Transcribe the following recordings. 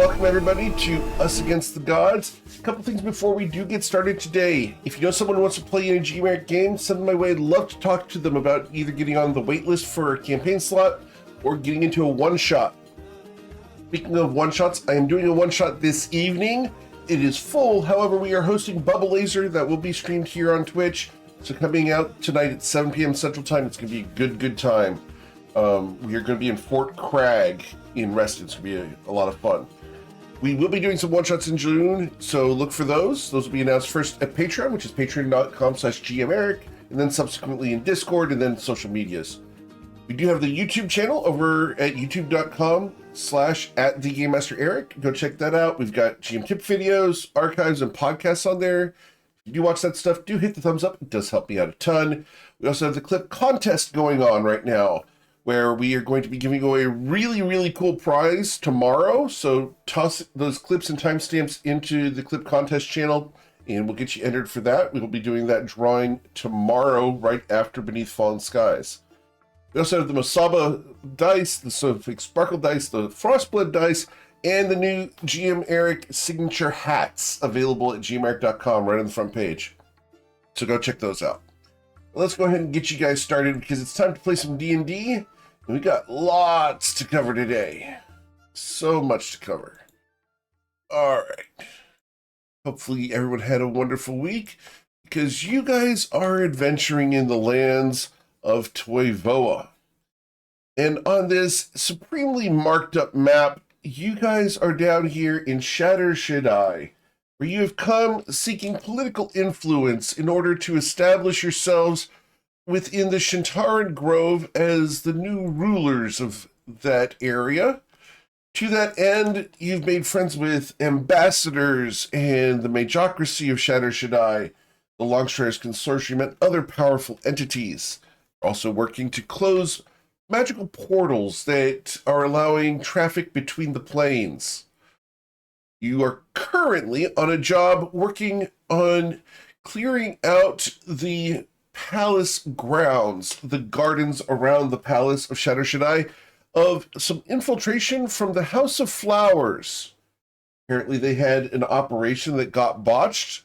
welcome everybody to Us Against the Gods. A couple things before we do get started today. If you know someone who wants to play in a Gmeric game, send them my way. I'd love to talk to them about either getting on the waitlist for a campaign slot or getting into a one-shot. Speaking of one-shots, I am doing a one-shot this evening. It is full, however, we are hosting Bubble Laser that will be streamed here on Twitch. So coming out tonight at 7 p.m. Central Time, it's going to be a good time. We are going to be in Fort Crag in Reston. It's going to be a lot of fun. We will be doing some one-shots in June, so look for those. Those will be announced first at Patreon, which is patreon.com/gmeric, and then subsequently in Discord, and then social medias. We do have the YouTube channel over at youtube.com/@thegamemastereric. Go check that out. We've got GM tip videos, archives, and podcasts on there. If you do watch that stuff, do hit the thumbs up. It does help me out a ton. We also have the clip contest going on right now, where we are going to be giving away a really cool prize tomorrow. So toss those clips and timestamps into the clip contest channel, and we'll get you entered for that. We will be doing that drawing tomorrow, right after Beneath Fallen Skies. We also have the Masaba dice, the Sophic Sparkle dice, the Frostblood dice, and the new GM Eric signature hats available at gmeric.com right on the front page. So go check those out. Let's go ahead and get you guys started because it's time to play some D&D. And we got lots to cover today. So much to cover. All right. Hopefully everyone had a wonderful week because you guys are adventuring in the lands of Toivoa. And on this supremely marked up map, you guys are down here in Shatter Shaddai, where you have come seeking political influence in order to establish yourselves within the Shintaran Grove as the new rulers of that area. To that end, you've made friends with ambassadors and the magocracy of Shatter Shaddai, the Longstriders Consortium, and other powerful entities. You're also working to close magical portals that are allowing traffic between the planes. You are currently on a job working on clearing out the palace grounds, the gardens around the palace of Shatter Shaddai, of some infiltration from the House of Flowers. Apparently they had an operation that got botched,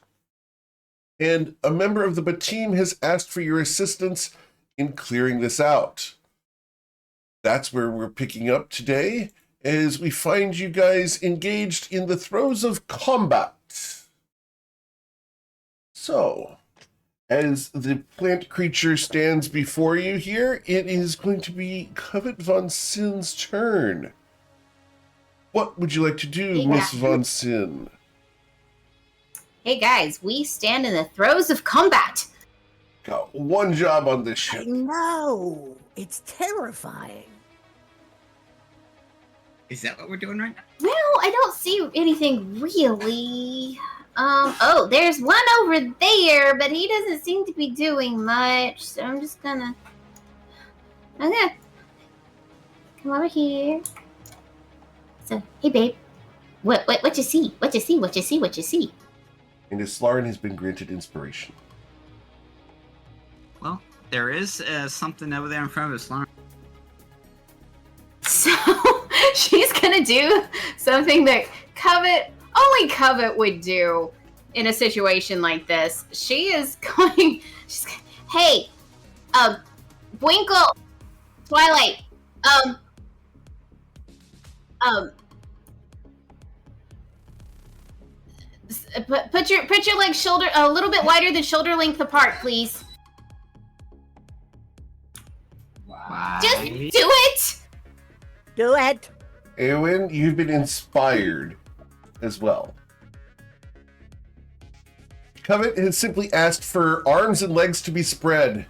and a member of the team has asked for your assistance in clearing this out. That's where we're picking up today, as we find you guys engaged in the throes of combat. So, as the plant creature stands before you here, it is going to be Covet Von Sin's turn. What would you like to do, Miss Von Sin? Hey guys, we stand in the throes of combat. Got one job on this ship. I know. It's terrifying. Is that what we're doing right now? Well, I don't see anything really. Oh, there's one over there, but he doesn't seem to be doing much. So I'm gonna come over here. So, hey babe, what you see? What you see? What you see? What you see? And Islarin has been granted inspiration. Well, there is something over there in front of us, Lauren. So she's gonna do something that only Covet would do in a situation like this. She is going. Hey, Winkle, Twilight, put your legs shoulder a little bit wider than shoulder length apart, please. Why? Just do it. Do it. Eowyn, you've been inspired as well. Covet has simply asked for arms and legs to be spread.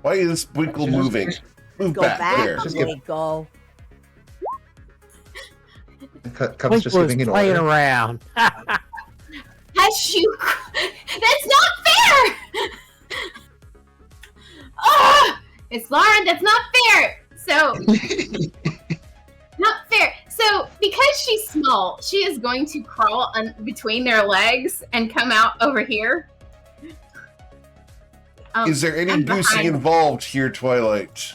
Why is Winkle moving? Move Go back. back. There. There you go. Covet's just giving it playing order. around. That's not fair. It's Lauren. That's not fair. So. Not fair. So, because she's small, she is going to crawl between their legs and come out over here. Is there any boosting involved here, Twilight?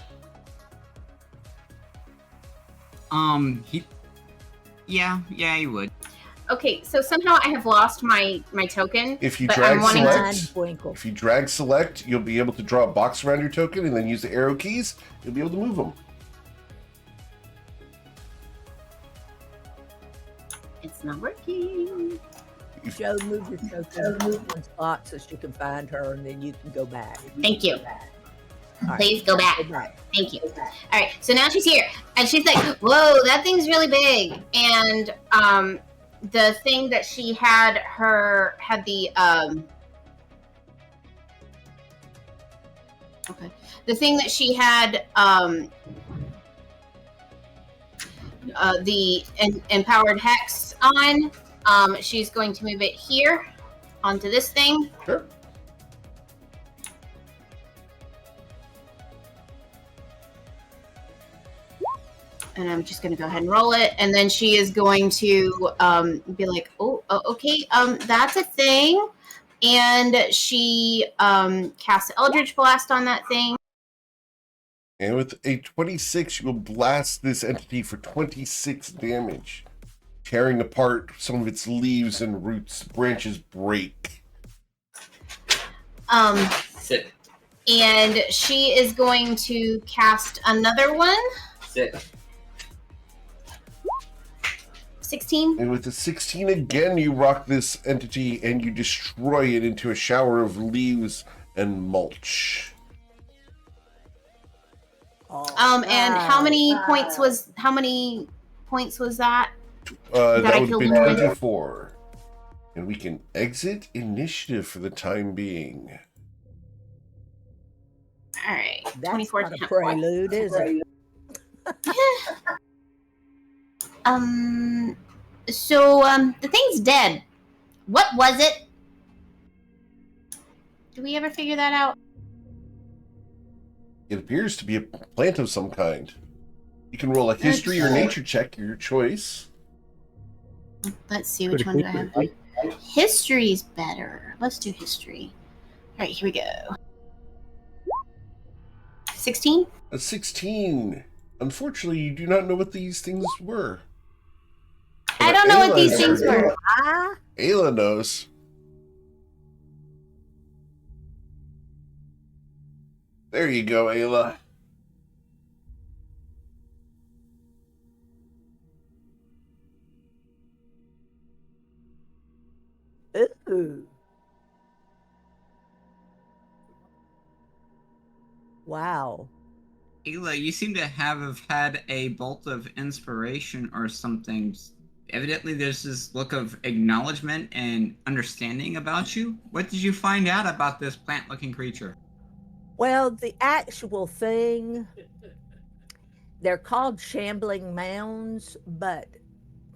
Yeah, you would. Okay, so somehow I have lost my token. If you but drag I'm wanting select, to. Twinkle. if you drag select, you'll be able to draw a box around your token and then use the arrow keys. You'll be able to move them. It's not working. Joe, move your token one spot so she can find her, and then you can go back. Thank you. All right. Please go back. Go back. Thank you. All right, so now she's here, and she's like, "Whoa, that thing's really big." And the thing that she had the okay, the thing that she had the empowered hex on. She's going to move it here onto this thing. Sure. And I'm just going to go ahead and roll it. And then she is going to be like, oh, okay, that's a thing. And she casts Eldritch Blast on that thing. And with a 26, you will blast this entity for 26 damage. Tearing apart some of its leaves and roots, branches break. Sit. And she is going to cast another one. Sit. 16. And with the 16 again, you rock this entity and you destroy it into a shower of leaves and mulch. And how many points was that? That I would have killed been one. 24. And we can exit initiative for the time being. All right, That's 24. not a prelude, is it? So the thing's dead. What was it? Did we ever figure that out? It appears to be a plant of some kind. You can roll a history or nature check, your choice. Let's see, which one do I have? History's better. Let's do history. All right, here we go. 16? A 16. Unfortunately, you do not know what these things were. I don't know what these Ayla things knows. were. Ah, Ayla knows. There you go, Ayla. ooh. Wow. Ayla, you seem to have had a bolt of inspiration or something. Evidently, there's this look of acknowledgement and understanding about you. What did you find out about this plant-looking creature? Well, the actual thing, they're called shambling mounds, but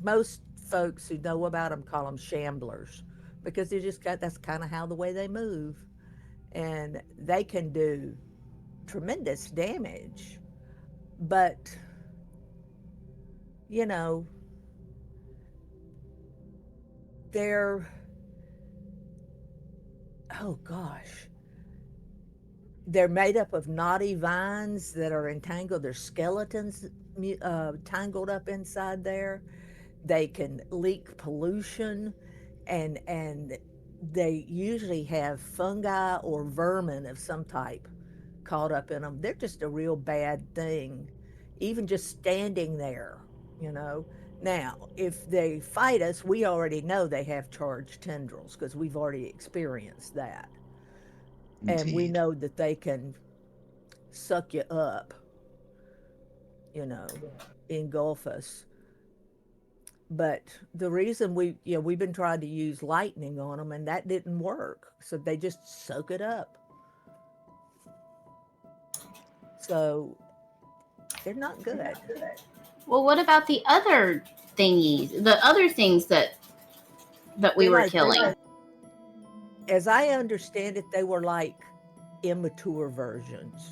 most folks who know about them call them shamblers because they just got, that's kind of how the way they move. And they can do tremendous damage. But, you know, they're, oh gosh, they're made up of knotty vines that are entangled. There's skeletons tangled up inside there. They can leak pollution, and they usually have fungi or vermin of some type caught up in them. They're just a real bad thing, even just standing there, you know. Now, if they fight us, we already know they have charged tendrils because we've already experienced that. And we Indeed. know that they can suck you up, you know, engulf us. But the reason we've been trying to use lightning on them and that didn't work. So they just soak it up. So they're not good. Well, what about the other thingies? The other things that we were killing? As I understand it, they were like immature versions.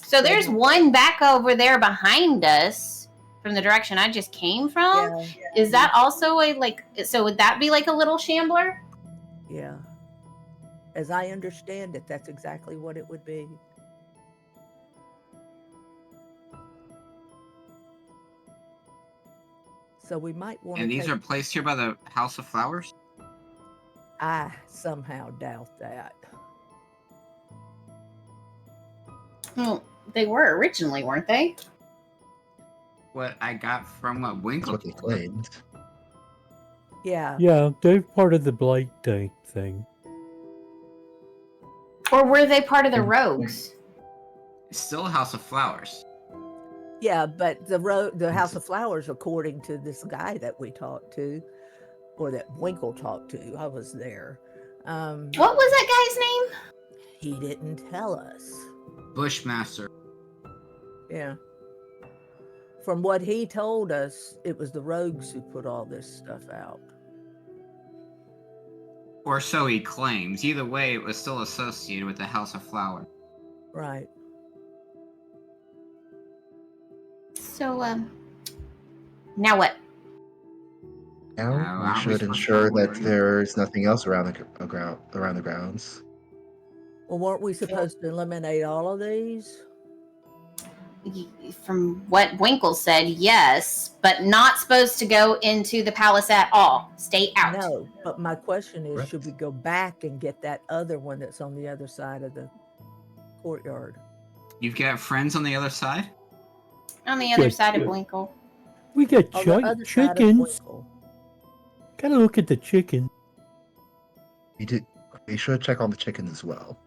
So there's one back over there behind us from the direction I just came from. Yeah. Is that also so would that be like a little shambler? Yeah. As I understand it, that's exactly what it would be. So we might want to. And these are placed here by the House of Flowers? I somehow doubt that. Well, they were originally, weren't they? What I got from what That's Winkle what they claimed. Yeah. Yeah, they're part of the Blight tank thing. Or were they part of the Rogues? It's still a House of Flowers. Yeah, but the House of Flowers, according to this guy that we talked to, or that Winkle talked to, I was there. What was that guy's name? He didn't tell us. Bushmaster. Yeah. From what he told us, it was the Rogues who put all this stuff out. Or so he claims. Either way, it was still associated with the House of Flowers. Right. So, now what? Now aren't we we should supposed to ensure worry? that there's nothing else around the grounds. Well, weren't we supposed to eliminate all of these? From what Winkle said, yes, but not supposed to go into the palace at all. Stay out. No, but my question is, Correct. should we go back and get that other one that's on the other side of the courtyard? You've got friends on the other side? On the other Good, side of good. Winkle. We got On the other side of chickens. Winkle. Gotta look at the chicken. We should check on the chickens as well.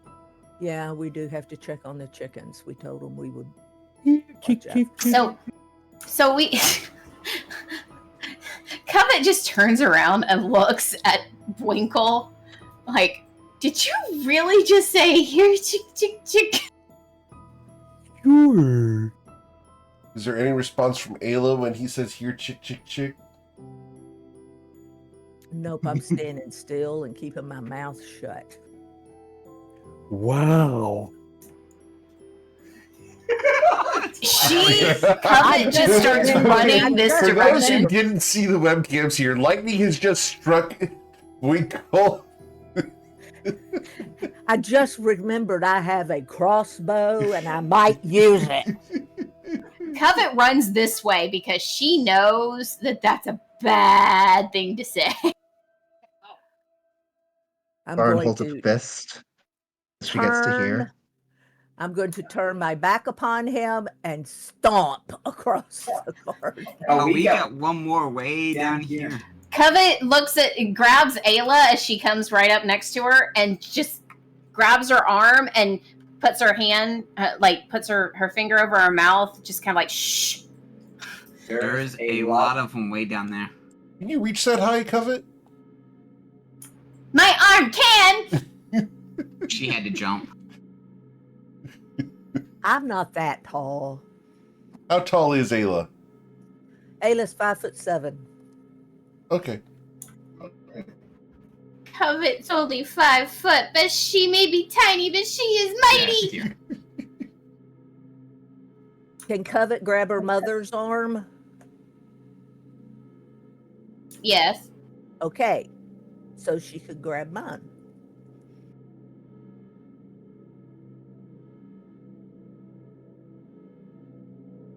Yeah, we do have to check on the chickens. We told them we would. Chick, out. chick, chick. So we Covet just turns around and looks at Winkle like, did you really just say here chick chick chick? Sure. Is there any response from Ayla when he says here chick chick chick? Nope, I'm standing still and keeping my mouth shut. Wow. Covet just starts running this For those who direction. didn't see the webcams here, lightning has just struck Winkle. I just remembered I have a crossbow and I might use it. Covet runs this way because she knows that that's a bad thing to say. I'm Barn going holds up a to fist. She gets to hear. turn. I'm going to turn my back upon him and stomp across the garden. Oh, we got one more way down here. Covet grabs Ayla as she comes right up next to her and just grabs her arm and puts her hand, puts her finger over her mouth, just kind of like, shh. There's a lot of them way down there. Can you reach that high, Covet? My arm can! She had to jump. I'm not that tall. How tall is Ayla? Ayla's 5'7". Okay. Covet's only 5 foot, but she may be tiny, but she is mighty! Yes, dear. Can Covet grab her mother's arm? Yes. Okay, so she could grab mine.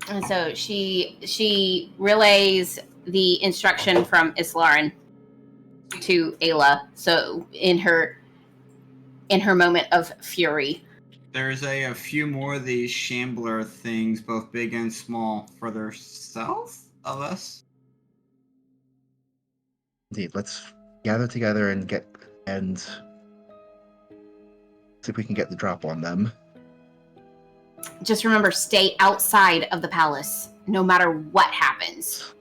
And so she relays the instruction from Islarin to Ayla. So in her moment of fury. There's a few more of these shambler things, both big and small, further south of us. Indeed, let's gather together and see if we can get the drop on them. Just remember, stay outside of the palace, no matter what happens.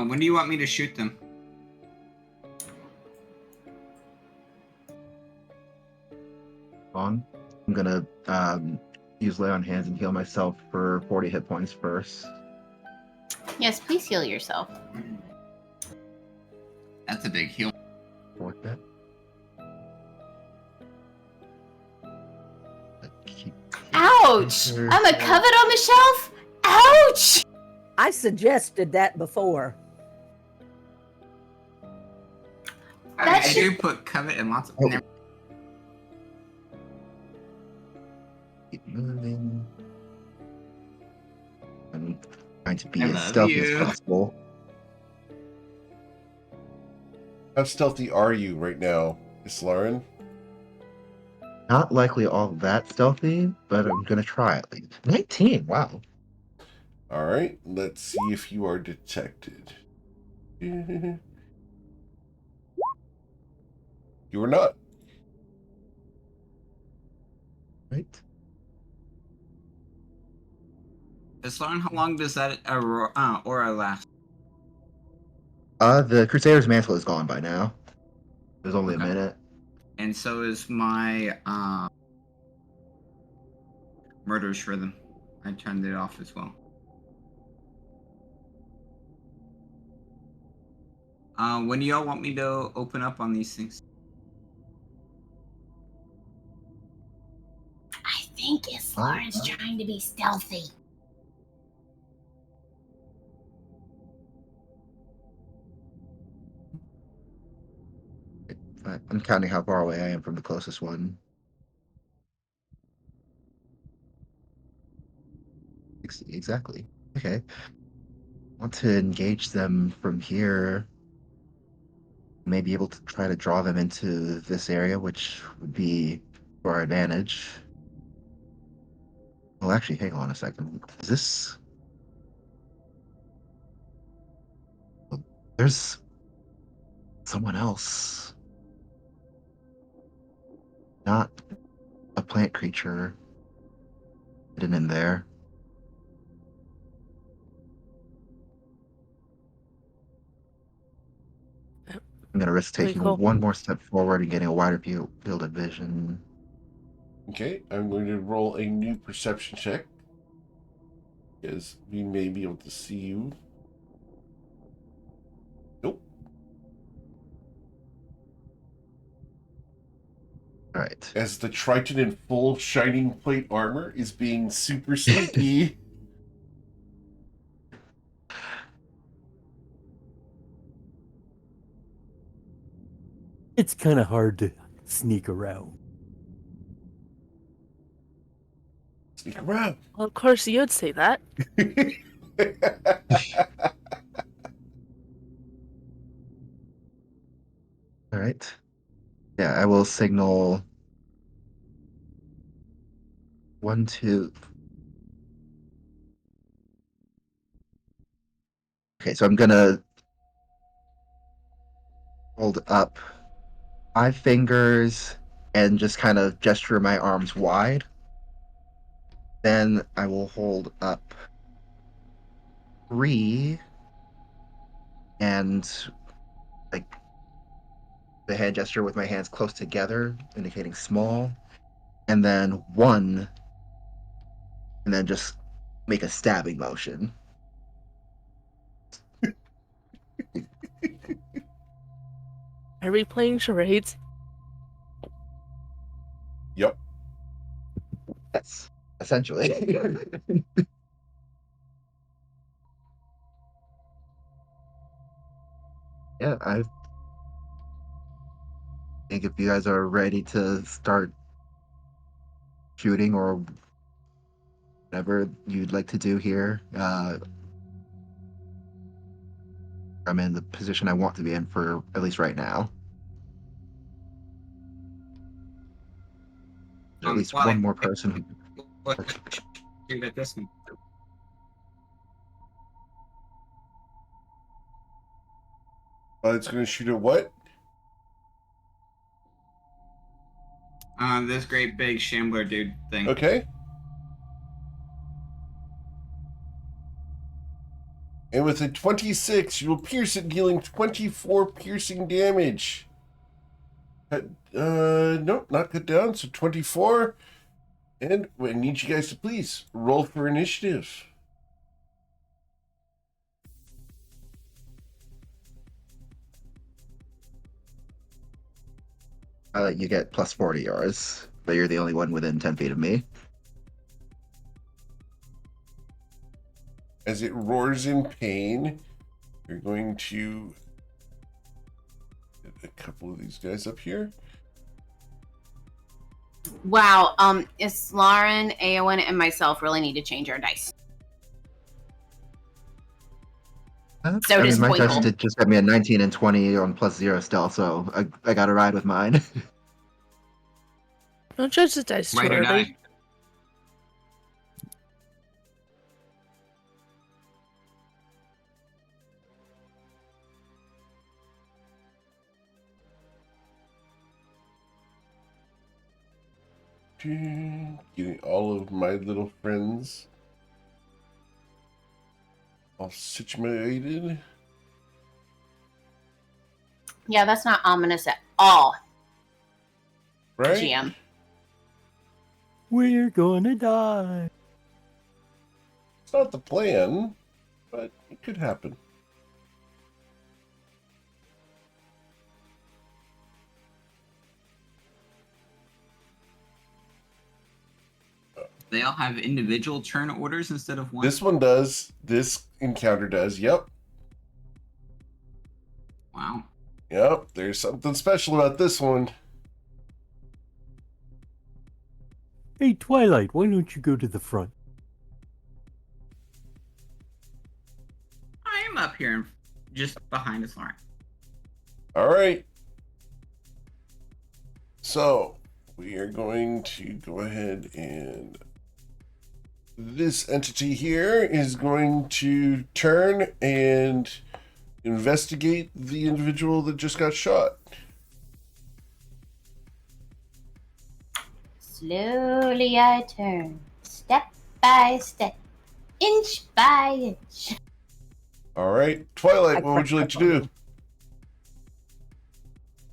When do you want me to shoot them? On. I'm gonna use lay on hands and heal myself for 40 hit points first. Yes, please heal yourself. That's a big heal. Like that. Keep- Ouch! I'm a covet on the shelf? Ouch! I suggested that before. I do put covet and lots of. Oh. Keep moving. I'm trying to be I as love stealthy as you. possible. How stealthy are you right now, Miss Lauren? Not likely all that stealthy, but I'm gonna try at least. 19, wow. All right, let's see if you are detected. You are not. Right. Just learn how long does that aura last? The Crusader's Mantle is gone by now. There's only Okay. a minute. And so is my murderous rhythm. I turned it off as well. When do y'all want me to open up on these things? I think it's Lauren's trying to be stealthy. I'm counting how far away I am from the closest one. Exactly. Okay. Want to engage them from here. May be able to try to draw them into this area, which would be to our advantage. Well, actually, hang on a second. Is this... There's someone else. Not a plant creature hidden in there. I'm gonna risk taking Cool. one more step forward and getting a wider field of vision. Okay, I'm going to roll a new perception check because we may be able to see you. Nope. All right. As the Triton in full shining plate armor is being super sneaky. It's kind of hard to sneak around. Sneak around. Well, of course you'd say that. All right. Yeah, I will signal 1, 2. Okay, so I'm gonna hold up 5 fingers and just kind of gesture my arms wide. Then I will hold up 3 and like the hand gesture with my hands close together, indicating small, and then 1, and then just make a stabbing motion. Are we playing charades? Yep. That's essentially. Yeah, I think if you guys are ready to start shooting or whatever you'd like to do here, I'm in the position I want to be in for at least right now. There's at least Well, one more person who. shoot at this one. It's going to shoot at what? This great big shambler dude thing. Okay. And with a 26, you will pierce it, dealing 24 piercing damage. Nope, not cut down. So 24. And I need you guys to please roll for initiative. You get plus 40 yours, but you're the only one within 10 feet of me. As it roars in pain, you're going to a couple of these guys up here. Wow. Is Lauren, Aowen, and myself really need to change our dice? So I does mean, my dice Twinkle. did just got me a 19 and 20 on +0 still, so I got to ride with mine. Don't judge the dice too Right or early. die. Getting all of my little friends all situated. Yeah, that's not ominous at all, Right? GM. We're gonna die. It's not the plan, but it could happen. They all have individual turn orders instead of one. This one does. This encounter does. Yep. Wow. Yep. There's something special about this one. Hey, Twilight, why don't you go to the front? I am up here and just behind us, Lauren. All right. So we are going to go ahead and this entity here is going to turn and investigate the individual that just got shot. Slowly I turn, step by step, inch by inch. All right. Twilight, what would you like to do?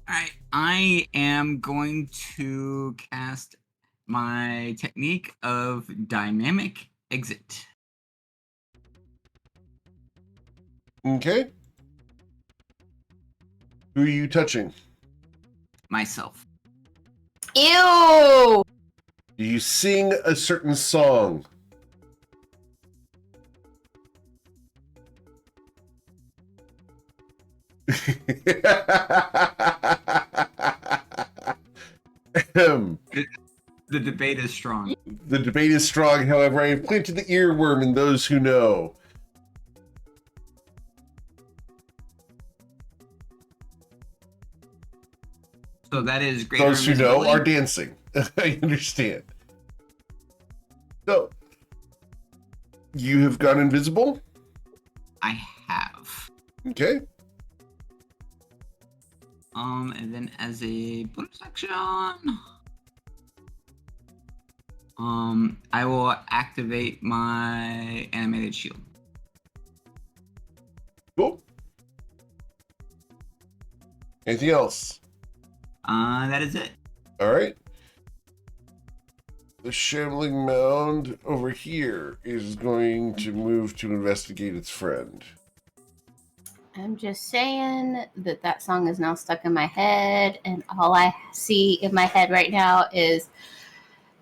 Alright, I am going to cast my technique of dynamic exit. Okay. Who are you touching? Myself. Ew! Do you sing a certain song? The debate is strong. The debate is strong, however, I have planted the earworm in those who know. So that is greater Those who know invisibility? are dancing. I understand. So, you have gone invisible? I have. Okay. And then as a bonus action, I will activate my animated shield. Cool. Anything else? That is it. All right. The shambling mound over here is going to move to investigate its friend. I'm just saying that song is now stuck in my head, and all I see in my head right now is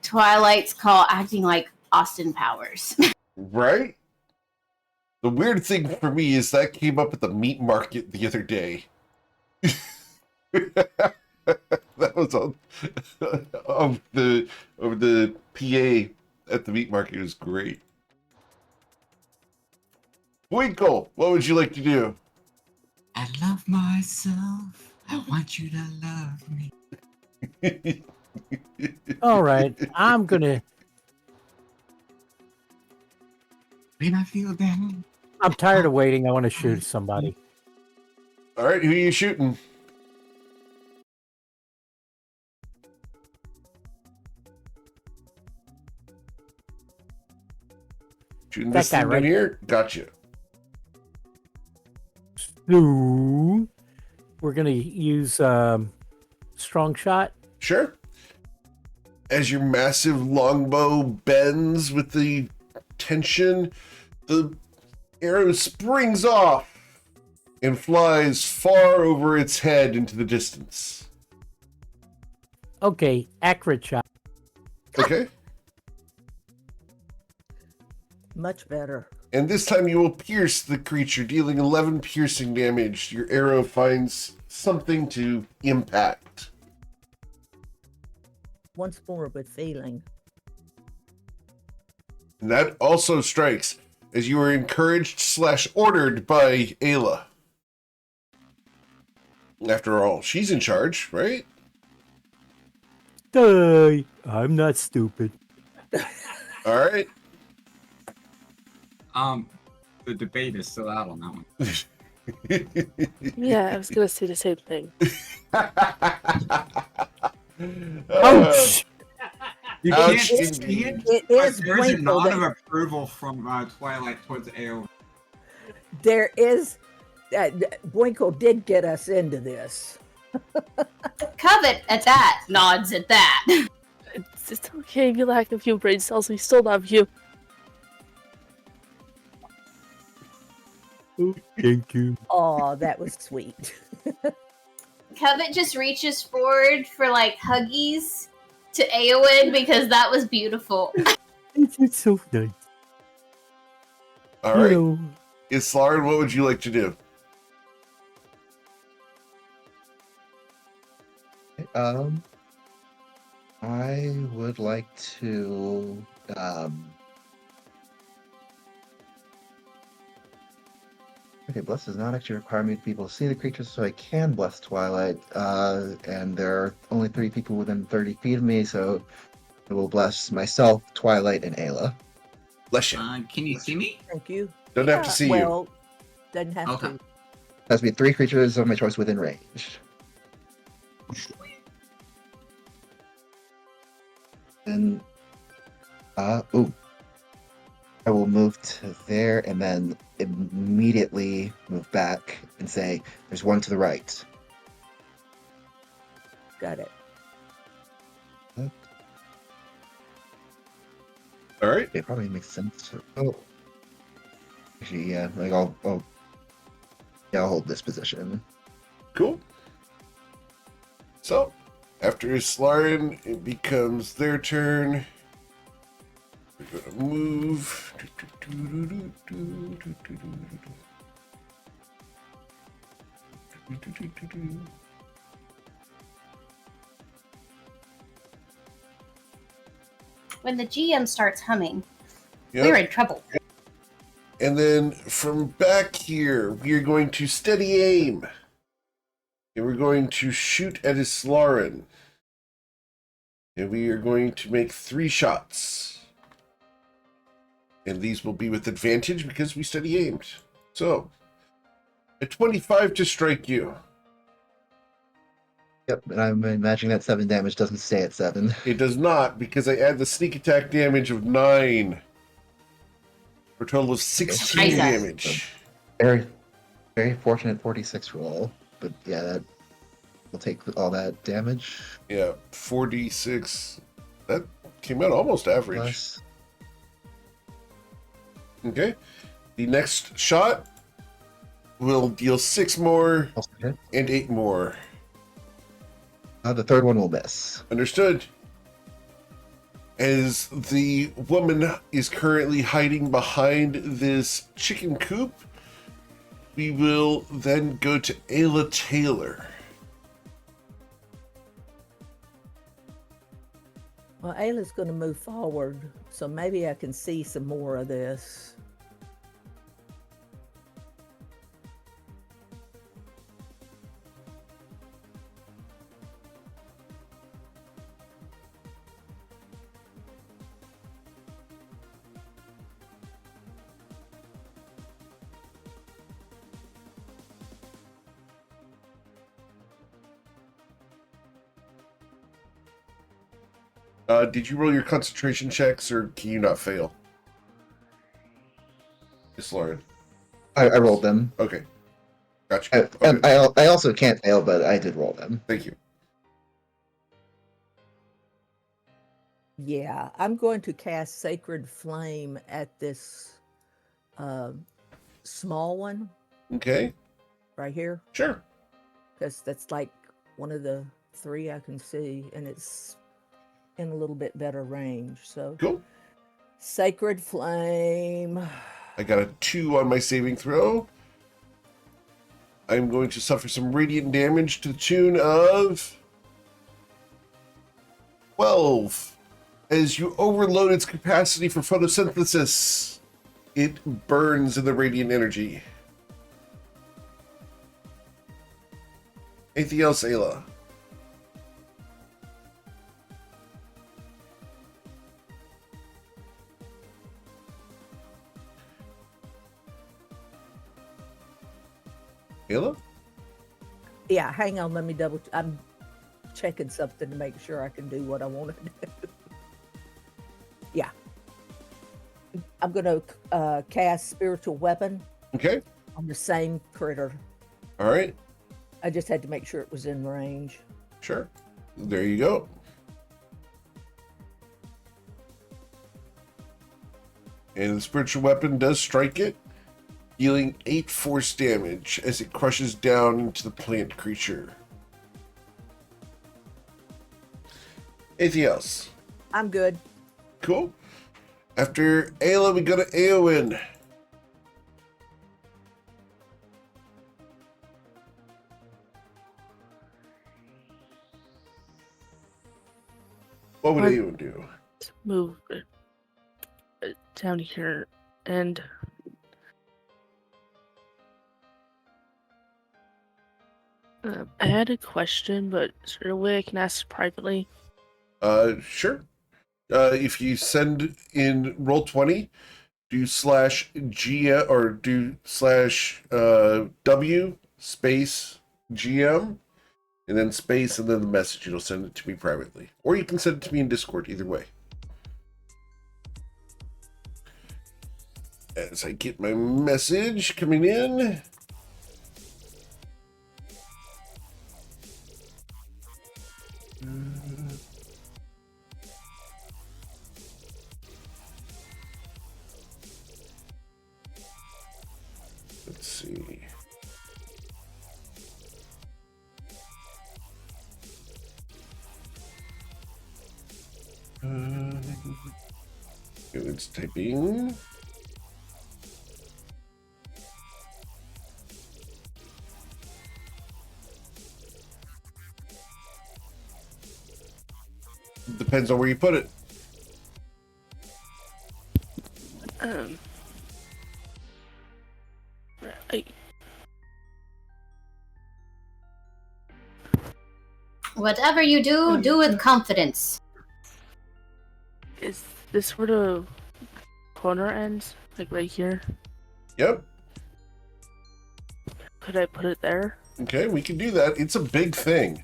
Twilight's call acting like Austin Powers. Right? The weird thing for me is that came up at the meat market the other day. That was on of the PA at the meat market. It was great. Winkle, what would you like to do? I love myself. I want you to love me. All right, I'm gonna. When I feel down. I'm tired of waiting. I want to shoot somebody. All right, who are you shooting? Shooting That this guy thing right right here? Gotcha. So we're gonna use strong shot. Sure. As your massive longbow bends with the tension, the arrow springs off and flies far over its head into the distance. Okay, accurate shot. Okay. Much better. And this time you will pierce the creature, dealing 11 piercing damage. Your arrow finds something to impact. Once more with feeling. And that also strikes, as you are encouraged / ordered by Ayla. After all, she's in charge, right? I'm not stupid. All right. The debate is still out on that one. Yeah, I was gonna say the same thing. Ouch! You Ouch, can't. indeed. It is There's a Winkle nod that- of approval from Twilight towards AO. There is. Winkle did get us into this. Covet at that nods at that. It's okay if you lack a few brain cells, we still love you. Oh, thank you. Oh, that was sweet. Covet just reaches forward for like huggies to Eowyn because that was beautiful. It's so nice. All right. You know, Islaren, what would you like to do? I would like to okay, bless does not actually require me to be able to see the creatures, so I can bless Twilight. And there are only 3 people within 30 feet of me, so I will bless myself, Twilight, and Ayla. Bless you. Can you see me? Thank you. Don't have to see you. Well, doesn't have Okay. to. Has to be 3 creatures of my choice within range. And I will move to there and then immediately move back and say, "There's one to the right." Got it. All right. It probably makes sense. Oh, actually, yeah. Like I'll hold this position. Cool. So, after Islaren, it becomes their turn. We're gonna move. When the GM starts humming, Yep. we're in trouble. And then from back here, we are going to steady aim. And we're going to shoot at Islaren. And we are going to make 3 shots. And these will be with advantage because we steady aimed. So, a 25 to strike you. Yep, and I'm imagining that 7 damage doesn't stay at 7. It does not, because I add the sneak attack damage of 9. For a total of 16 Jesus. damage. Very, very fortunate 46 roll, but yeah, that will take all that damage. Yeah, 46. That came out almost average. Plus, Okay. The next shot will deal 6 more also hit. and 8 more. The third one will miss. Understood. As the woman is currently hiding behind this chicken coop, we will then go to Ayla Taylor. Well, Ayla's going to move forward, so maybe I can see some more of this. Did you roll your concentration checks, or can you not fail? Yes, Lauren. I rolled them. Okay. Gotcha. I also can't fail, but I did roll them. Thank you. Yeah, I'm going to cast Sacred Flame at this small one Okay. right here, Sure. because that's like one of the 3 I can see, and it's in a little bit better range. So, Cool. Sacred Flame. I got a 2 on my saving throw. I'm going to suffer some radiant damage to the tune of 12. As you overload its capacity for photosynthesis, it burns in the radiant energy. Anything else, Ayla? Ayla? Yeah, hang on. Let me double. I'm checking something to make sure I can do what I want to do. Yeah. I'm going to cast Spiritual Weapon Okay. on the same critter. All right. I just had to make sure it was in range. Sure. There you go. And the spiritual weapon does strike it, dealing 8 force damage as it crushes down into the plant creature. Anything else? I'm good. Cool. After Ayla, we go to Eowyn. What would Eowyn do? Move down here and I had a question, but is there a way I can ask privately? Sure. If you send in Roll20, do /G or do /W space GM and then space and then the message. It'll send it to me privately, or you can send it to me in Discord. Either way. As I get my message coming in. Let's see. It's typing. Depends on where you put it. I, Whatever you do, do with confidence. is this where the corner ends? Like right here? Yep. Could I put it there? Okay, we can do that. It's a big thing.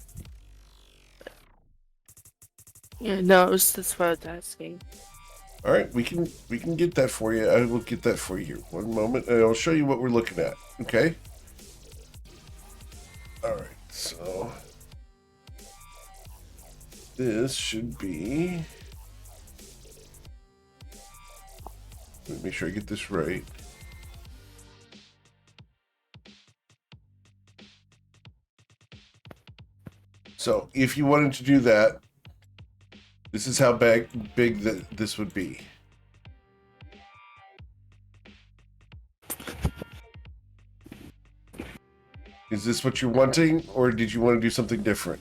Yeah, no, that's what I was asking. All right, we can get that for you. I will get that for you. One moment, and I'll show you what we're looking at. Okay. All right, so this should be. Let me make sure I get this right. So, if you wanted to do that, this is how big that this would be. Is this what you're wanting, or did you want to do something different?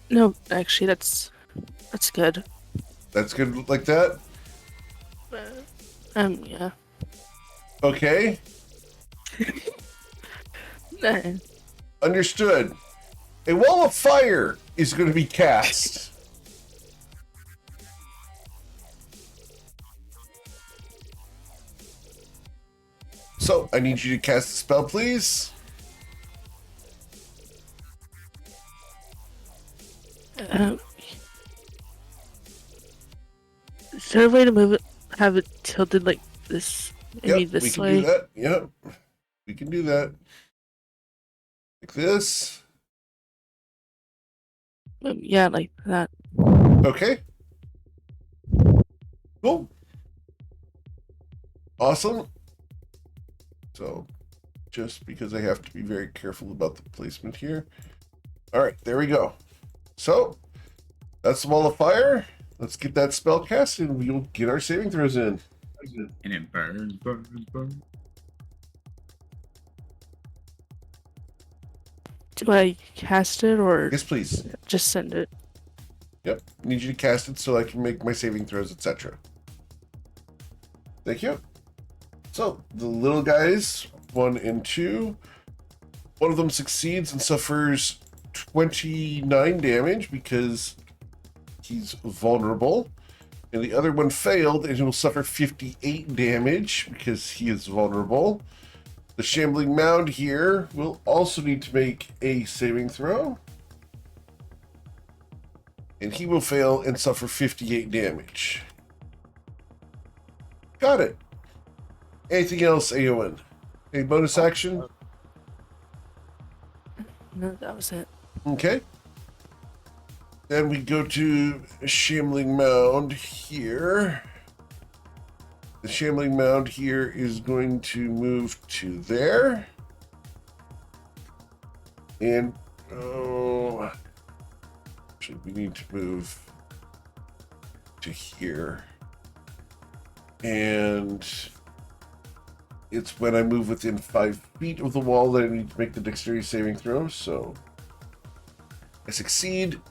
No, actually, that's good. That's good like that? Yeah. Okay. Understood. A wall of fire is going to be cast. So, I need you to cast the spell, please. Is there a way to move it, have it tilted like this, maybe Yep, we this can way? do that. Yep, we can do that. Like this. Yeah, like that. Okay. Cool. Awesome. So, just because I have to be very careful about the placement here. All right, there we go. So, that's the wall of fire. let's get that spell cast and we'll get our saving throws in. And it burns, burns, burns. Do I cast it or Yes, please. just send it? Yep. Need you to cast it so I can make my saving throws, etc. Thank you. So, the little guys, 1 and 2. One of them succeeds and suffers 29 damage because he's vulnerable. And the other one failed and he will suffer 58 damage because he is vulnerable. The shambling mound here will also need to make a saving throw. And he will fail and suffer 58 damage. Got it. Anything else, Aowen? Any bonus action? No, that was it. Okay. Then we go to Shambling Mound here. The Shambling Mound here is going to move to there. And, oh, actually we need to move to here. And it's when I move within 5 feet of the wall that I need to make the dexterity saving throw, so I succeed.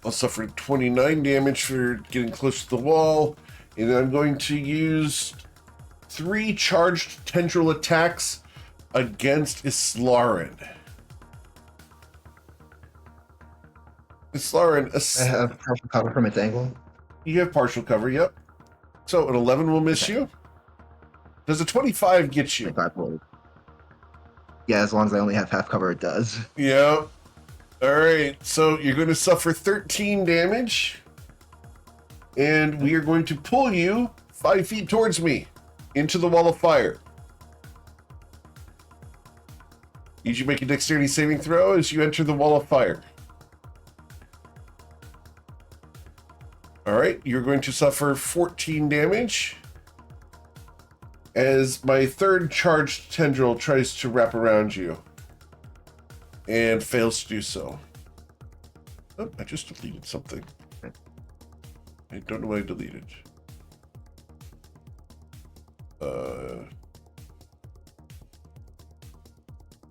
I'll suffer 29 damage for getting close to the wall, and then I'm going to use 3 charged tendril attacks against Islarin. Islarin, I have partial cover from its angle. you have partial cover, yep. So an 11 will miss you. Does a 25 get you? 25 will. Yeah, as long as I only have half cover, it does. Yeah. All right. So you're going to suffer 13 damage. And we are going to pull you 5 feet towards me into the wall of fire. Need you make a dexterity saving throw as you enter the wall of fire. All right. You're going to suffer 14 damage as my third charged tendril tries to wrap around you and fails to do so. Oh, I just deleted something. I don't know what I deleted.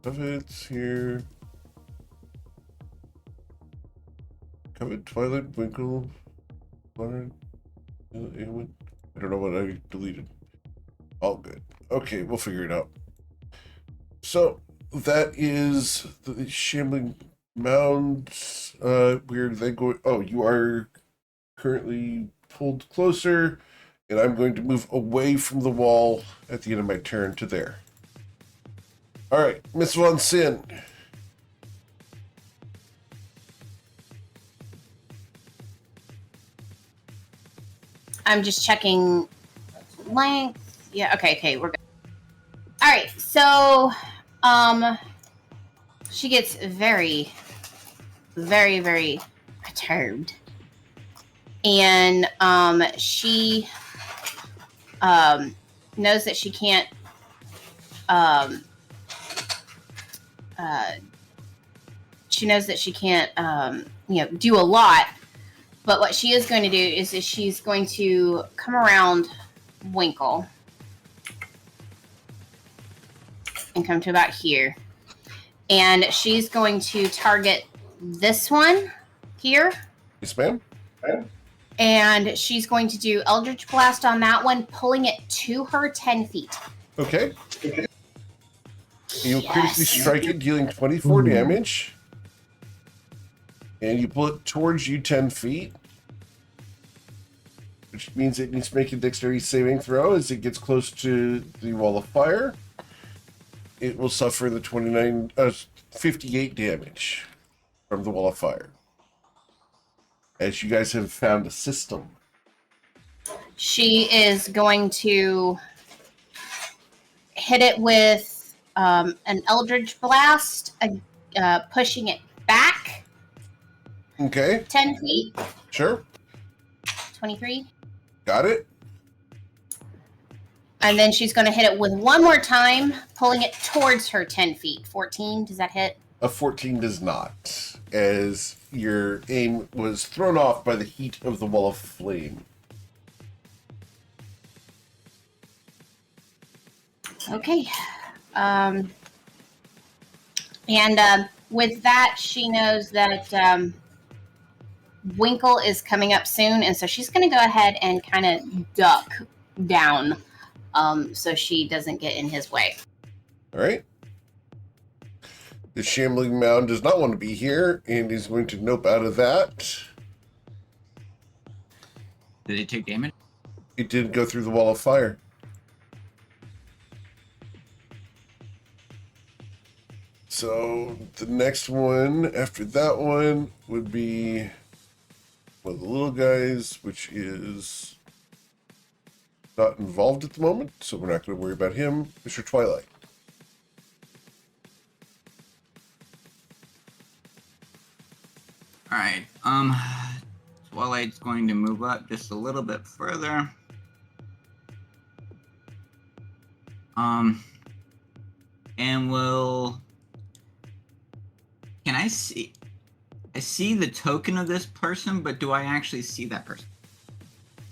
Covet's here. Covet, Twilight, Winkle, Leonard, Aowen. I don't know what I deleted. All good. Okay, we'll figure it out. So that is the shambling mounds. Where they go? Oh, you are currently pulled closer, and I'm going to move away from the wall at the end of my turn to there. All right, Miss Von Sin. I'm just checking length. Yeah, okay, we're good. All right, so she gets very, very, very perturbed, and she knows that she can't do a lot. But what she is going to do is she's going to come around Winkle and come to about here. And she's going to target this one here. Yes, ma'am. And she's going to do Eldritch Blast on that one, pulling it to her 10 feet. Okay. You critically strike it, dealing 24 damage. And you pull it towards you 10 feet. Which means it needs to make a dexterity saving throw as it gets close to the wall of fire. It will suffer the 58 damage from the wall of fire. As you guys have found a system. She is going to hit it with an Eldritch Blast, pushing it back. Okay. 10 feet. Sure. 23. Got it. And then she's going to hit it with one more time, pulling it towards her 10 feet. 14, does that hit? A 14 does not, as your aim was thrown off by the heat of the wall of flame. Okay. With that, she knows that Winkle is coming up soon, and so she's going to go ahead and kind of duck down so she doesn't get in his way. All right. The shambling mound does not want to be here, and is going to nope out of that. Did it take damage? It did go through the wall of fire. So the next one after that one would be one of the little guys, which is not involved at the moment, so we're not going to worry about him. Mr. Twilight. All right. Twilight's going to move up just a little bit further. And will. Can I see? I see the token of this person, but do I actually see that person?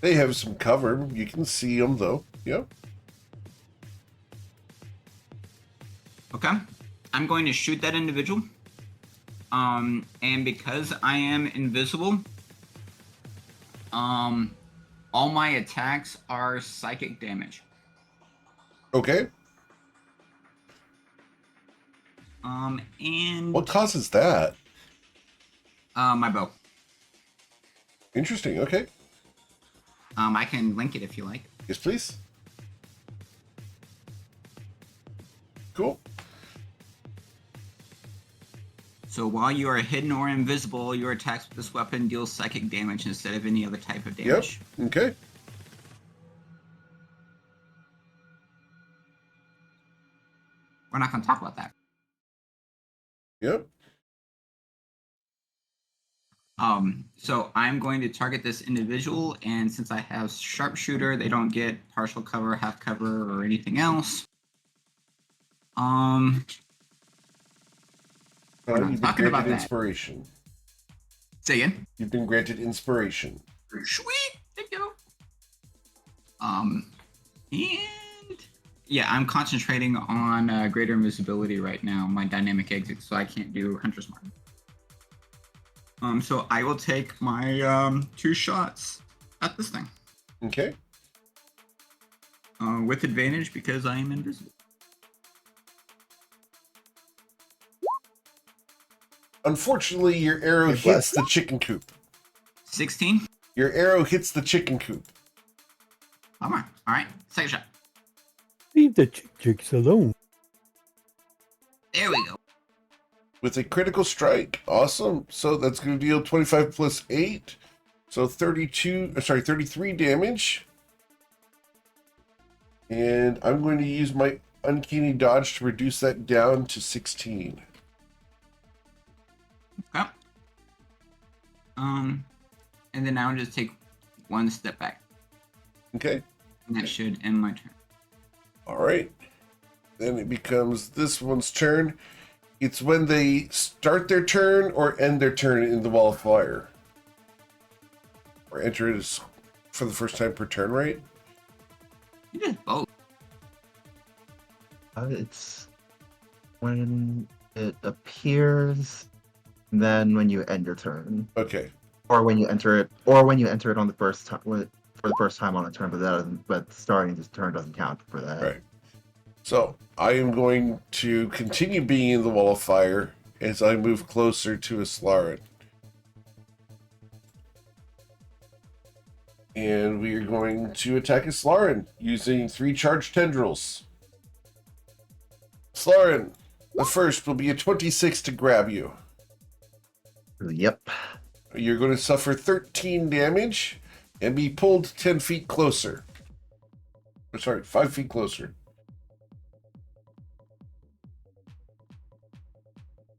They have some cover. You can see them, though. Yep. Okay. I'm going to shoot that individual. And because I am invisible, all my attacks are psychic damage. Okay. And What causes that? my bow. Interesting. Okay. I can link it if you like. Yes, please. Cool. So while you are hidden or invisible, your attacks with this weapon deal psychic damage instead of any other type of damage. Yep. Okay. We're not going to talk about that. Yep. So I'm going to target this individual, and since I have sharpshooter, they don't get partial cover, half cover, or anything else. We're not You've been talking about granted that. inspiration. Say again. You've been granted inspiration. Sweet. Thank you. And yeah, I'm concentrating on greater invisibility right now, my dynamic exit, so I can't do Hunter's Mark. So I will take my 2 shots at this thing. Okay. With advantage because I am invisible. Unfortunately, your arrow hits the chicken coop. 16? Your arrow hits the chicken coop. All right. Second shot. Leave the chicks alone. There we go. With a critical strike. Awesome. So that's going to deal 25 plus 8. So 33 damage. And I'm going to use my uncanny dodge to reduce that down to 16. Okay. And then I'll just take 1 step back. Okay. And that should end my turn. All right. Then it becomes this one's turn. It's when they start their turn or end their turn in the wall of fire. Or enter it for the first time per turn, right? You did both. It's when it appears, then when you end your turn, Okay. or when you enter it on the first time for the first time on a turn, but starting this turn doesn't count for that. Right. So I am going to continue being in the wall of fire as I move closer to Aslarin. And we are going to attack Aslarin using 3 charged tendrils. Aslarin, the first will be a 26 to grab you. Yep. You're going to suffer 13 damage and be pulled 10 feet closer. Sorry, 5 feet closer.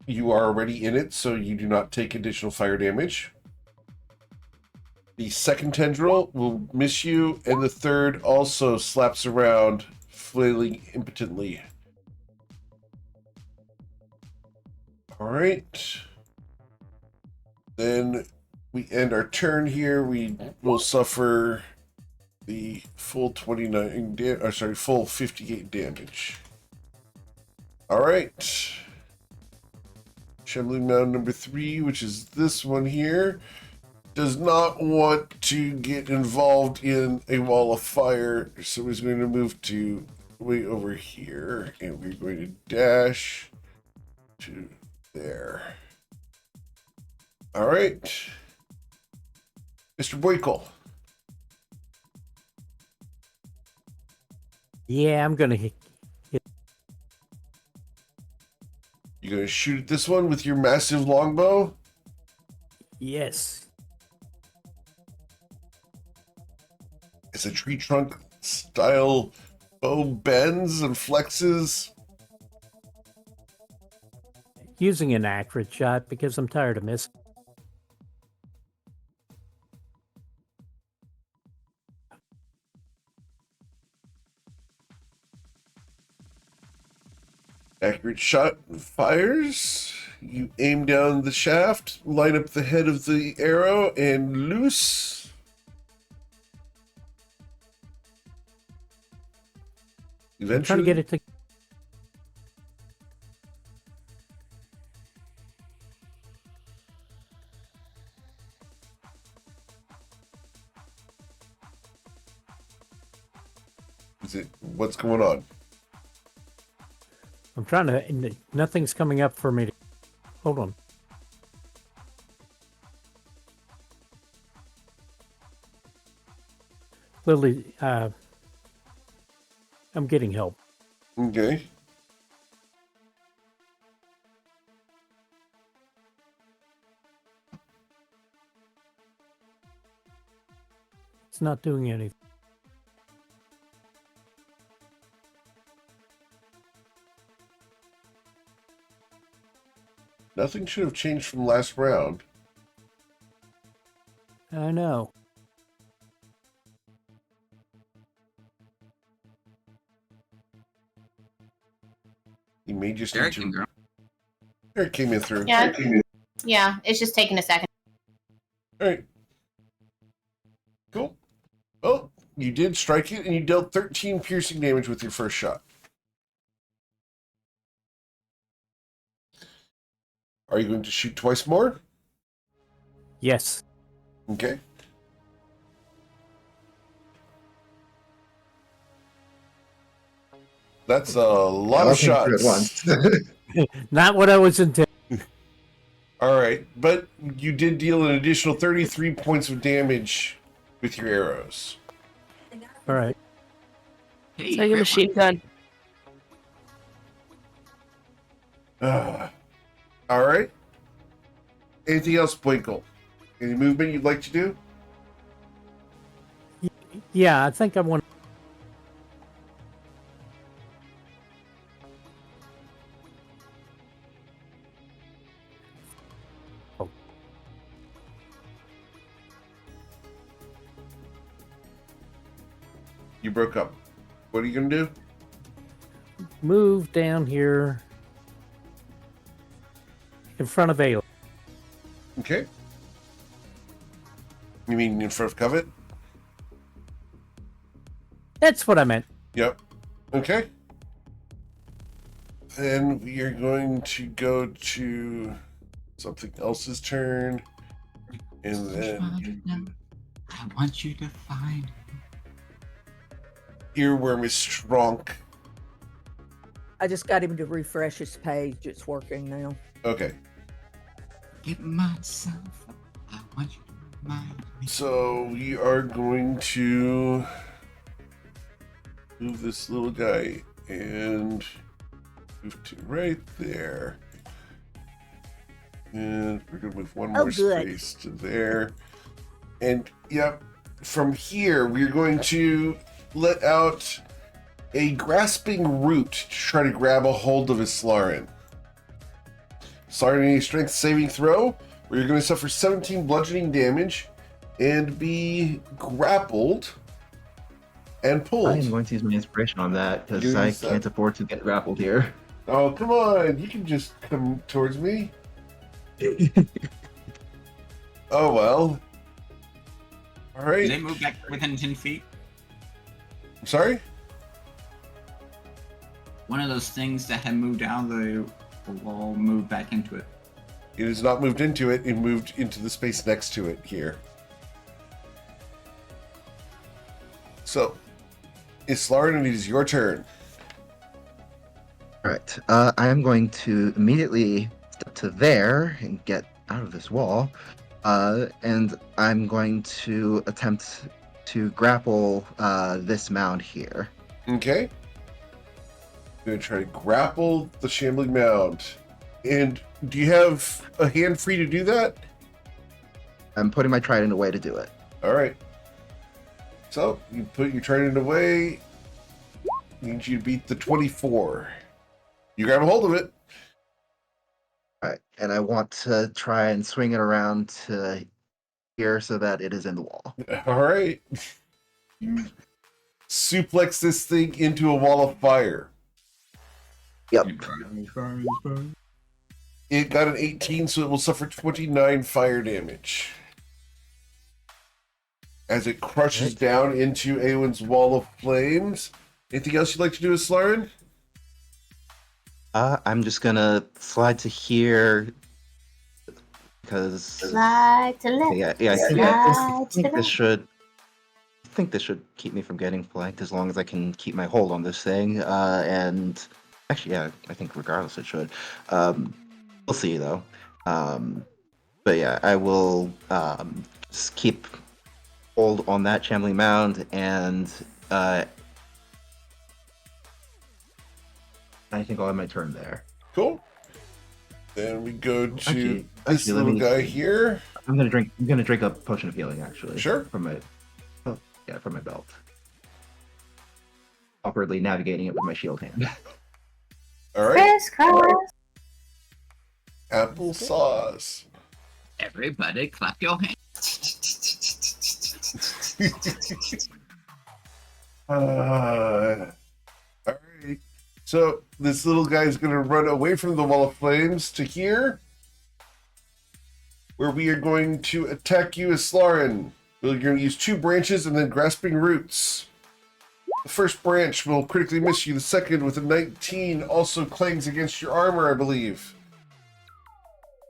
You are already in it, so you do not take additional fire damage. The second tendril will miss you, and the third also slaps around, flailing impotently. All right. Then we end our turn here. We will suffer the full 29 full 58 damage. All right. Shambling Mound number 3, which is this one here, does not want to get involved in a wall of fire, so he's going to move to way over here, and we're going to dash to there. All right. Mr. Boykel. Yeah, I'm gonna hit. You're going to shoot at this one with your massive longbow? Yes. It's a tree trunk style bow bends and flexes. Using an accurate shot because I'm tired of missing. Accurate shot fires. You aim down the shaft, line up the head of the arrow, and loose. I'm Eventually, trying to get it to. Is it what's going on? I'm trying to. Nothing's coming up for me. Hold on. Lily, I'm getting help. Okay. It's not doing anything. Nothing should have changed from last round. I know. You may just Eric need can to. go. Eric came in through. Yeah. Yeah, it's just taking a second. All right. Cool. Well, you did strike it, and you dealt 13 piercing damage with your first shot. Are you going to shoot twice more? Yes. Okay. That's a lot of Nothing at shots. once. Not what I was intending. All right, but you did deal an additional 33 points of damage with your arrows. All right. Hey, It's like a Grandma. machine gun. All right. Anything else, Bwinkle? Any movement you'd like to do? Yeah, I think I want. You broke up. What are you going to do? Move down here in front of Ayla. Okay. You mean in front of Covet? That's what I meant. Yep. Okay. Then we are going to go to something else's turn. And then I want you to find. Earworm is strong. I just got him to refresh his page. It's working now. Okay. Get myself. I want you to find me. So we are going to move this little guy and move to right there. And we're going to move one Oh, more good. space to there. And yep, from here we're going to let out a grasping root to try to grab a hold of his Slarin. Slarin, a strength saving throw, where you're going to suffer 17 bludgeoning damage and be grappled and pulled. I am going to use my inspiration on that because I Use that. can't afford to get grappled here. Oh, come on. You can just come towards me. Oh, well. All right. Did they move back within 10 feet? I'm sorry? One of those things that had moved out of the wall moved back into it. It has not moved into it. It moved into the space next to it here. So, Islarin, it is your turn. All right. I am going to immediately step to there and get out of this wall. And I'm going to attempt to grapple this mound here. Okay. I'm going to try to grapple the shambling mound. And do you have a hand free to do that? I'm putting my trident away to do it. All right. So, you put your trident away. Needs you to beat the 24. You grab a hold of it. All right. And I want to try and swing it around to here so that it is in the wall. All right. Suplex this thing into a wall of fire. Yep. It got an 18, so it will suffer 29 fire damage. As it crushes down into Awen's wall of flames. Anything else you'd like to do with Slarin? I'm just gonna slide to here because Slide to left. yeah. I Slide to think the this should keep me from getting flanked as long as I can keep my hold on this thing. And actually, yeah, I think regardless it should. We'll see though. But yeah, I will just keep hold on that shambling mound, and I think I'll have my turn there. Cool. Then we go to Actually, this let little me- guy here. I'm gonna drink a potion of healing actually. Sure. From my from my belt. Awkwardly navigating it with my shield hand. All right. crisscross. Applesauce. Everybody clap your hands. All right. So this little guy is going to run away from the wall of flames to here, where we are going to attack you as Slarin. We're going to use 2 branches and then grasping roots. The first branch will critically miss you. The second, with a 19, also clangs against your armor, I believe.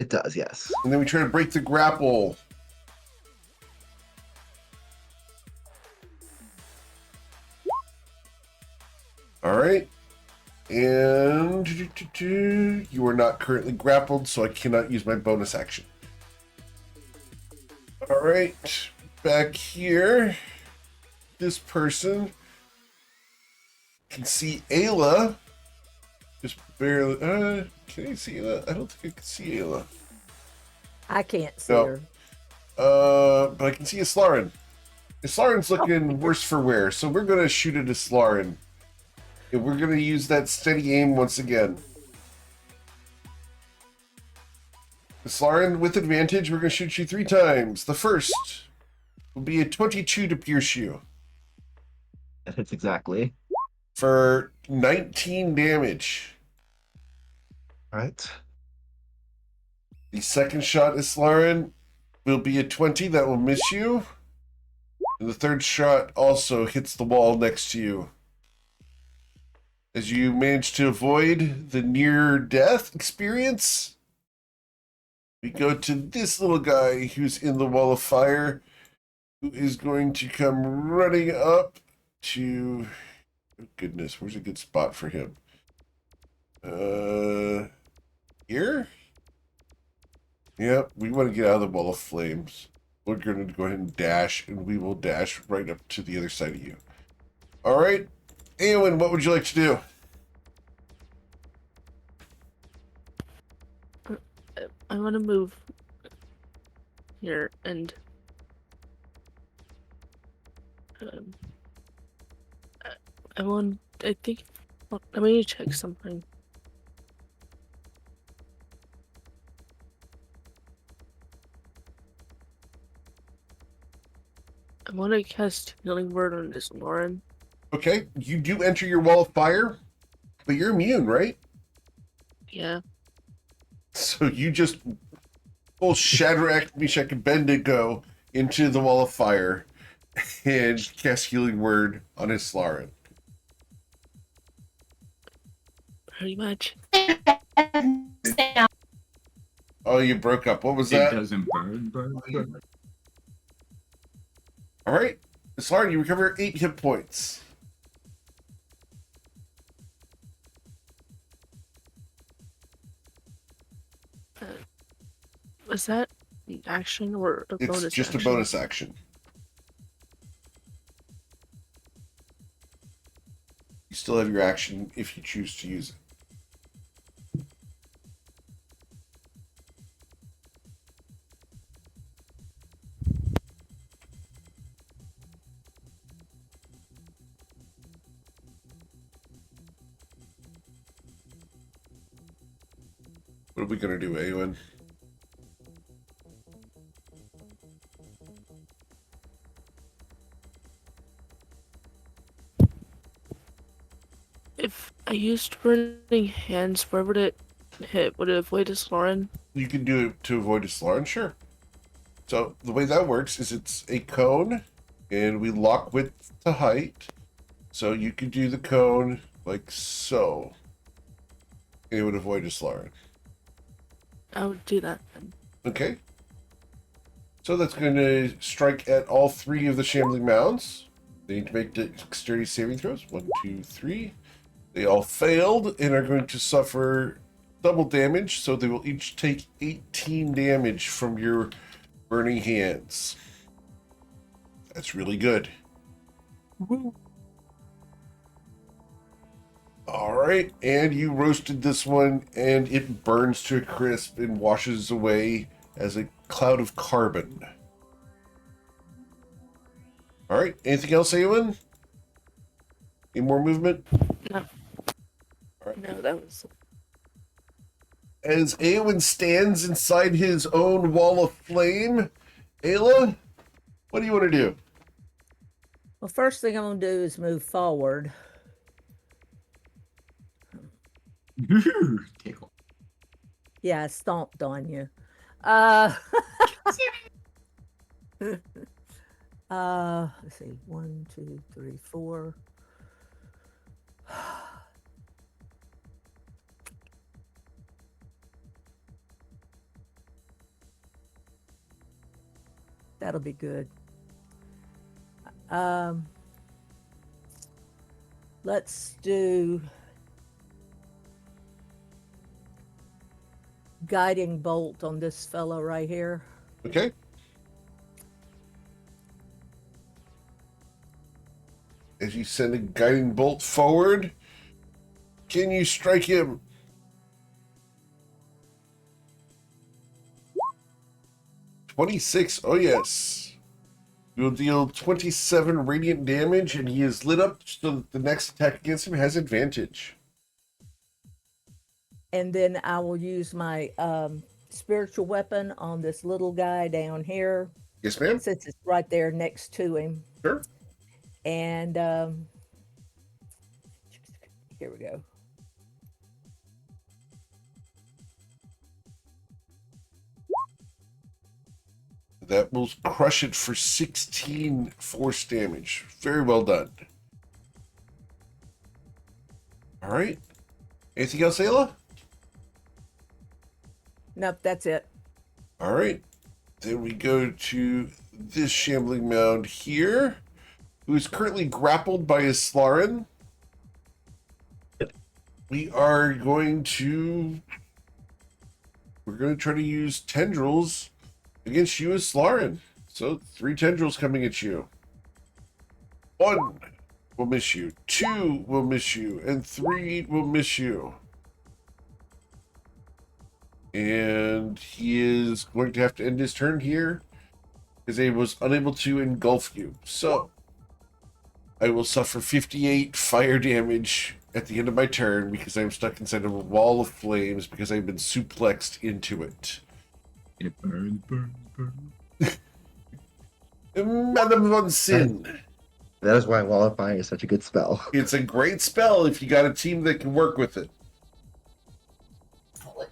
It does, yes. And then we try to break the grapple. All right. And you are not currently grappled, so I cannot use my bonus action. All right. Back here. This person can see Ayla. Just barely. Can you see Ayla? I don't think I can see Ayla. I can't see No. her. But I can see Islarin. Islarin's looking worse for wear, so we're going to shoot at Islarin. And we're going to use that steady aim once again. Islarin, with advantage, we're going to shoot you 3 times. The first will be a 22 to pierce you That hits exactly. for 19 damage. Alright. The second shot, Islarin, will be a 20. That will miss you. And the third shot also hits the wall next to you. As you manage to avoid the near-death experience, we go to this little guy who's in the wall of fire, who is going to come running up to... Oh, goodness, where's a good spot for him? Here? Yep, we want to get out of the wall of flames. We're going to go ahead and dash, and we will dash right up to the other side of you. All right. Eowyn, what would you like to do? I want to move here and I think let me check something. I want to cast Healing Word on this Lauren. Okay, you do enter your wall of fire, but you're immune, right? Yeah. So you just pull Shadrach, Meshach, and Abednego into the wall of fire and cast Healing Word on his Slarin. Pretty much. Oh, you broke up. What was It that? doesn't burn. All right. Slarin, you recover 8 hit points. Was that an action or a bonus It's just action? a bonus action. You still have your action if you choose to use it. What are we going to do, Awen? If I used Burning Hands, where would it hit? Would it avoid a Sloran? You can do it to avoid a Slarin, sure. So the way that works is it's a cone, and we lock width to height. So you could do the cone like so. And it would avoid a Slarin. I would do that then. Okay. So that's going to strike at all 3 of the shambling mounds. They need to make dexterity saving throws. 1, 2, 3. They all failed and are going to suffer double damage, so they will each take 18 damage from your burning hands. That's really good. All right, and you roasted this one, and it burns to a crisp and washes away as a cloud of carbon. All right, anything else, Eowyn? Any more movement? No. All right. No, that was. As Eowyn stands inside his own wall of flame, Ayla, what do you want to do? Well, first thing I'm going to do is move forward. Tickle. Yeah, I stomped on you. Let's see. 1, 2, 3, 4. That'll be good. Let's do guiding bolt on this fellow right here. Okay. As you send a guiding bolt forward, can you strike him? $26. Oh, yes. You'll deal 27 radiant damage, and he is lit up so that the next attack against him has advantage. And then I will use my spiritual weapon on this little guy down here, Yes, ma'am. since it's right there next to him. Sure. And here we go. That will crush it for 16 force damage. Very well done. All right. Anything else, Ayla? Nope, that's it. All right. Then we go to this shambling mound here, who is currently grappled by his Slarin. We're going to try to use tendrils against you as Slarin. So 3 tendrils coming at you. 1 will miss you, 2 will miss you, and 3 will miss you. And he is going to have to end his turn here because he was unable to engulf you. So I will suffer 58 fire damage at the end of my turn because I'm stuck inside of a wall of flames because I've been suplexed into it. It burns. Madame von Sin. That is why Wall of Fire is such a good spell. It's a great spell if you got a team that can work with it.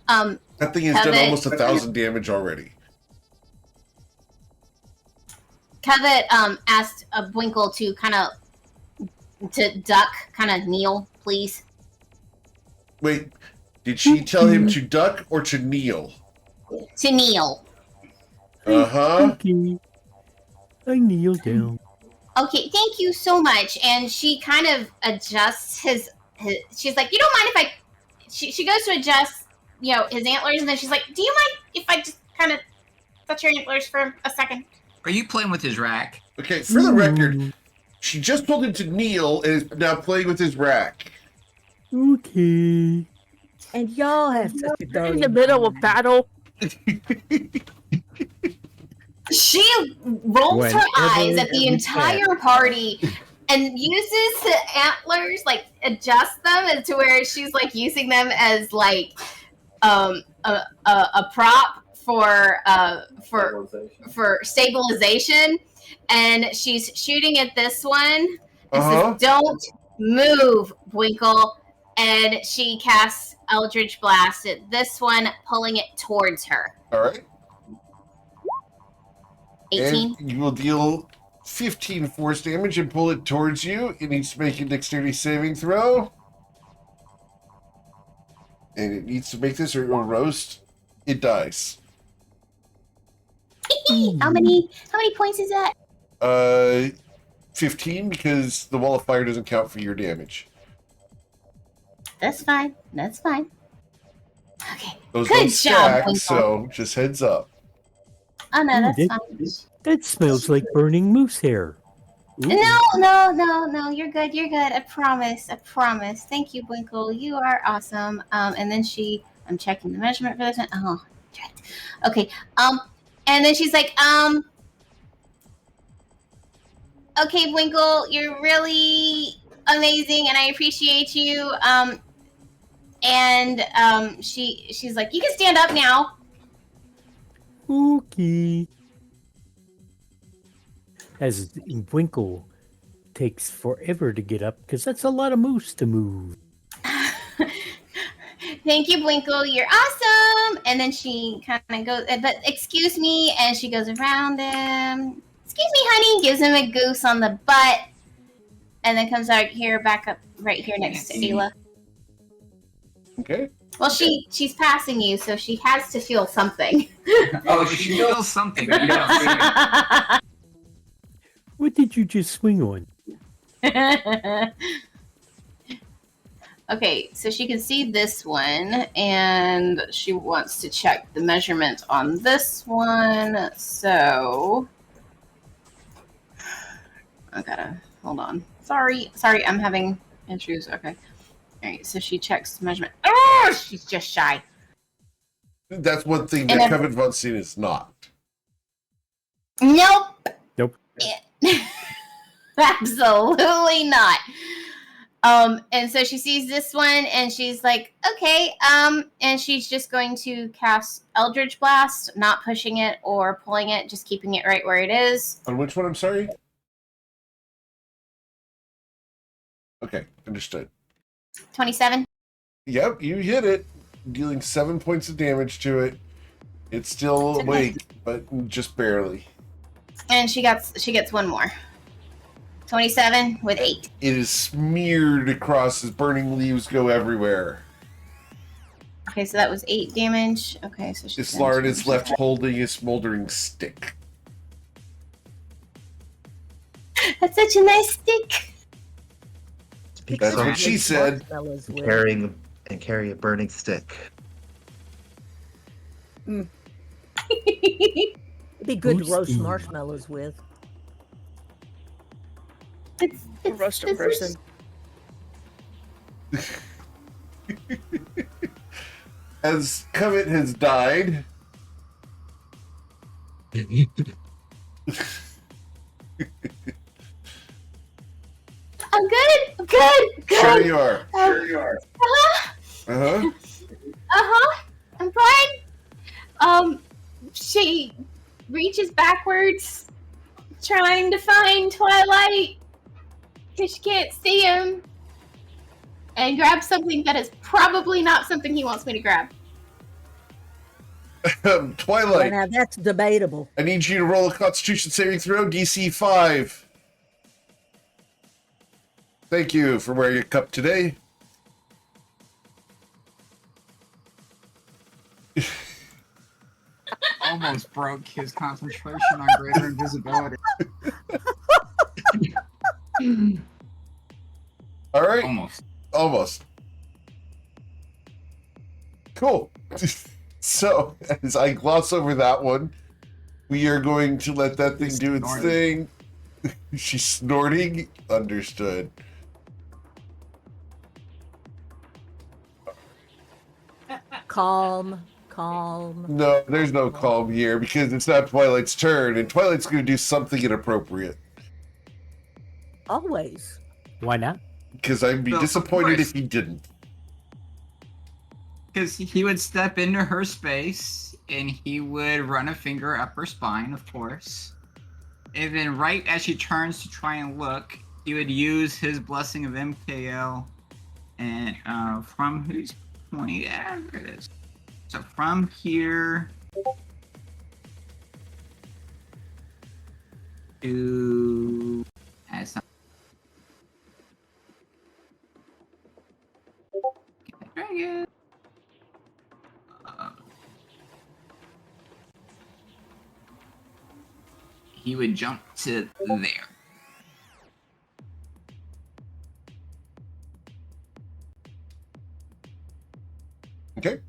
That thing has done Covet. almost 1,000 damage already. Covet asked Bwinkle to to duck, kind of kneel, please. Wait, did she tell him to duck or to kneel? To kneel. Uh-huh. Okay. I kneel down. Okay, thank you so much. And she kind of adjusts his she's like, you don't mind if she goes to adjust, his antlers, and then she's like, do you mind if I just kind of touch your antlers for a second? Are you playing with his rack? Okay, for the record, she just told him to kneel and is now playing with his rack. Okay. And y'all have such a In dirty the middle of mind. battle. She rolls her eyes Whenever at the we entire party and uses the antlers, like adjusts them to where she's like using them as like a prop for stabilization, and she's shooting at this one. And says, "Don't move, Winkle." And she casts Eldritch Blast at this one, pulling it towards her. All right. 18. And you will deal 15 force damage and pull it towards you. It needs to make a dexterity saving throw. And it needs to make this or it will roast. It dies. How many points is that? 15 because the wall of fire doesn't count for your damage. That's fine. That's fine. Okay. Those Good don't job, stack, Winkle. so just heads up. Oh no, that's that, fine. that smells like burning moose hair. Ooh. No. You're good. You're good. I promise. Thank you, Winkle. You are awesome. And then I'm checking the measurement for this one. Oh, dread. Okay. And then she's like, okay, Winkle, you're really amazing, and I appreciate you. She's like, you can stand up now. Okay. As Winkle takes forever to get up because that's a lot of moose to move. Thank you, Winkle. You're awesome. And then she kind of goes, but excuse me, and she goes around him. Excuse me, honey. Gives him a goose on the butt, and then comes out here, back up right here next to Ayla. Okay. Well, she's passing you, so she has to feel something. Oh, she feels something. You don't see it. What did you just swing on? Okay, so she can see this one, and she wants to check the measurement on this one. So I gotta hold on. Sorry, I'm having issues. Okay. All right, so she checks the measurement. Oh, she's just shy. That's one thing And that then- Covenant von Scene is not. Nope. Nope. Absolutely not. And so she sees this one and she's like, okay, and she's just going to cast Eldritch Blast, not pushing it or pulling it, just keeping it right where it is. On which one, I'm sorry? Okay, understood. 27. Yep, you hit it, dealing 7 points of damage to it. It's still awake, but just barely. And she gets one more. 27 with 8. It is smeared across as burning leaves go everywhere. Okay, so that was 8 damage. Okay, so she's Islard is left holding a smoldering stick. That's such a nice stick. That's what she said. Marshmallows with. Carry a burning stick. It'd be good to Who's roast the- marshmallows with. A roaster person. As Covet has died, I'm good. sure you are. Uh-huh. Uh-huh. I'm fine. She reaches backwards, trying to find Twilight, because she can't see him, and grabs something that is probably not something he wants me to grab. Well, Twilight, now that's debatable. I need you to roll a Constitution saving throw, DC 5. Thank you for wearing a cup today. Almost broke his concentration on greater invisibility. All right. Almost. Cool. So, as I gloss over that one, we are going to let that thing do its thing. She's snorting. Understood. Calm. No, there's no calm here because it's not Twilight's turn, and Twilight's going to do something inappropriate. Always. Why not? Because I'd be Well, of disappointed course. if he didn't. Because he would step into her space and he would run a finger up her spine, of course. And then right as she turns to try and look, he would use his blessing of MKL and from whose point? Yeah, there it is. So from here to dragon. He would jump to there. Okay.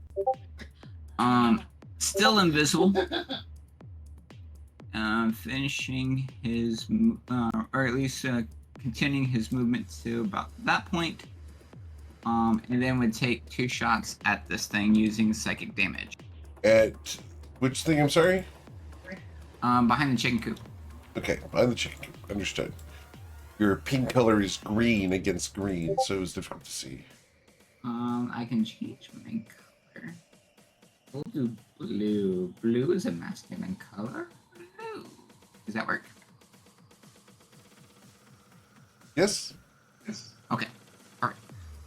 Still invisible. Finishing his, or at least continuing his movement to about that point. And then would take 2 shots at this thing using psychic damage. At which thing? I'm sorry. Behind the chicken coop. Okay, behind the chicken coop. Understood. Your pink color is green against green, so it was difficult to see. I can change my color. We'll do blue. Blue is a masculine color. Blue. Does that work? Yes. Okay. All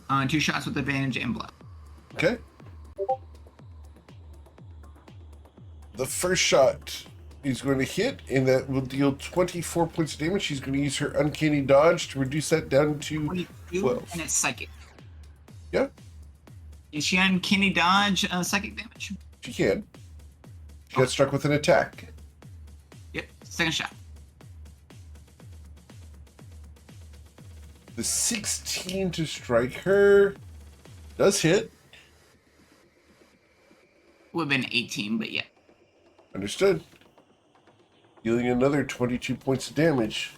right. 2 shots with advantage and blood. Okay. The first shot is going to hit, and that will deal 24 points of damage. She's going to use her uncanny dodge to reduce that down to 12. And it's psychic. Yeah, Is she uncanny dodge psychic damage? she can. She got struck with an attack. Yep. Second shot. The 16 to strike her does hit. Would have been 18, but yeah. Understood. Dealing another 22 points of damage.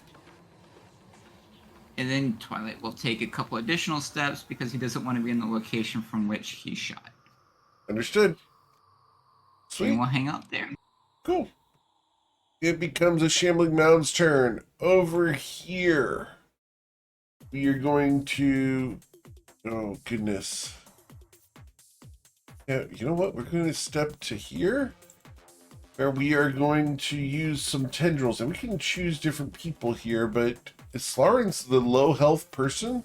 And then Twilight will take a couple additional steps because he doesn't want to be in the location from which he shot. Understood. And Sweet. we'll hang out there. Cool. It becomes a Shambling Mound's turn. Over here, we are going to... Oh, goodness. Yeah, you know what? We're going to step to here, where we are going to use some tendrils. And we can choose different people here, but Islarin's the low health person,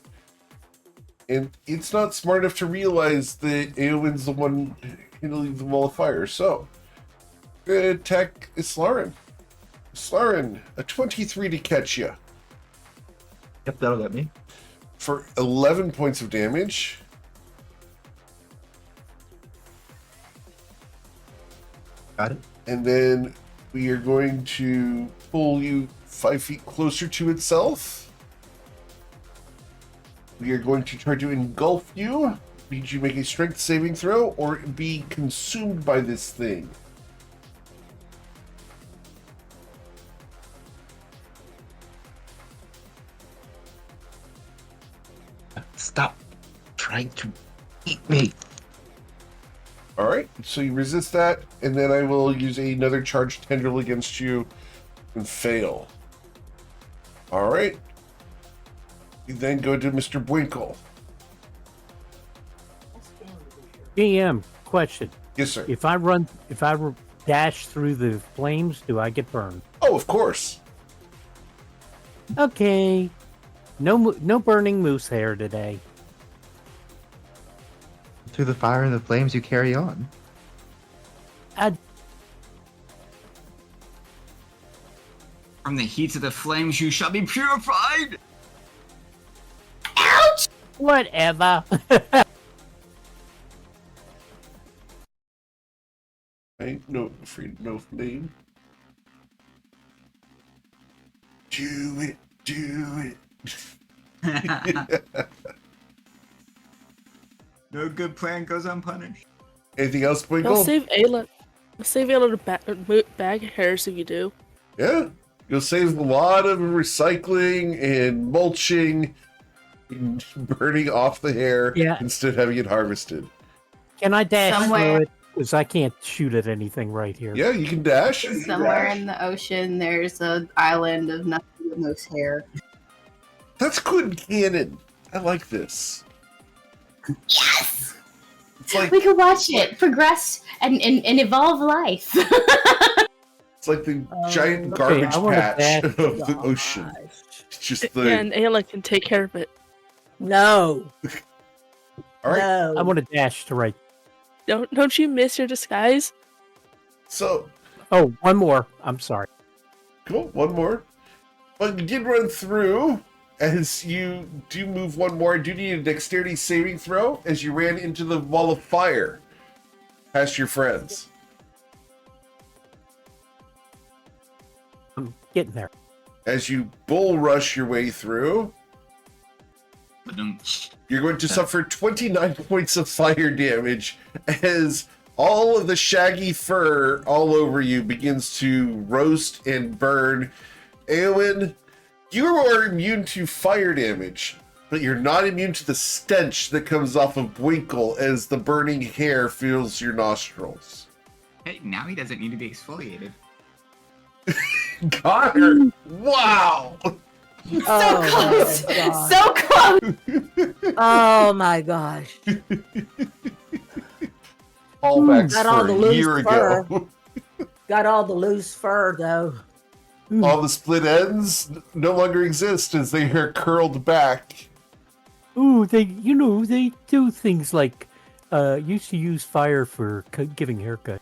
and it's not smart enough to realize that Eowyn's the one handling the wall of fire. So, we're going to attack Islarin. Islarin, a 23 to catch you Yep, that'll get me. for 11 points of damage. Got it. And then we are going to pull you 5 feet closer to itself. We are going to try to engulf you. Need you make a strength saving throw or be consumed by this thing. Stop trying to eat me. All right, so you resist that, and then I will use another charged tendril against you and fail. All right. You then go to Mr. Bwinkle. GM, question. Yes, sir. If I dash through the flames, do I get burned? Oh, of course. Okay. No burning moose hair today. Through the fire and the flames, you carry on. From the heat of the flames, you shall be purified. Ouch! Whatever. Ain't no afraid, no flame. Do it. No good plan goes unpunished. Anything else, I'll Twinkle? save Ayla. I'll save Ayla to bag hairs if you do. Yeah. You'll save a lot of recycling and mulching and burning off the hair instead of having it harvested. Can I dash Somewhere. through it? Because I can't shoot at anything right here. Yeah, you can dash. Somewhere in the ocean, there's an island of nothing but most hair. That's good canon. I like this. Yes! It's like We could watch it progress and evolve life. it's like the Oh, giant okay, garbage I wanna patch dash. of the ocean. Gosh. It's just the Yeah, and Ayla can take care of it. No. all right. No. I want to dash to right. Don't you miss your disguise? So Oh, one more. I'm sorry. cool. One more. But you did run through. As you do move one more, I do need a dexterity saving throw as you ran into the wall of fire past your friends. I'm getting there. As you bull rush your way through, you're going to suffer 29 points of fire damage as all of the shaggy fur all over you begins to roast and burn. Eowyn, you are immune to fire damage, but you're not immune to the stench that comes off of Winkle as the burning hair fills your nostrils. Hey, now he doesn't need to be exfoliated. Got her! Wow! Oh, So close! my God. So close! Oh my gosh. Callbacks Got all for the a loose year fur. ago. Got all the loose fur though. All the split ends no longer exist as they are curled back. Ooh, they do things like used to use fire for giving haircut.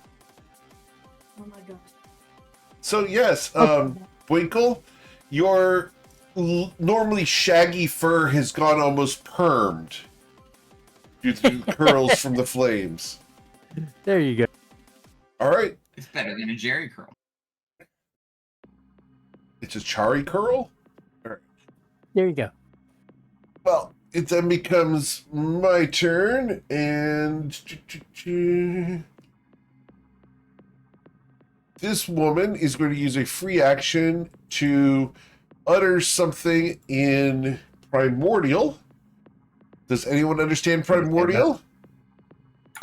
Oh my gosh. So yes, Winkle, your normally shaggy fur has gone almost permed due to the curls from the flames. There you go. All right, It's better than a Jerry curl. it's a Chari curl. There you go. Well, it then becomes my turn, and this woman is going to use a free action to utter something in Primordial. Does anyone understand Primordial?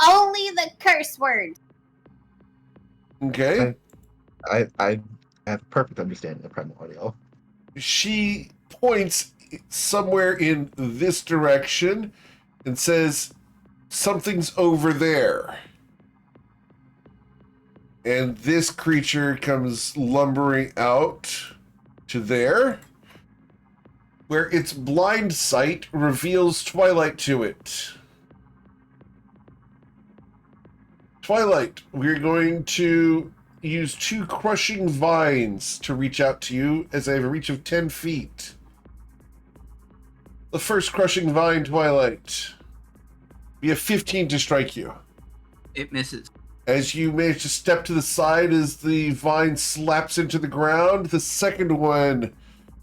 Only the curse word. Okay. I have perfect understanding of primordial. She points somewhere in this direction and says, something's over there. And this creature comes lumbering out to there, where its blind sight reveals Twilight to it. Twilight, we're going to use 2 crushing vines to reach out to you as I have a reach of 10 feet. The first crushing vine, Twilight. We have 15 to strike you. It misses. As you manage to step to the side as the vine slaps into the ground, the second one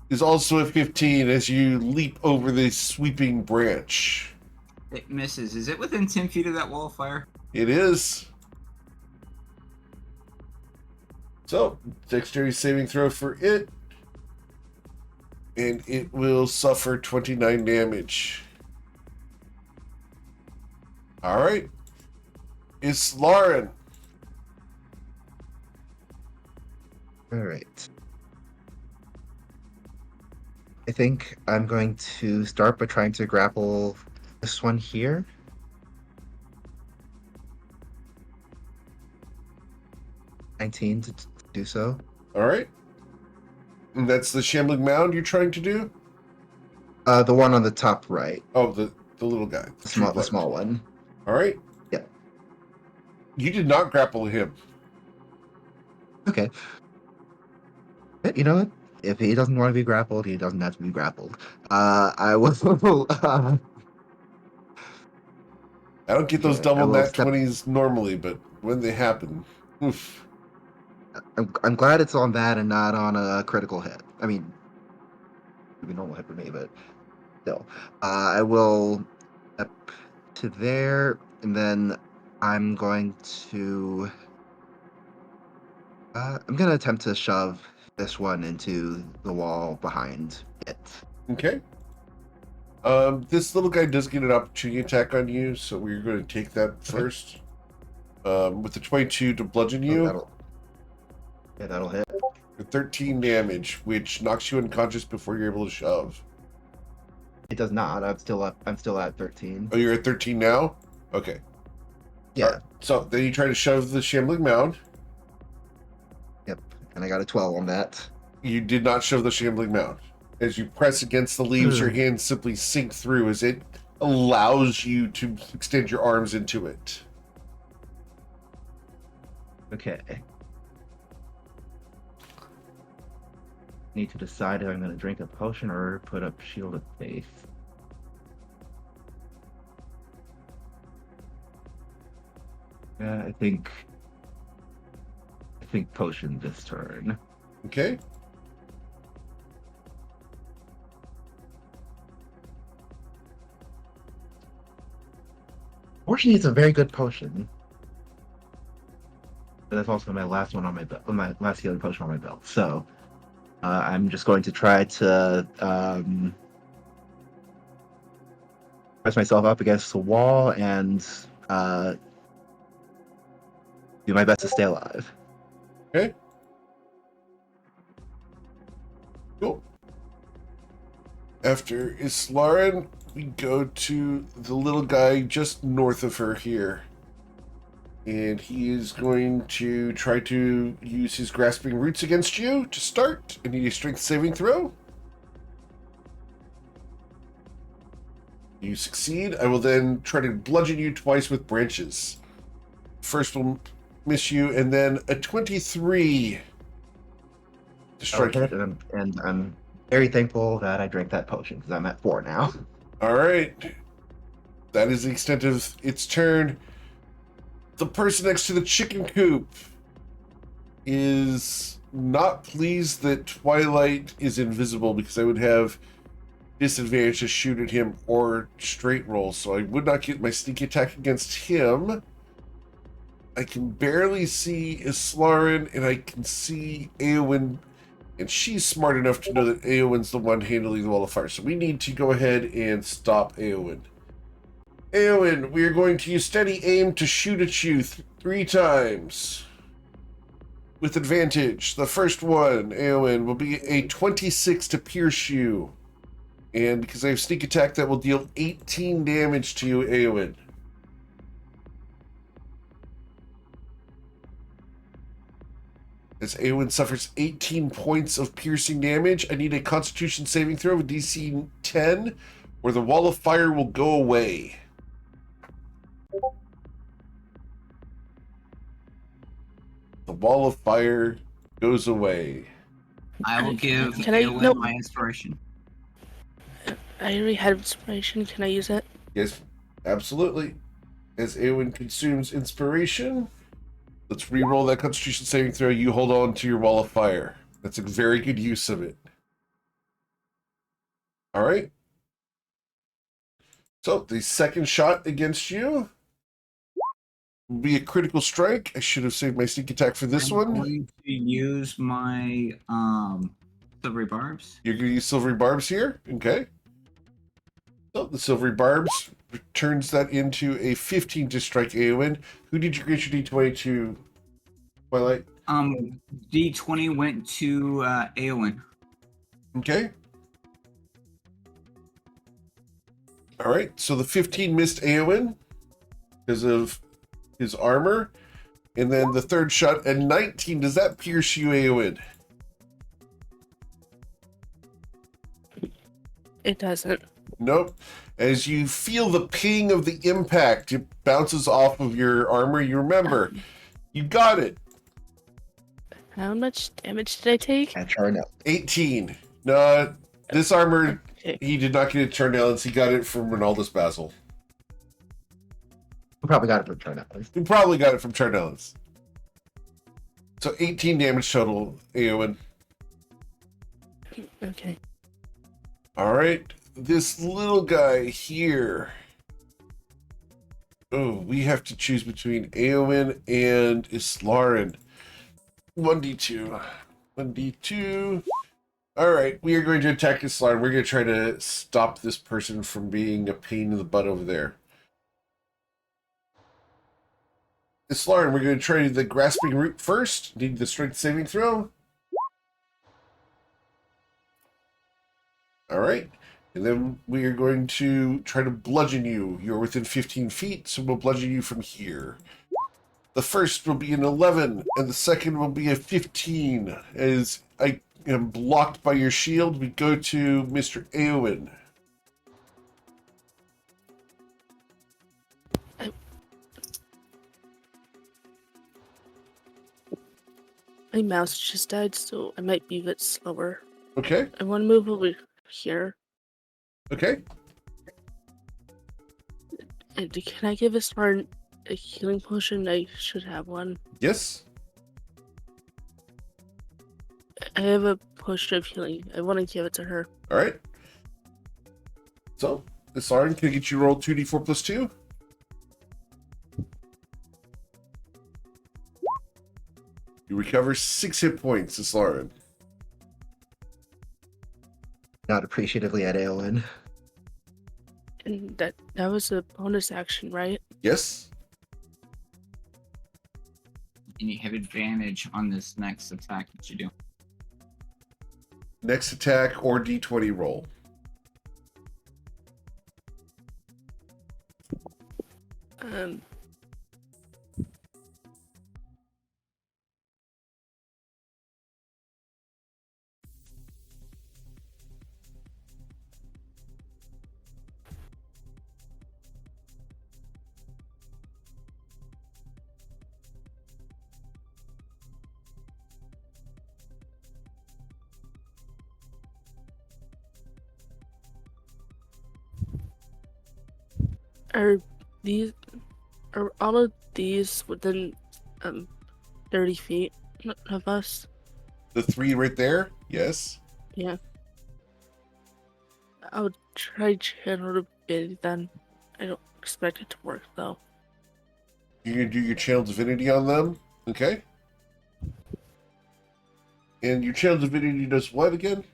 is also a 15 as you leap over the sweeping branch. It misses. Is it within 10 feet of that wall of fire? It is. So, dexterity saving throw for it. And it will suffer 29 damage. Alright. It's Lauren. Alright. I think I'm going to start by trying to grapple this one here. $19 to do so. Alright. And that's the shambling mound you're trying to do? The one on the top right. Oh, the little guy. The small one. Alright. Yep. You did not grapple him. Okay. You know what? If he doesn't want to be grappled, he doesn't have to be grappled. I will. I don't get those Okay, I double will nat step. 20s normally, but when they happen, oof. I'm glad it's on that and not on a critical hit. I mean, it'd be a normal hit for me, but still. I will step to there, and then I'm going to. I'm gonna attempt to shove this one into the wall behind it. Okay. This little guy does get an opportunity attack on you, so we're going to take that first. With the 22 to bludgeon Oh, you that'll hit. for 13 damage, which knocks you unconscious before you're able to shove. It does not. I'm still up. I'm still at 13. Oh, you're at 13 now? Okay. Yeah. All right. So then you try to shove the shambling mound. Yep. And I got a 12 on that. You did not shove the shambling mound. As you press against the leaves, your hands simply sink through as it allows you to extend your arms into it. Okay. Need to decide if I'm going to drink a potion or put up Shield of Faith. I think potion this turn. Okay. Fortunately, it's a very good potion. But that's also my last one on my belt. My last healing potion on my belt. So I'm just going to try to press myself up against the wall and do my best to stay alive. Okay. Cool. After Islaren, we go to the little guy just north of her here. And he is going to try to use his grasping roots against you to start. I need a strength saving throw. You succeed. I will then try to bludgeon you twice with branches. First will miss you, and then a 23 to strike you. And I'm very thankful that I drank that potion because I'm at 4 now. All right. That is the extent of its turn. The person next to the chicken coop is not pleased that Twilight is invisible because I would have disadvantage to shoot at him or straight roll, so I would not get my sneak attack against him. I can barely see Islaren, and I can see Eowyn, and she's smart enough to know that Eowyn's the one handling the wall of fire, so we need to go ahead and stop Eowyn. Eowyn, we are going to use steady aim to shoot at you 3 times. With advantage. The first one, Eowyn, will be a 26 to pierce you. And because I have sneak attack, that will deal 18 damage to you, Eowyn. As Eowyn suffers 18 points of piercing damage, I need a Constitution saving throw with DC 10, or the wall of fire will go away. The wall of fire goes away. I will give Can I- Eowyn no. my inspiration. I already had inspiration. Can I use it? Yes, absolutely. As Eowyn consumes inspiration, let's re-roll that Constitution saving throw. You hold on to your wall of fire. That's a very good use of it. All right. So the second shot against you will be a critical strike. I should have saved my sneak attack for this I'm one. going to use my silvery barbs. You're going to use silvery barbs here. Okay. So the silvery barbs turns that into a 15 to strike Eowyn. Who did you get your D20 to, Twilight? D20 went to Eowyn. Okay. All right. So the 15 missed Eowyn because of his armor. And then the third shot at 19. Does that pierce you, Eowyn? It doesn't. Nope. As you feel the ping of the impact, it bounces off of your armor. You remember, you got it. How much damage did I take? And Charnel. 18. No, this armor, Okay. he did not get it turned down. He got it from Ronaldus Basil. We probably got it from Charnel. He probably got it from Charnellis. So 18 damage total, Eowyn. Okay. All right, this little guy here. Oh, we have to choose between Eowyn and Islarin. 1d2. 1d2. All right, we are going to attack Islarin. We're going to try to stop this person from being a pain in the butt over there. Islarin, we're going to try the grasping root first. Need the strength saving throw. All right. And then we are going to try to bludgeon you. You're within 15 feet, so we'll bludgeon you from here. The first will be an 11, and the second will be a 15. As I am blocked by your shield, we go to Mr. Eowyn. My mouse just died, so I might be a bit slower. Okay, I want to move over here. okay. And can I give Islarin a healing potion? I should have one. Yes. I have a potion of healing. I want to give it to her. All right. So, Islarin, can I get you to roll 2d4 plus 2? You recover 6 hit points, Islarin. Not appreciatively at Aowen. And that was a bonus action, right? Yes. And you have advantage on this next attack that you do. Next attack or d20 roll. Um. Are all of these within 30 feet of us? The 3 right there? Yes. Yeah. I would try channel divinity then. I don't expect it to work though. You're going to do your channel divinity on them? Okay. And your channel divinity does what again?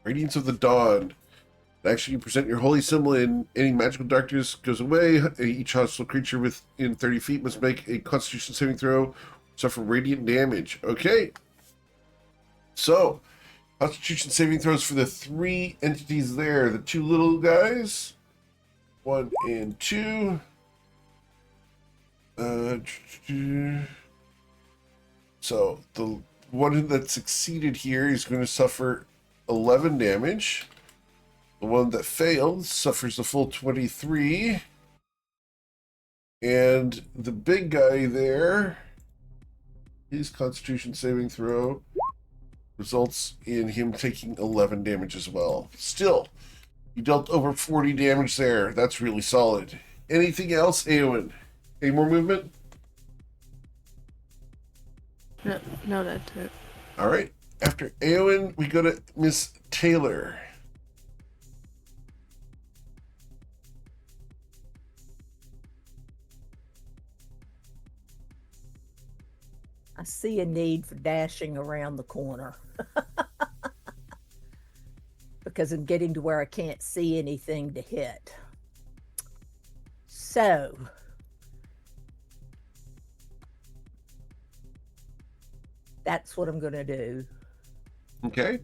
Radiance of the Dawn. Actually, you present your holy symbol and any magical darkness goes away. Each hostile creature within 30 feet must make a constitution saving throw, suffer radiant damage. Okay. So, constitution saving throws for the 3 entities there. The 2 little guys. 1 and 2. So, the one that succeeded here is going to suffer 11 damage. The one that failed suffers the full 23. And the big guy there, his constitution saving throw results in him taking 11 damage as well. Still, you dealt over 40 damage there. That's really solid. Anything else, Eowyn? Any more movement? No, that's it. All right. After Eowyn, we go to Miss Taylor. I see a need for dashing around the corner. Because I'm getting to where I can't see anything to hit. So, that's what I'm going to do. Okay.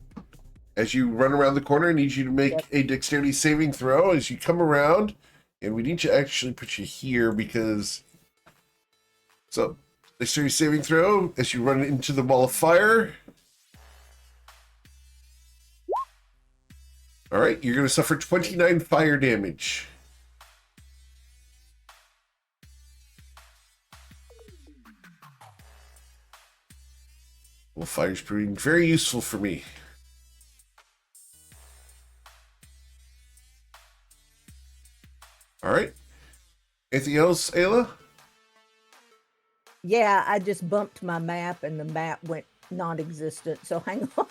As you run around the corner, I need you to make a dexterity saving throw as you come around. And we need to actually put you here because... So, dexterity saving throw as you run into the ball of fire. All right, you're going to suffer 29 fire damage. Well, fire's proving very useful for me. All right. Anything else, Ayla? Yeah, I just bumped my map and the map went non-existent. So hang on.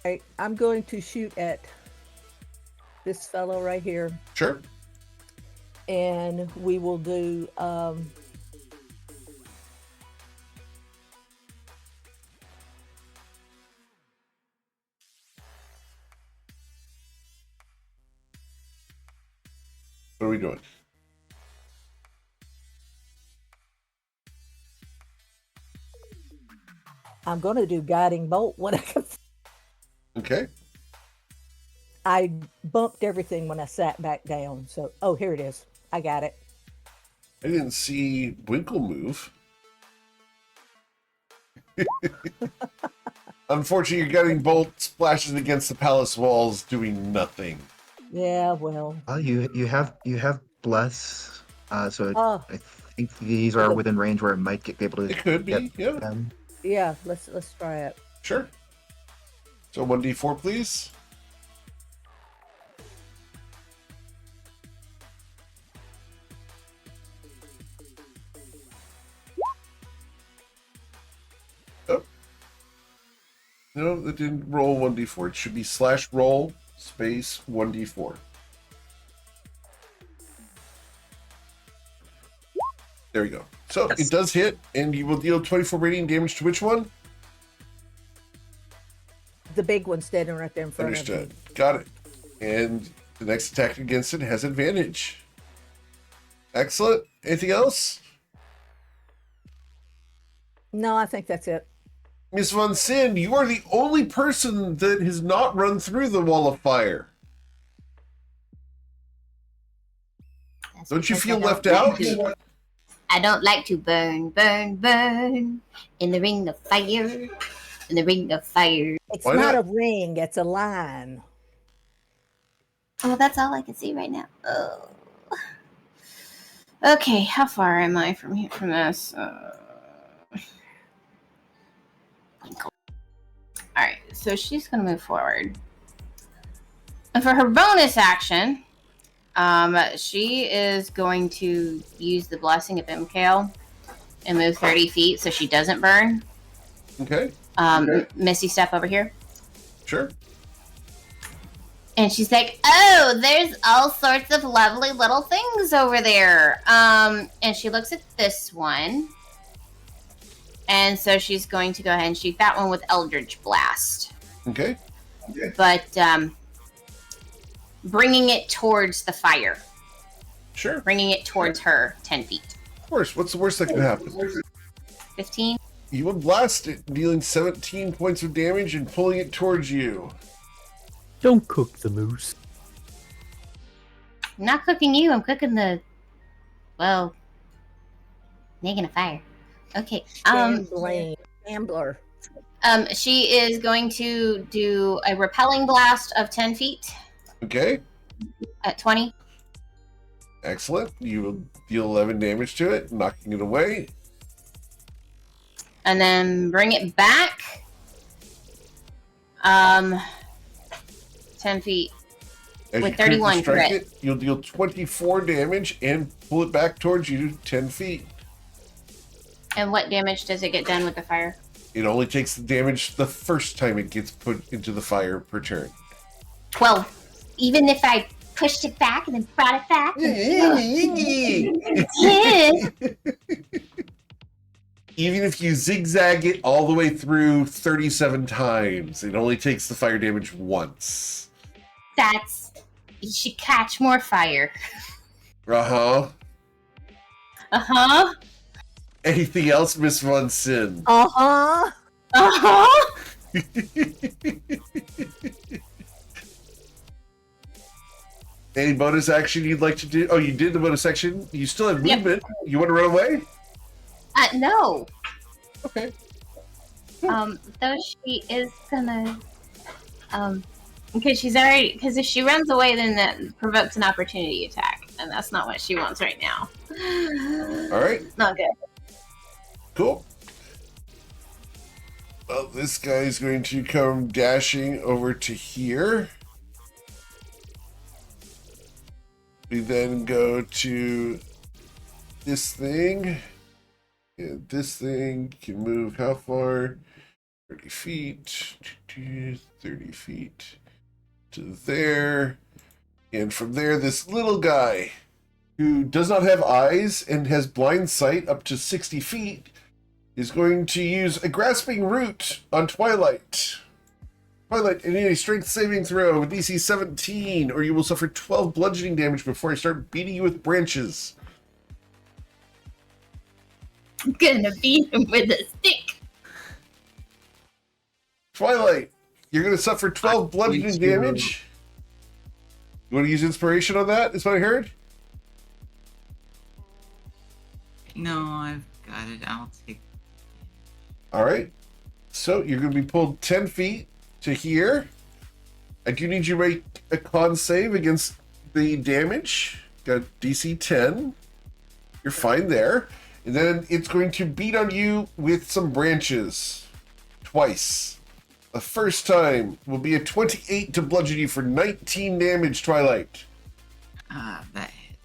Right, I'm going to shoot at this fellow right here, Sure. and we will do What are we doing? I'm going to do guiding bolt when Okay. I bumped everything when I sat back down. So, oh, here it is. I got it. I didn't see Winkle move. Unfortunately, your guiding bolt splashes against the palace walls, doing nothing. Yeah, well. Oh, you have bless. So Oh, I think these are within range where it might be able to. It could be, get yeah. them. yeah. Let's try it. Sure. So 1d4, please. Oh. No, that didn't roll 1d4. It should be /roll space 1d4. There we go. So Yes. it does hit, and you will deal 24 radiant damage to which one? The big one standing right there in front Understood. of me. Got it. And the next attack against it has advantage. Excellent. Anything else? No, I think that's it. Miss Von Sin, you are the only person that has not run through the wall of fire. That's Don't you because feel I don't left like out? to- I don't like to burn, burn, burn in the ring of fire. In the ring of fire. It's Why not not? a ring, it's a line. Oh, that's all I can see right now. Oh. Okay, how far am I from here? From this? All right, so she's gonna move forward, and for her bonus action, she is going to use the blessing of Imkale and move 30 feet so she doesn't burn. Okay, Misty, step over here. sure. And she's like, oh, there's all sorts of lovely little things over there. And she looks at this one. And so she's going to go ahead and shoot that one with Eldritch Blast. Okay, But bringing it towards the fire. sure. Bringing it towards her 10 feet. Of course. What's the worst that can happen? 15. You will blast it, dealing 17 points of damage and pulling it towards you. Don't cook the moose. I'm not cooking you. I'm cooking well, making a fire. Okay. Gambler. She is going to do a repelling blast of 10 feet Okay, at 20. excellent. You will deal 11 damage to it, knocking it away. And then bring it back. 10 feet. As With you critically 31 strike crit. it, you'll deal 24 damage and pull it back towards you 10 feet. And what damage does it get done with the fire? It only takes the damage the first time it gets put into the fire per turn. 12. Even if I pushed it back and then brought it back? Even if you zigzag it all the way through 37 times, it only takes the fire damage once. You should catch more fire. Uh-huh. Uh-huh. Anything else, Miss Von Sin? Uh-huh. Uh-huh. Any bonus action you'd like to do? Oh, you did the bonus action. You still have Yep. movement. You want to run away? No. Okay. Though she is gonna Because if she runs away, then that provokes an opportunity attack, and that's not what she wants right now. All right. Not good. Cool. Well, this guy's going to come dashing over to here. We then go to this thing. And this thing can move how far? 30 feet. 30 feet to there. And from there, this little guy who does not have eyes and has blind sight up to 60 feet is going to use a grasping root on Twilight. Twilight, you need a strength saving throw with DC 17, or you will suffer 12 bludgeoning damage before I start beating you with branches. I'm gonna beat him with a stick. Twilight, you're going to suffer 12 bludgeoning damage. You want to use inspiration on that? Is what I heard? No, I've got it. I'll take. All right. So you're going to be pulled 10 feet to here. I do need you to make a con save against the damage. Got DC 10. You're fine there. And then it's going to beat on you with some branches. Twice. The first time will be a 28 to bludgeon you for 19 damage, Twilight. That hit.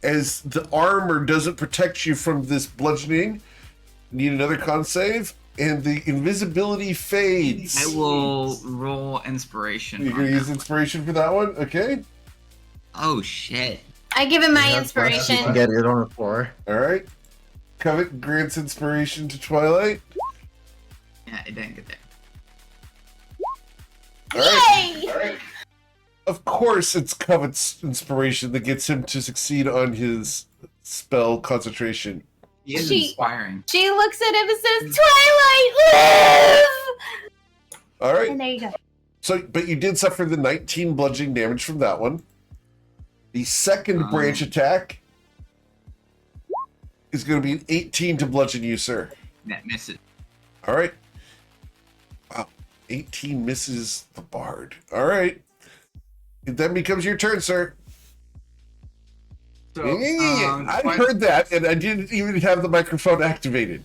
As the armor doesn't protect you from this bludgeoning, you need another con save, and the invisibility fades. I will roll inspiration. You're going to use inspiration for that one? Okay. Oh, shit. I give him my You inspiration. can get it on the floor. All right. Covet grants inspiration to Twilight. Yeah, it didn't get there. All right. Yay! All right. Of course, it's Covet's inspiration that gets him to succeed on his spell concentration. He is She- inspiring. She looks at him and says, "Twilight, live!" All right. And there you go. So, but you did suffer the 19 bludgeoning damage from that one. The second branch attack is going to be an 18 to bludgeon you, sir. That misses. All right. Wow. 18 misses the bard. All right. It then becomes your turn, sir. So, I heard that, and I didn't even have the microphone activated.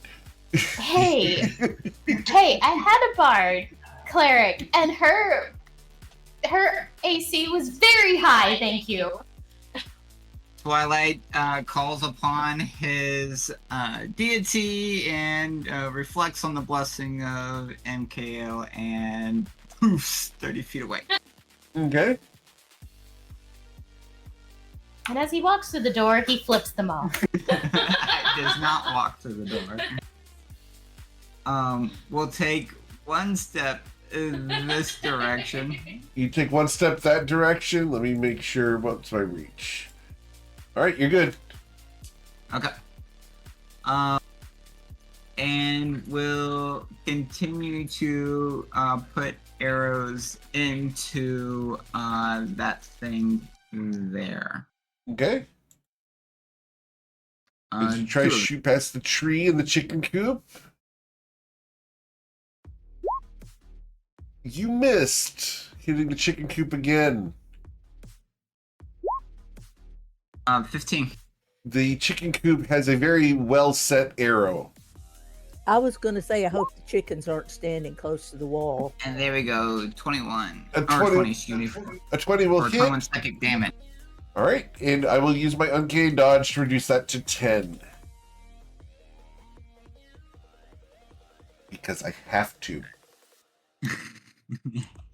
Hey, hey, I had a bard cleric, and her AC was very high. Thank you. Twilight calls upon his deity and reflects on the blessing of MKL and poofs 30 feet away. Okay. And as he walks through the door, he flips them off. Does not walk through the door. We'll take one step in this direction. You take one step that direction. Let me make sure what's my reach. All right, you're good. Okay. And we'll continue to put arrows into that thing there. Okay. Did you try to shoot past the tree in the chicken coop? You missed, hitting the chicken coop again. 15. The chicken coop has a very well set arrow. I was going to say, I hope the chickens aren't standing close to the wall. And there we go, 21. A Or 20 20, excuse me. A 20 will Or hit. 21 psychic damage. All right, and I will use my uncanny dodge to reduce that to 10. Because I have to.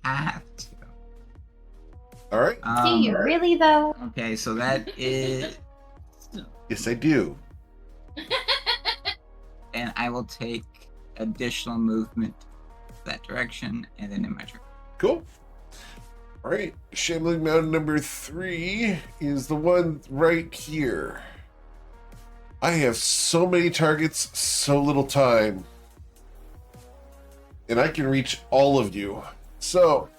Have to. All right. Do you really, though? Okay, so that is... Yes, I do. And I will take additional movement that direction, and then in my turn. Cool. All right, Shambling Mound number 3 is the one right here. I have so many targets, so little time. And I can reach all of you. So,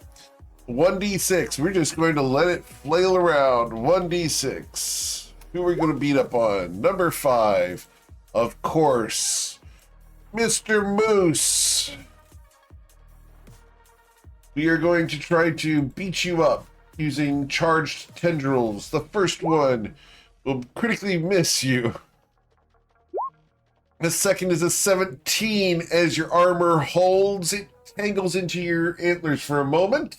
1d6. We're just going to let it flail around. 1d6. Who are we going to beat up on? Number 5. Of course. Mr. Moose. We are going to try to beat you up using charged tendrils. The first one will critically miss you. The second is a 17 as your armor holds. It tangles into your antlers for a moment.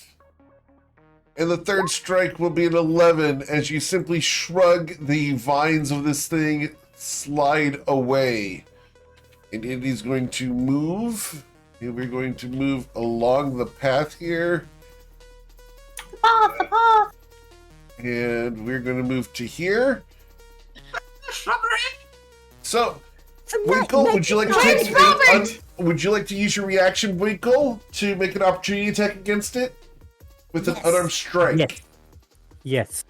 And the third strike will be an 11 as you simply shrug the vines of this thing, slide away. And it is going to move. And we're going to move along the path here. The path. And we're going to move to here. So, Winkle, would you like to Where's Robert? would you like to use your reaction, Winkle, to make an opportunity attack against it with an unarmed strike? Yes. Yes.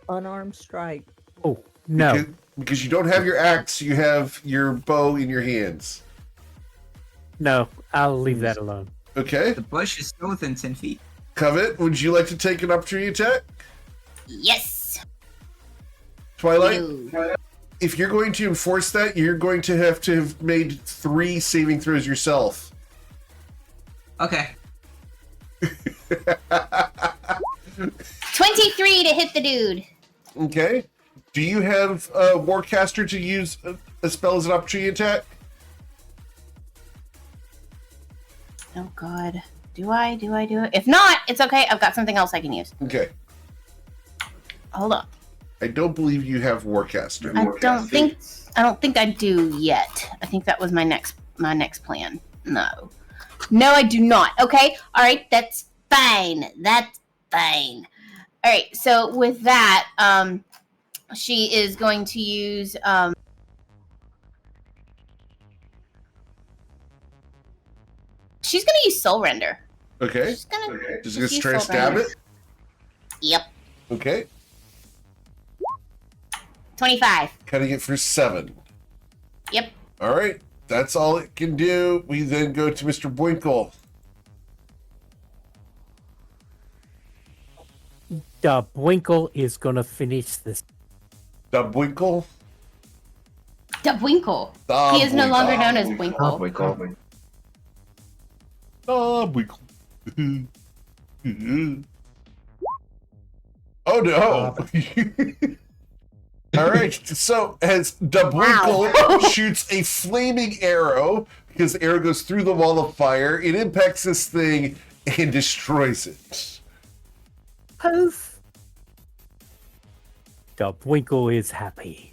Unarmed strike. Oh, no. Because you don't have your axe, you have your bow in your hands. No, I'll leave that alone. Okay. The bush is still within 10 feet. Covet, would you like to take an opportunity attack? Yes. Twilight, No. if you're going to enforce that, you're going to have made 3 saving throws yourself. Okay. 23 to hit the dude. Okay. Do you have a Warcaster to use a spell as an opportunity attack? Oh god. Do I? If not, it's okay. I've got something else I can use. Okay. Hold on. I don't believe you have Warcaster. I don't think I do yet. I think that was my next plan. No. No, I do not. Okay. All right. That's fine. That's fine. All right. So with that, she is going to use she's going to use Soul Render. Okay. She's going to Just gonna try to stab it? Yep. Okay. 25. Cutting it for 7. Yep. All right. That's all it can do. We then go to Mr. Winkle. Winkle is gonna finish this. Dubwinkle? Dubwinkle. He is no longer known as Winkle. Dubwinkle. Oh no! All right, so as Dubwinkle shoots a flaming arrow, because the arrow goes through the wall of fire, it impacts this thing and destroys it. Poof. Winkle is happy.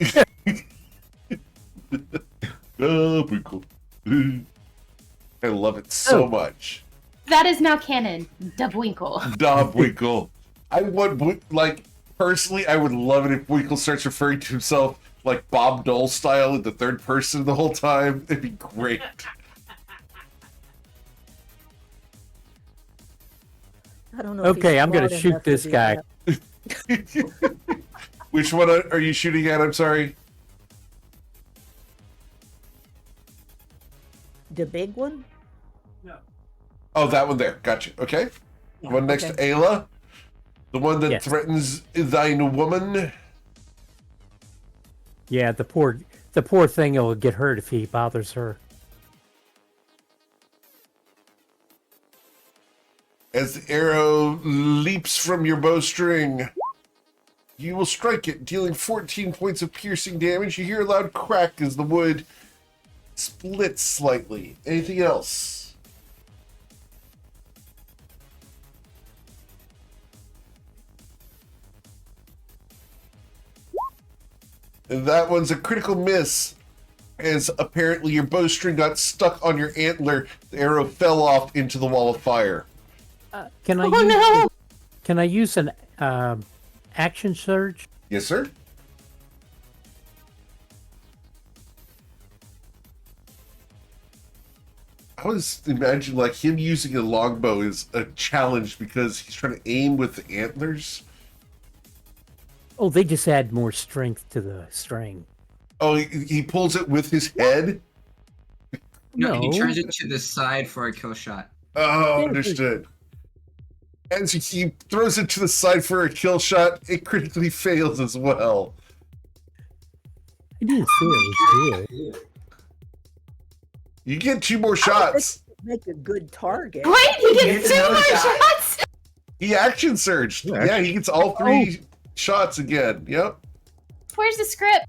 Dubwinkle. I love it so much. That is now canon. Dubwinkle. Dubwinkle. I would, like, personally, I would love it if Winkle starts referring to himself like Bob Dole style in the third person the whole time. It'd be great. I don't know. if Okay, he's I'm gonna smart shoot enough to this do guy. that. Which one are you shooting at? I'm sorry. The big one? Oh, that one there. Gotcha. Okay. The one next okay. to Ayla. The one that Yes. threatens thine woman. Yeah, the poor thing will get hurt if he bothers her. As the arrow leaps from your bowstring, you will strike it, dealing 14 points of piercing damage. You hear a loud crack as the wood splits slightly. Anything else? And that one's a critical miss, as apparently your bowstring got stuck on your antler. The arrow fell off into the wall of fire. Can I? Oh, use, no! Can I use an action surge? Yes, sir? I was imagine like him using a longbow is a challenge because he's trying to aim with the antlers. Oh, they just add more strength to the string. Oh, he pulls it with his head? No, he No. turns it to the side for a kill shot. Oh, understood. As he throws it to the side for a kill shot, it critically fails as well. I didn't say it was good. You get 2 more shots. make a good target. Wait, he He gets gets 2 more another shot. shots. He action surged. Yeah. Yeah, he gets all 3 shots again. Yep. Where's the script?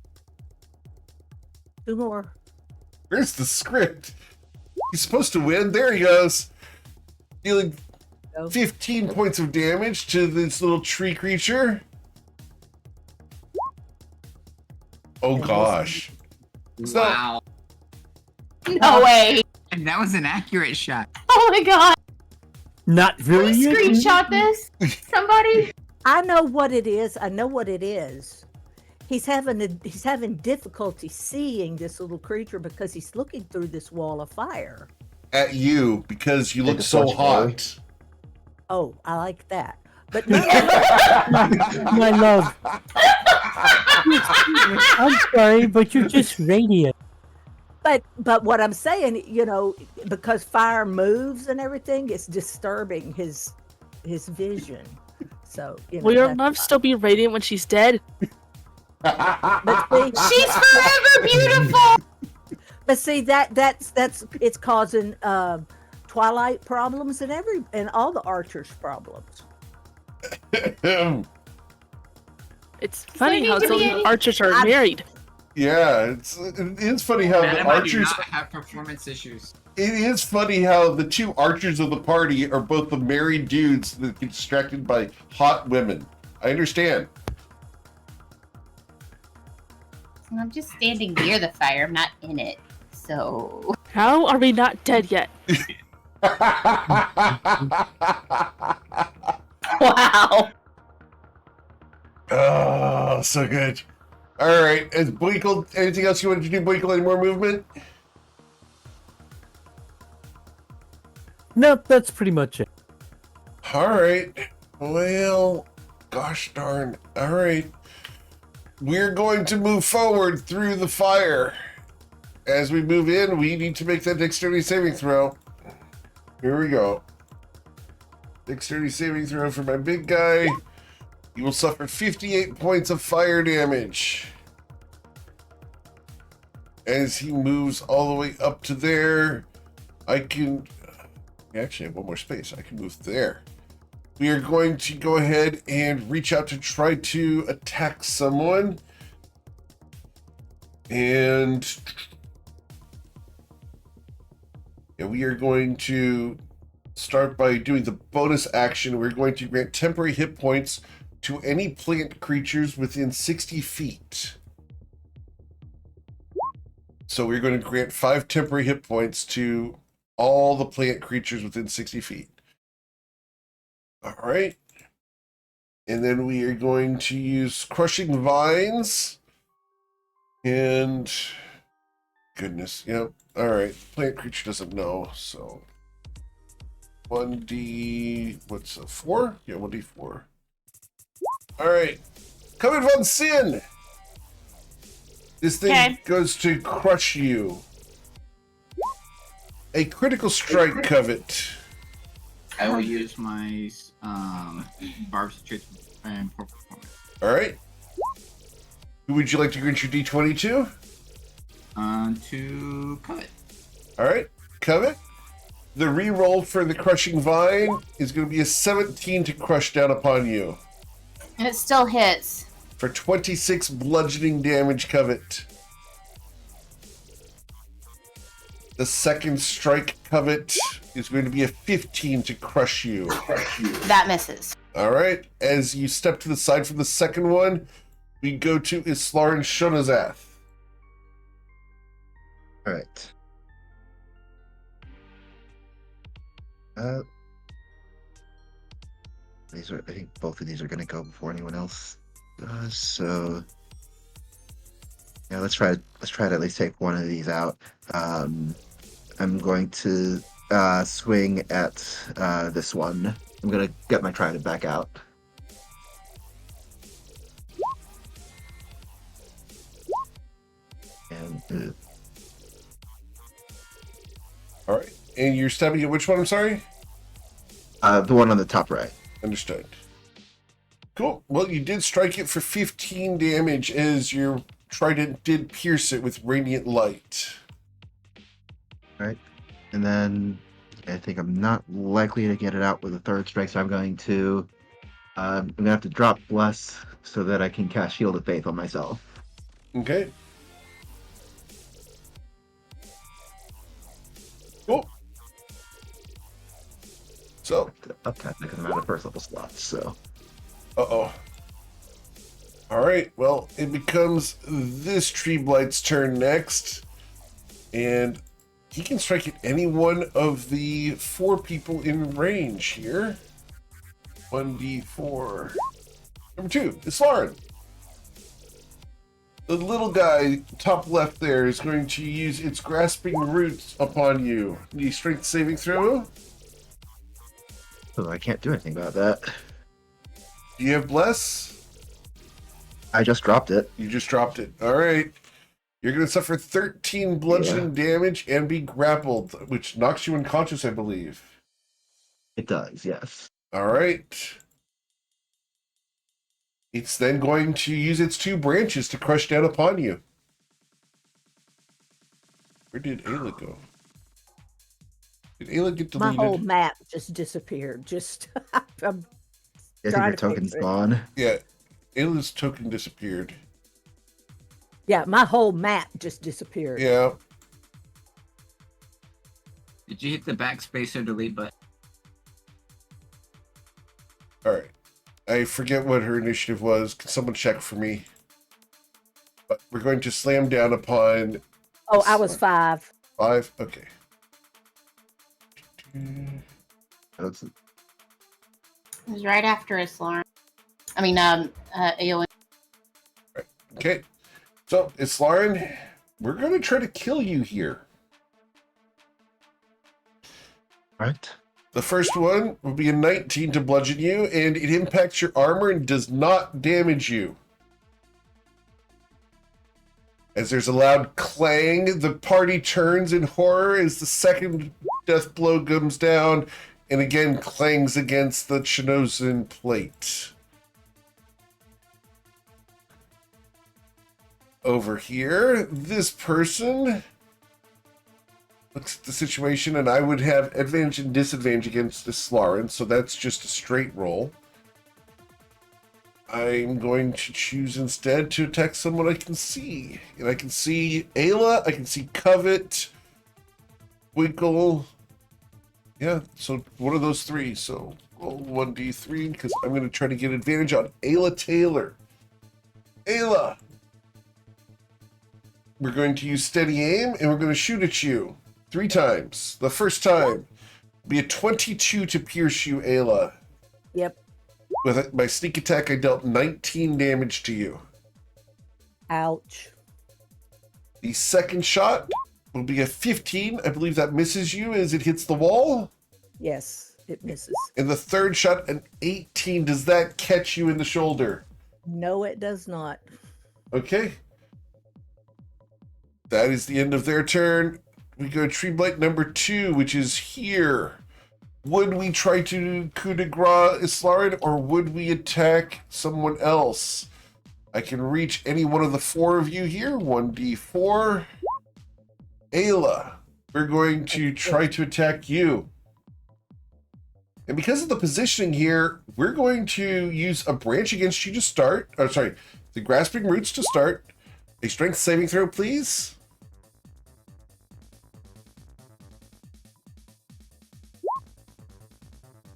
2 more. Where's the script? He's supposed to win. There he goes. Dealing Go. 15 points of damage to this little tree creature. Oh gosh. So, Wow. No way. And that was an accurate shot. Oh my god. Not Can very. we screenshot this? Somebody? I know what it is. I know what it is. He's having difficulty seeing this little creature because he's looking through this wall of fire. at you because you Take look a so flush hot. Oh, I like that. But no, My love. I'm sorry, but you're just radiant. but what I'm saying, because fire moves and everything, it's disturbing his vision. So Will your that's love why. still be radiant when she's dead? But see, She's forever beautiful. but see that's it's causing Twilight problems and all the archers problems. It's funny need how to some be any- archers are married. Yeah, it's funny how Madam, the I do archers. not have performance issues. It is funny how the 2 archers of the party are both the married dudes that get distracted by hot women. I understand. I'm just standing near the fire. I'm not in it. So. How are we not dead yet? Wow. Oh, so good. All right, is Boinkle, anything else you wanted to do, Boinkle? Any more movement? Nope, that's pretty much it. All right. Well, gosh darn. All right. We're going to move forward through the fire. As we move in, we need to make that dexterity saving throw. Here we go. Dexterity saving throw for my big guy. You will suffer 58 points of fire damage. As he moves all the way up to there, I can... Actually, I have one more space. I can move there. We are going to go ahead and reach out to try to attack someone. And... yeah, we are going to start by doing the bonus action. We're going to grant temporary hit points to any plant creatures within 60 feet. So we're going to grant 5 temporary hit points to all the plant creatures within 60 feet. All right. And then we are going to use Crushing Vines. And... goodness, yep. All right. Plant creature doesn't know, so... 1d... what's a 4? Yeah, 1d4. All right. Coven von Sin! This thing Okay. goes to crush you. A critical strike, Covet. I will use my barbed situation and poor performance. All right. Who would you like to grant your d20 to? To Covet. All right. Covet. The reroll for the Crushing Vine is going to be a 17 to crush down upon you. And it still hits. For 26 bludgeoning damage, Covet. The second strike, Covet, is going to be a 15 to crush you. That misses. All right. As you step to the side from the second one, we go to Islar and Shonazath. All right. These are. I think both of these are going to go before anyone else does. So, yeah, let's try to at least take one of these out. I'm going to swing at this one. I'm going to get my trident back out. And All right. And you're stabbing at which one? I'm sorry? the one on the top right. Understood. Cool. Well, you did strike it for 15 damage as your trident did pierce it with radiant light. Right. And then I think I'm not likely to get it out with a third strike, so I'm gonna have to drop Bless so that I can cast Shield of Faith on myself. Okay. Cool. So, Uptime because I'm out of first level slots. So, uh-oh. All right, well, it becomes this Tree Blight's turn next, and he can strike at any one of the 4 people in range here. 1d4. Number 2 is Lauren. The little guy, top left there, is going to use its grasping roots upon you. Need a strength saving throw? so I can't do anything about that. Do you have Bless? I just dropped it. You just dropped it. All right. You're going to suffer 13 bludgeoning damage and be grappled, which knocks you unconscious, I believe. It does, yes. All right. It's then going to use its 2 branches to crush down upon you. Where did Ayla go? Did Ayla get deleted? My whole map just disappeared. Just I'm I think trying your to token's fix it. gone. Yeah. Ayla's token disappeared. Yeah, my whole map just disappeared. Yeah. Did you hit the backspace or delete button? All right. I forget what her initiative was. Can someone check for me? But we're going to slam down upon Oh, I was 5. 5. Okay. That's, It was right after us, Lauren. I mean, Aowen. Okay. So, it's Lauren. We're going to try to kill you here. right. The first one will be a 19 to bludgeon you, and it impacts your armor and does not damage you. As there's a loud clang, the party turns in horror as the second death blow comes down and again clangs against the Chinozan plate. Over here, this person looks at the situation, and I would have advantage and disadvantage against this Lauren, so that's just a straight roll. I'm going to choose instead to attack someone I can see. And I can see Ayla, I can see Covet, Winkle. Yeah, so one of those 3. So roll 1d3, because I'm going to try to get advantage on Ayla Taylor. Ayla! We're going to use steady aim, and we're going to shoot at you 3 times. The first time be a 22 to pierce you, Ayla. Yep. With my sneak attack, I dealt 19 damage to you. Ouch. The second shot will be a 15. I believe that misses you as it hits the wall. Yes, it misses. And the third shot, an 18. Does that catch you in the shoulder? No, it does not. Okay. That is the end of their turn. We go to Tree Blight number 2, which is here. Would we try to coup de grace Islarid, or would we attack someone else? I can reach any one of the 4 of you here. 1d4. Ayla, we're going to try to attack you. And because of the positioning here, we're going to use a branch against you to start. Oh, sorry, the grasping roots to start. A strength saving throw, please.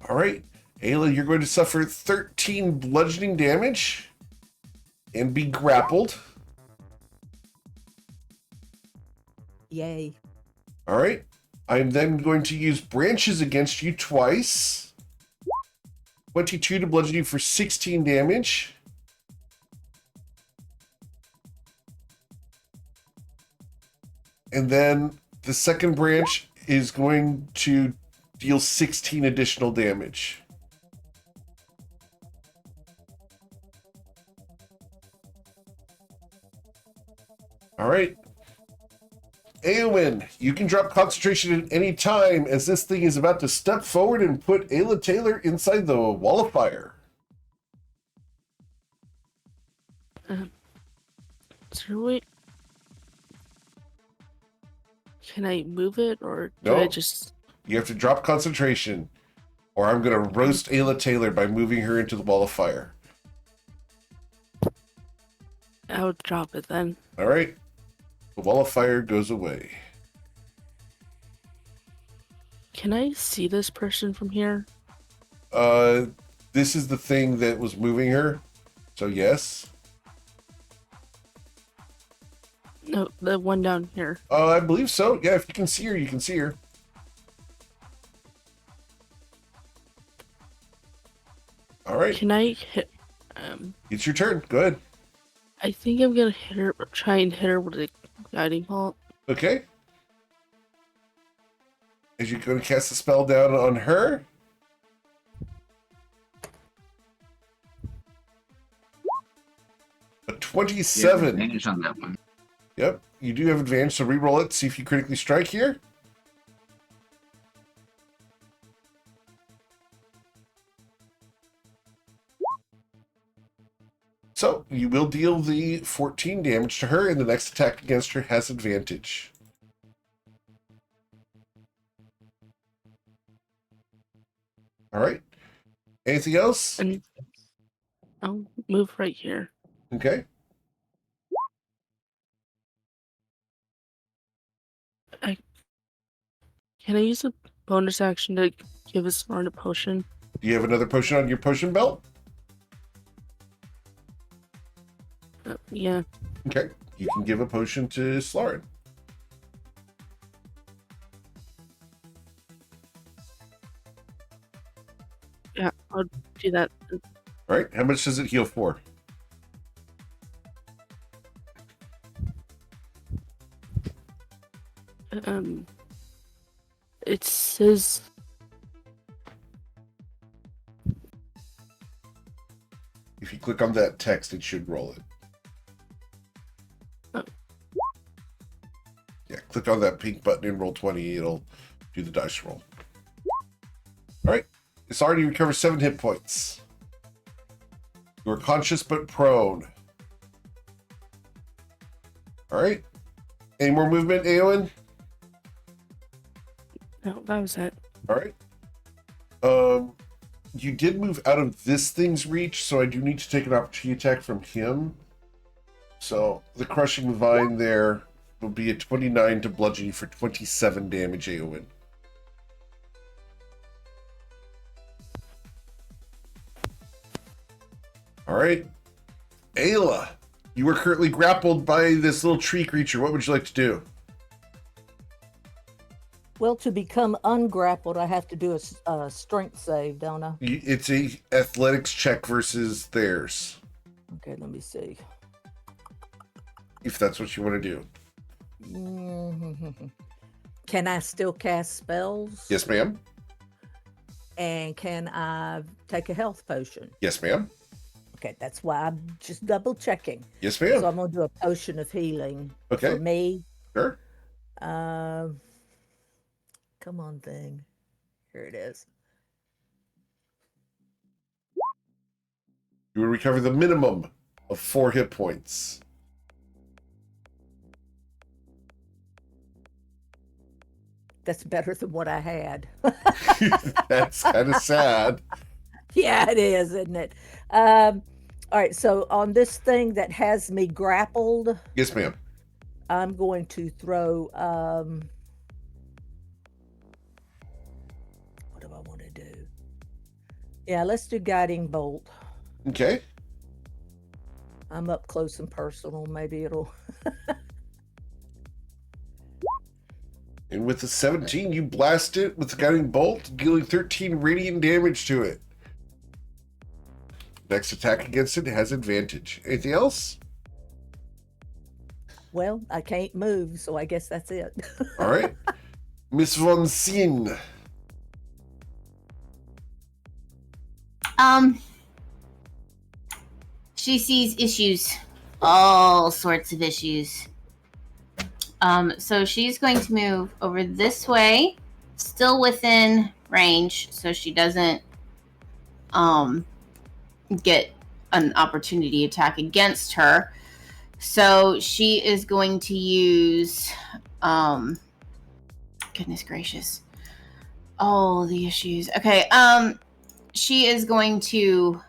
All right, Ayla, you're going to suffer 13 bludgeoning damage and be grappled. Yay. All right, I'm then going to use branches against you twice. 22 to bludgeon you for 16 damage. And then the second branch is going to deal 16 additional damage. All right. Eowyn, you can drop concentration at any time as this thing is about to step forward and put Ayla Taylor inside the wall of fire. So wait. Can I move it or do I No. just? You have to drop concentration, or I'm going to roast Ayla Taylor by moving her into the wall of fire. I would drop it then. All right. The wall of fire goes away. Can I see this person from here? This is the thing that was moving her. So yes. No, the one down here. I believe so. Yeah, if you can see her, you can see her. All right. Can I hit? It's your turn. Go ahead. I think I'm gonna hit her. Try and hit her with a guiding bolt. Okay. Is you going to cast a spell down on her? A 27. Advantage on that one. Yep, you do have advantage, so re-roll it. See if you critically strike here. So, you will deal the 14 damage to her, and the next attack against her has advantage. All right. Anything else? And I'll move right here. Okay. Can I use a bonus action to give a Smart a potion? Do you have another potion on your potion belt? Yeah. Okay. You can give a potion to Slarin. Yeah, I'll do that. All right. How much does it heal for? It says If you click on that text, it should roll it. Oh. Yeah, click on that pink button and roll 20. It'll do the dice roll. All right. It's already recovered 7 hit points. You are conscious but prone. All right. Any more movement, Aowen? no, that was it. All right. You did move out of this thing's reach, so I do need to take an opportunity attack from him. So the crushing vine there will be a 29 to bludgeon you for 27 damage, Aowen. All right. Ayla, you are currently grappled by this little tree creature. What would you like to do? Well, to become ungrappled, I have to do a strength save, don't I? It's a athletics check versus theirs, Okay, let me see. if that's what you want to do. Can I still cast spells? Yes, ma'am. And can I take a health potion? Yes, ma'am. Okay, that's why I'm just double checking. Yes, So ma'am. I'm gonna do a potion of healing Okay. for me. Sure. Come on, thing. Here it is. You will recover the minimum of 4 hit points. That's better than what I had. That's kind of sad. Yeah, it is, isn't it? All right, so on this thing that has me grappled, Yes, ma'am. I'm going to throw. What do I want to do? Yeah, let's do guiding bolt. Okay. I'm up close and personal. Maybe it'll. And with the 17, you blast it with the guiding bolt, dealing 13 radiant damage to it. Next attack against it has advantage. Anything else? Well, I can't move, so I guess that's it. All right. Miss Von Sien. She sees issues, all sorts of issues. So she's going to move over this way, still within range, so she doesn't get an opportunity attack against her. So she is going to use goodness gracious. all the issues. Okay, she is going to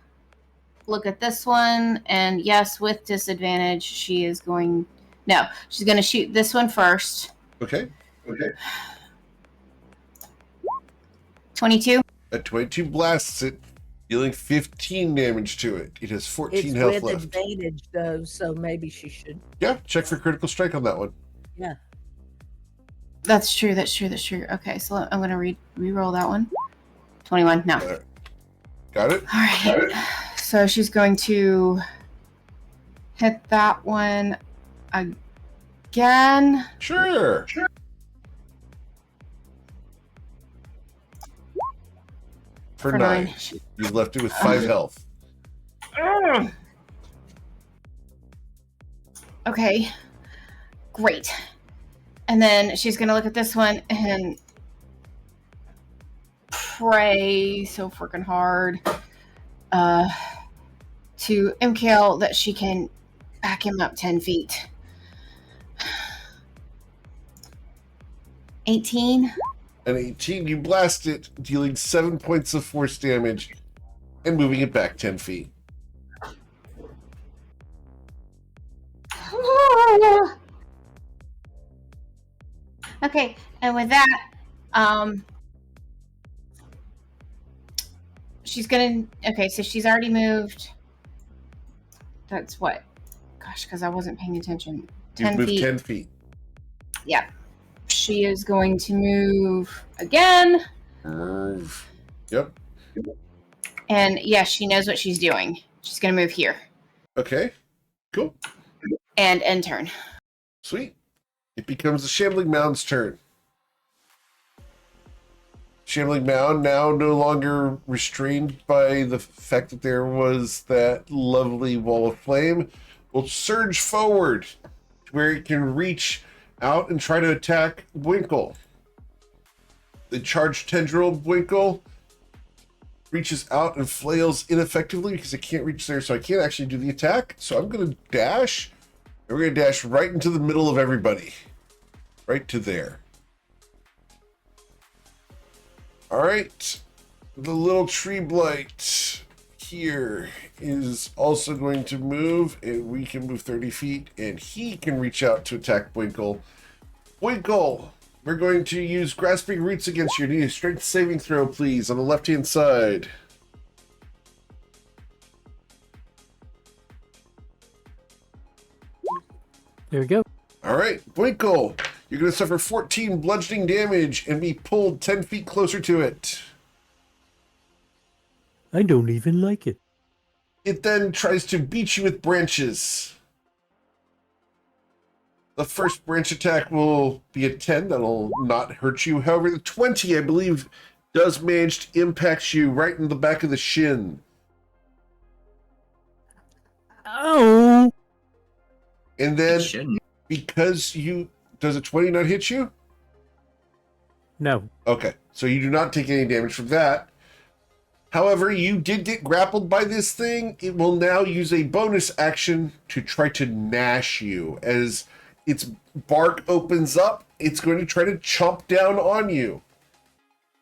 look at this one, and yes, with disadvantage, she is going... No, she's going to shoot this one first. Okay. 22. A 22 blasts it, dealing 15 damage to it. It has 14 It's health with left. advantage, though, so maybe she should. Yeah, check for critical strike on that one. Yeah. That's true. Okay, so I'm going to re-roll that one. 21. No. Right. Got it? All right. So she's going to hit that one again. Sure. For 9. You've left it with 5 health. Okay. Great. And then she's going to look at this one and pray so freaking hard to MKL that she can back him up 10 feet. 18. An 18, you blast it, dealing 7 points of force damage and moving it back 10 feet. Okay, and with that, she's gonna... Okay, so she's already moved. That's what? Gosh, because I wasn't paying attention. 10 You've moved feet. 10 feet. Yeah. She is going to move again. Move. Yep. And yeah, she knows what she's doing. She's going to move here. Okay. Cool. And end turn. Sweet. It becomes the Shambling Mound's turn. Shambling Mound, now no longer restrained by the fact that there was that lovely wall of flame, will surge forward to where it can reach out and try to attack Winkle. The charged tendril Winkle reaches out and flails ineffectively because it can't reach there, so I can't actually do the attack. So I'm going to dash, and we're going to dash right into the middle of everybody. Right to there. All right. The little tree blight here is also going to move, and we can move 30 feet, and he can reach out to attack Winkle. Winkle, we're going to use Grasping Roots against you. Need a strength saving throw, please, on the left-hand side. There we go. All right, Winkle, you're going to suffer 14 bludgeoning damage and be pulled 10 feet closer to it. I don't even like it. It then tries to beat you with branches. The first branch attack will be a 10. That'll not hurt you. However, the 20, I believe, does manage to impact you right in the back of the shin. Oh! And It then, shouldn't. because you... Does a 20 not hit you? No. Okay, so you do not take any damage from that. However, you did get grappled by this thing. It will now use a bonus action to try to gnash you. As its bark opens up, it's going to try to chomp down on you.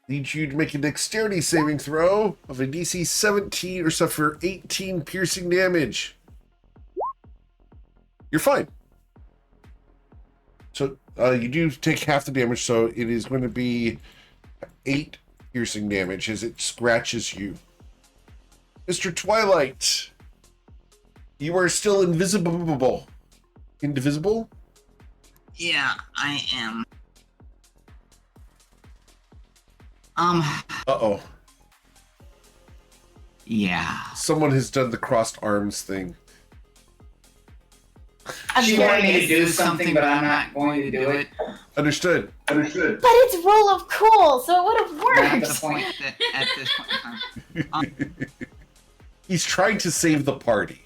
Needs you to make a dexterity saving throw of a DC 17 or suffer 18 piercing damage. You're fine. So you do take half the damage, so it is going to be 8 piercing damage as it scratches you. Mr. Twilight, you are still invisible. Indivisible? Yeah, I am. Uh-oh. Yeah. Someone has done the crossed arms thing. She wanted me to do something, but I'm not going to do it. Understood. But it's rule of cool, so it would have Not worked. the point that at this point in time. He's trying to save the party.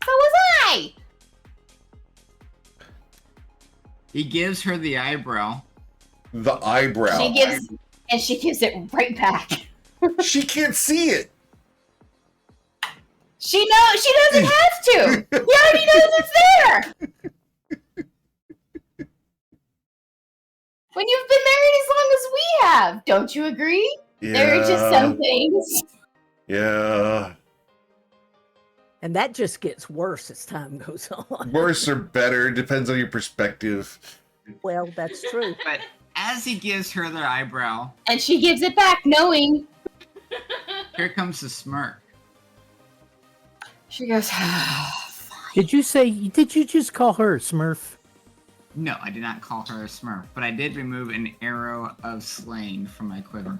So was I. He gives her the eyebrow. The eyebrow. She gives it right back. She can't see it. She doesn't have to. He already knows it's there. when you've been married as long as we have. Don't you agree? Yeah. There are just some things. Yeah. And that just gets worse as time goes on. Worse or better, depends on your perspective. Well, that's true. But as he gives her their eyebrow, And she gives it back knowing. here comes the smirk. She goes, Did you just call her a Smurf? No, I did not call her a smurf, but I did remove an arrow of slaying from my quiver.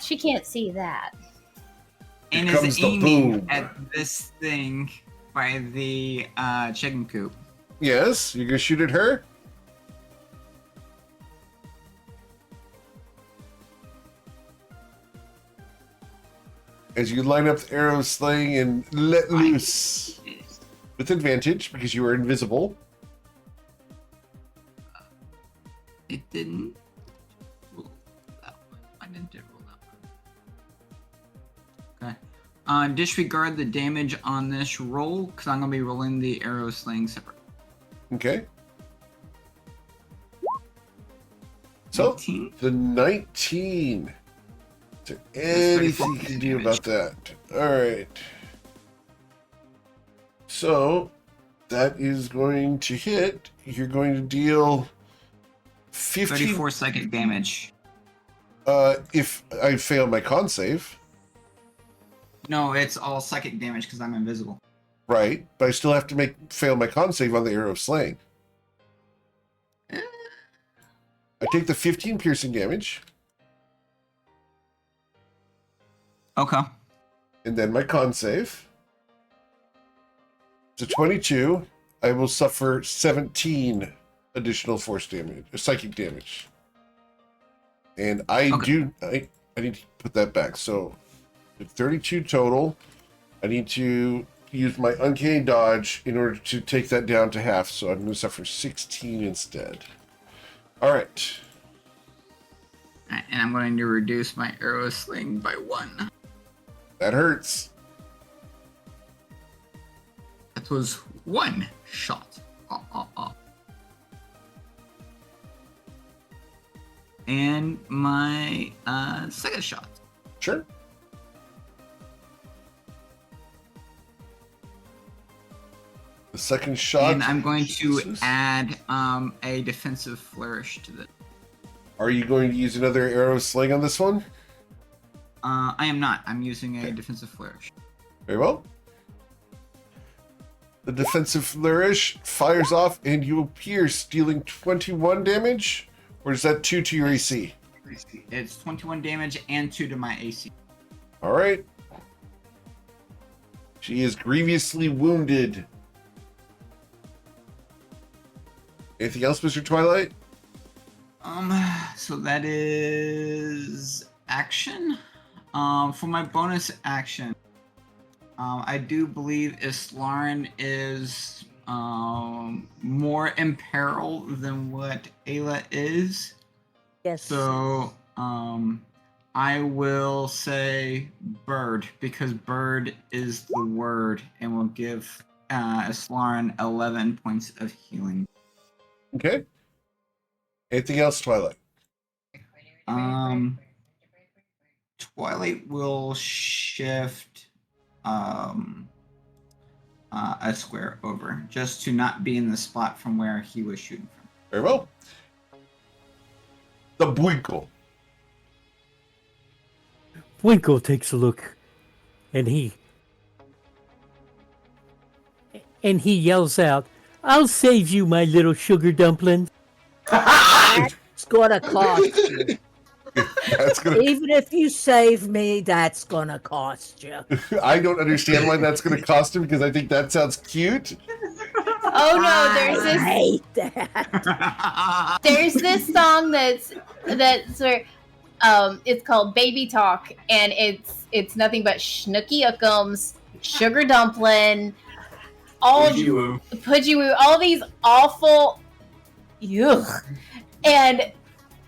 she can't see that. And Here is comes the aiming boom. at this thing by the chicken coop. Yes, you're gonna shoot at her? As you line up the arrow sling and let loose. With advantage, because you are invisible. It didn't roll that one. I didn't roll that one. Okay. Disregard the damage on this roll, because I'm going to be rolling the arrow sling separate. Okay. So, 19. the 19. Is there anything you can do about that? Alright. So, that is going to hit. You're going to deal 15. 34 psychic damage. If I fail my con save. No, it's all psychic damage because I'm invisible. Right, but I still have to fail my con save on the arrow of slaying. I take the 15 piercing damage, Okay. and then my con save. It's a 22. I will suffer 17 additional force damage, psychic damage. And I need to put that back. So, 32 total. I need to use my uncanny dodge in order to take that down to half. So I'm going to suffer 16 instead. All right. And I'm going to reduce my arrow sling by 1. That hurts. That was 1 shot. And my second shot. Sure. The second shot. And I'm going to Jesus. add a defensive flourish to this. Are you going to use another arrow sling on this one? I am not. I'm using a defensive flourish. Very well. The defensive flourish fires off and you pierce, dealing 21 damage? Or is that 2 to your AC? It's 21 damage and 2 to my AC. All right. She is grievously wounded. Anything else, Mr. Twilight? So that is action. For my bonus action, I do believe Islarin is more in peril than what Ayla is. Yes. So, I will say bird, because bird is the word, and will give Islarin 11 points of healing. Okay. Anything else, Twilight? Twilight will shift a square over, just to not be in the spot from where he was shooting from. Very well. The Buinkle. Winkle takes a look, and he yells out, "I'll save you, my little sugar dumpling." That's gonna cost you. That's gonna. Even if you save me, that's gonna cost you. I don't understand why that's going to cost him, because I think that sounds cute. Oh no, I hate that. there's this song that's where it's called Baby Talk, and it's nothing but Schnooky-uckums, Sugar Dumpling, all Pudgy-woo, all these awful yuck. And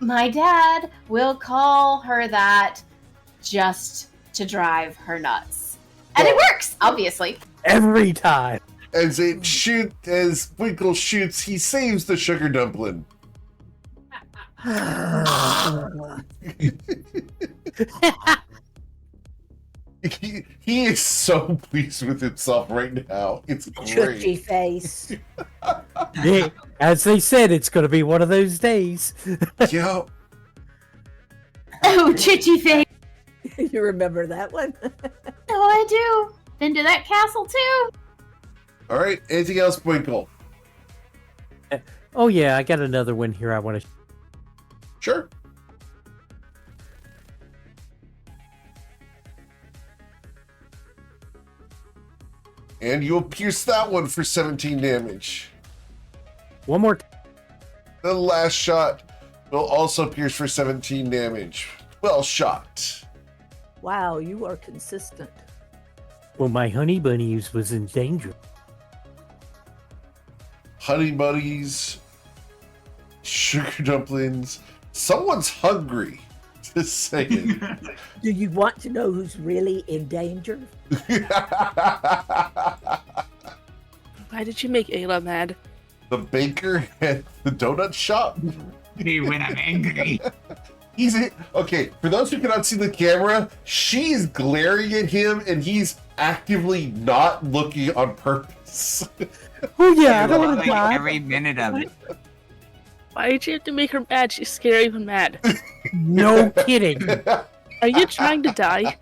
my dad will call her that just to drive her nuts. And it works, obviously. Every time. As Winkle shoots, he saves the sugar dumpling. He is so pleased with himself right now. It's Chutchy great. face. Yeah, as they said, it's going to be one of those days. Yo, Oh, chitchy face. You remember that one? Oh, I do. Been to that castle too. all right. Anything else, Winkle? Oh yeah, I got another one here I want to... Sure. And you'll pierce that one for 17 damage. One more... The last shot will also pierce for 17 damage. Well shot. Wow, you are consistent. Well, my honey bunnies was in danger. Honey buddies, sugar dumplings. Someone's hungry. Just saying. Do you want to know who's really in danger? Why did you make Ayla mad? The baker at the donut shop. Me when I'm angry. Okay, for those who cannot see the camera, she's glaring at him and he's actively not looking on purpose. Oh yeah, I don't Like want to die. every minute of it. Why did you have to make her mad? She's scary when mad. No kidding. Are you trying to die?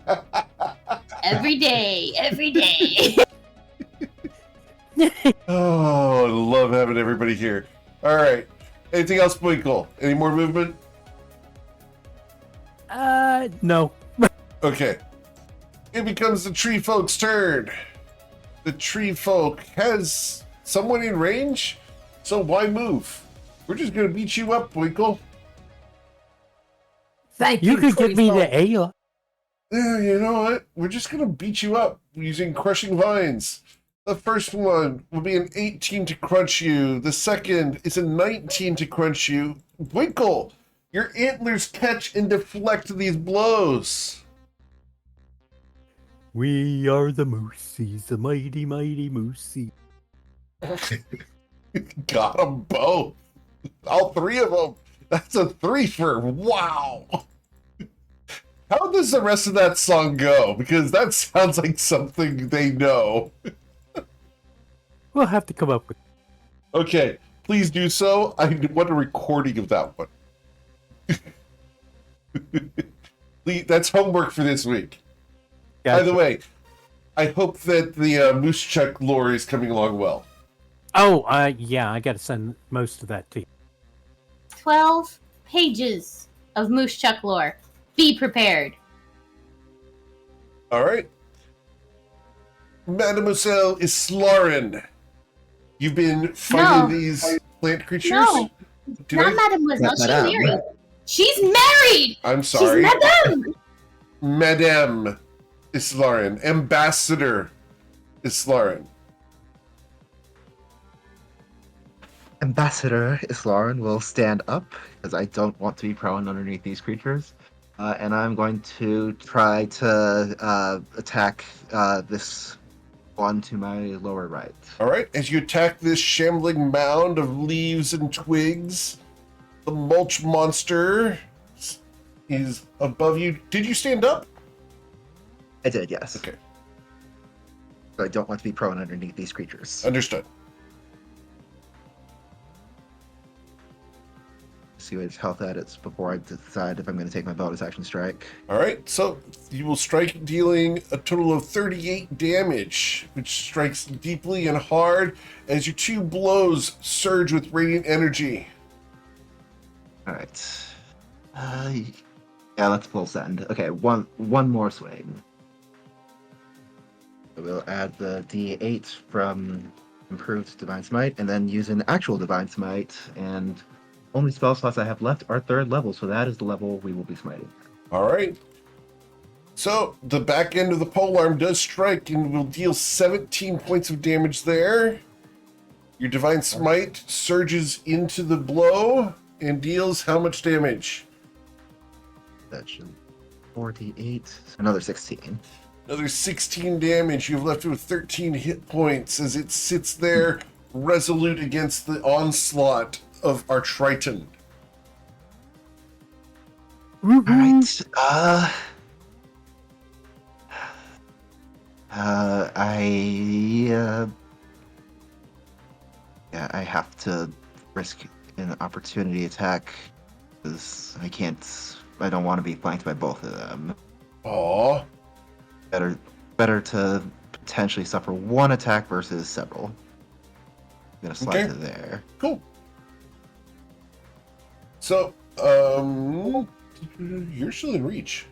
Every day, every day. Oh, I love having everybody here. All right. Anything else, Winkle? Any more movement? No. Okay. It becomes the tree folk's turn. The tree folk has someone in range, so why move? We're just gonna beat you up, Winkle. Thank you. You could get me Tree to Ayla. Yeah, you know what? We're just gonna beat you up using crushing vines. The first one will be an 18 to crunch you. The second is a 19 to crunch you. Winkle, your antlers catch and deflect these blows. We are the Moosies, the mighty, mighty Moosies. Got them both. All three of them. That's a threefer. Wow. How does the rest of that song go? Because that sounds like something they know. We'll have to come up with... Okay, please do so. I want a recording of that one. That's homework for this week. By the way, I hope that the Moose Chuck lore is coming along well. Oh, yeah, I got to send most of that to you. 12 pages of Moose Chuck lore. Be prepared. All right. Mademoiselle Islarin, you've been fighting No. these plant creatures? No, Did not I? Mademoiselle. She's Madame. married. She's married. I'm sorry. She's Madame. Madame Islarin. Ambassador Islarin. Ambassador Islarin will stand up because I don't want to be prone underneath these creatures. And I'm going to try to attack this one to my lower right. All right. As you attack this shambling mound of leaves and twigs, the mulch monster is above you. Did you stand up? I did, yes. Okay. But I don't want to be prone underneath these creatures. Understood. See what his health at is before I decide if I'm going to take my bonus action strike. All right, so you will strike, dealing a total of 38 damage, which strikes deeply and hard as your two blows surge with radiant energy. All right. Yeah, let's full send. Okay, one more swing. So we'll add the D8 from improved Divine Smite, and then use an actual Divine Smite, and only spell slots I have left are 3rd level, so that is the level we will be smiting. All right. So the back end of the polearm does strike and will deal 17 points of damage there. Your Divine Smite surges into the blow and deals how much damage? That should 48, another 16. Another 16 damage. You've left it with 13 hit points as it sits there resolute against the onslaught of our Triton. All right. Yeah, I have to risk an opportunity attack because I don't want to be flanked by both of them. Aw. Better to potentially suffer one attack versus several. I'm gonna slide to there. Cool. So, you're still in reach.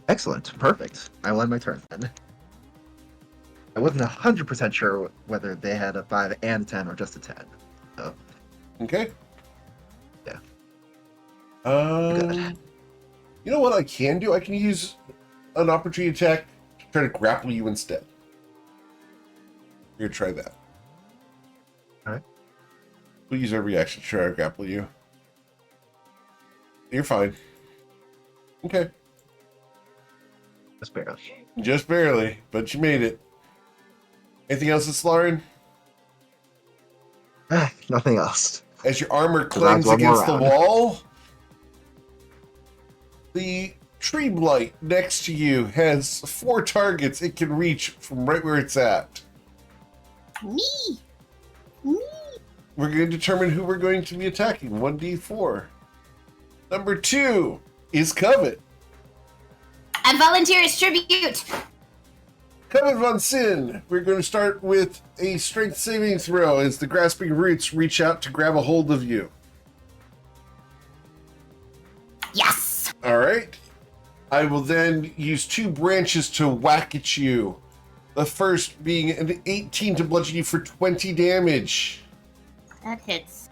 Excellent. Perfect. I will end my turn then. I wasn't 100% sure whether they had a 5 and a 10 or just a 10. So, Okay. Yeah. You know what I can do? I can use an opportunity attack to try to grapple you instead. You're gonna try that. Alright. We'll use our reaction to try to grapple you. You're fine. Okay. just barely. Just barely, but you made it. Anything else that's Lauren? Nothing else. As your armor clings one more against the round. wall, the tree blight next to you has 4 targets it can reach from right where it's at. Me. We're going to determine who we're going to be attacking. 1d4. Number 2 is Covet. I volunteer as tribute. Covet von Sin. We're going to start with a strength saving throw as the grasping roots reach out to grab a hold of you. Yes. All right. I will then use 2 branches to whack at you. The first being an 18 to bludgeon you for 20 damage. That hits.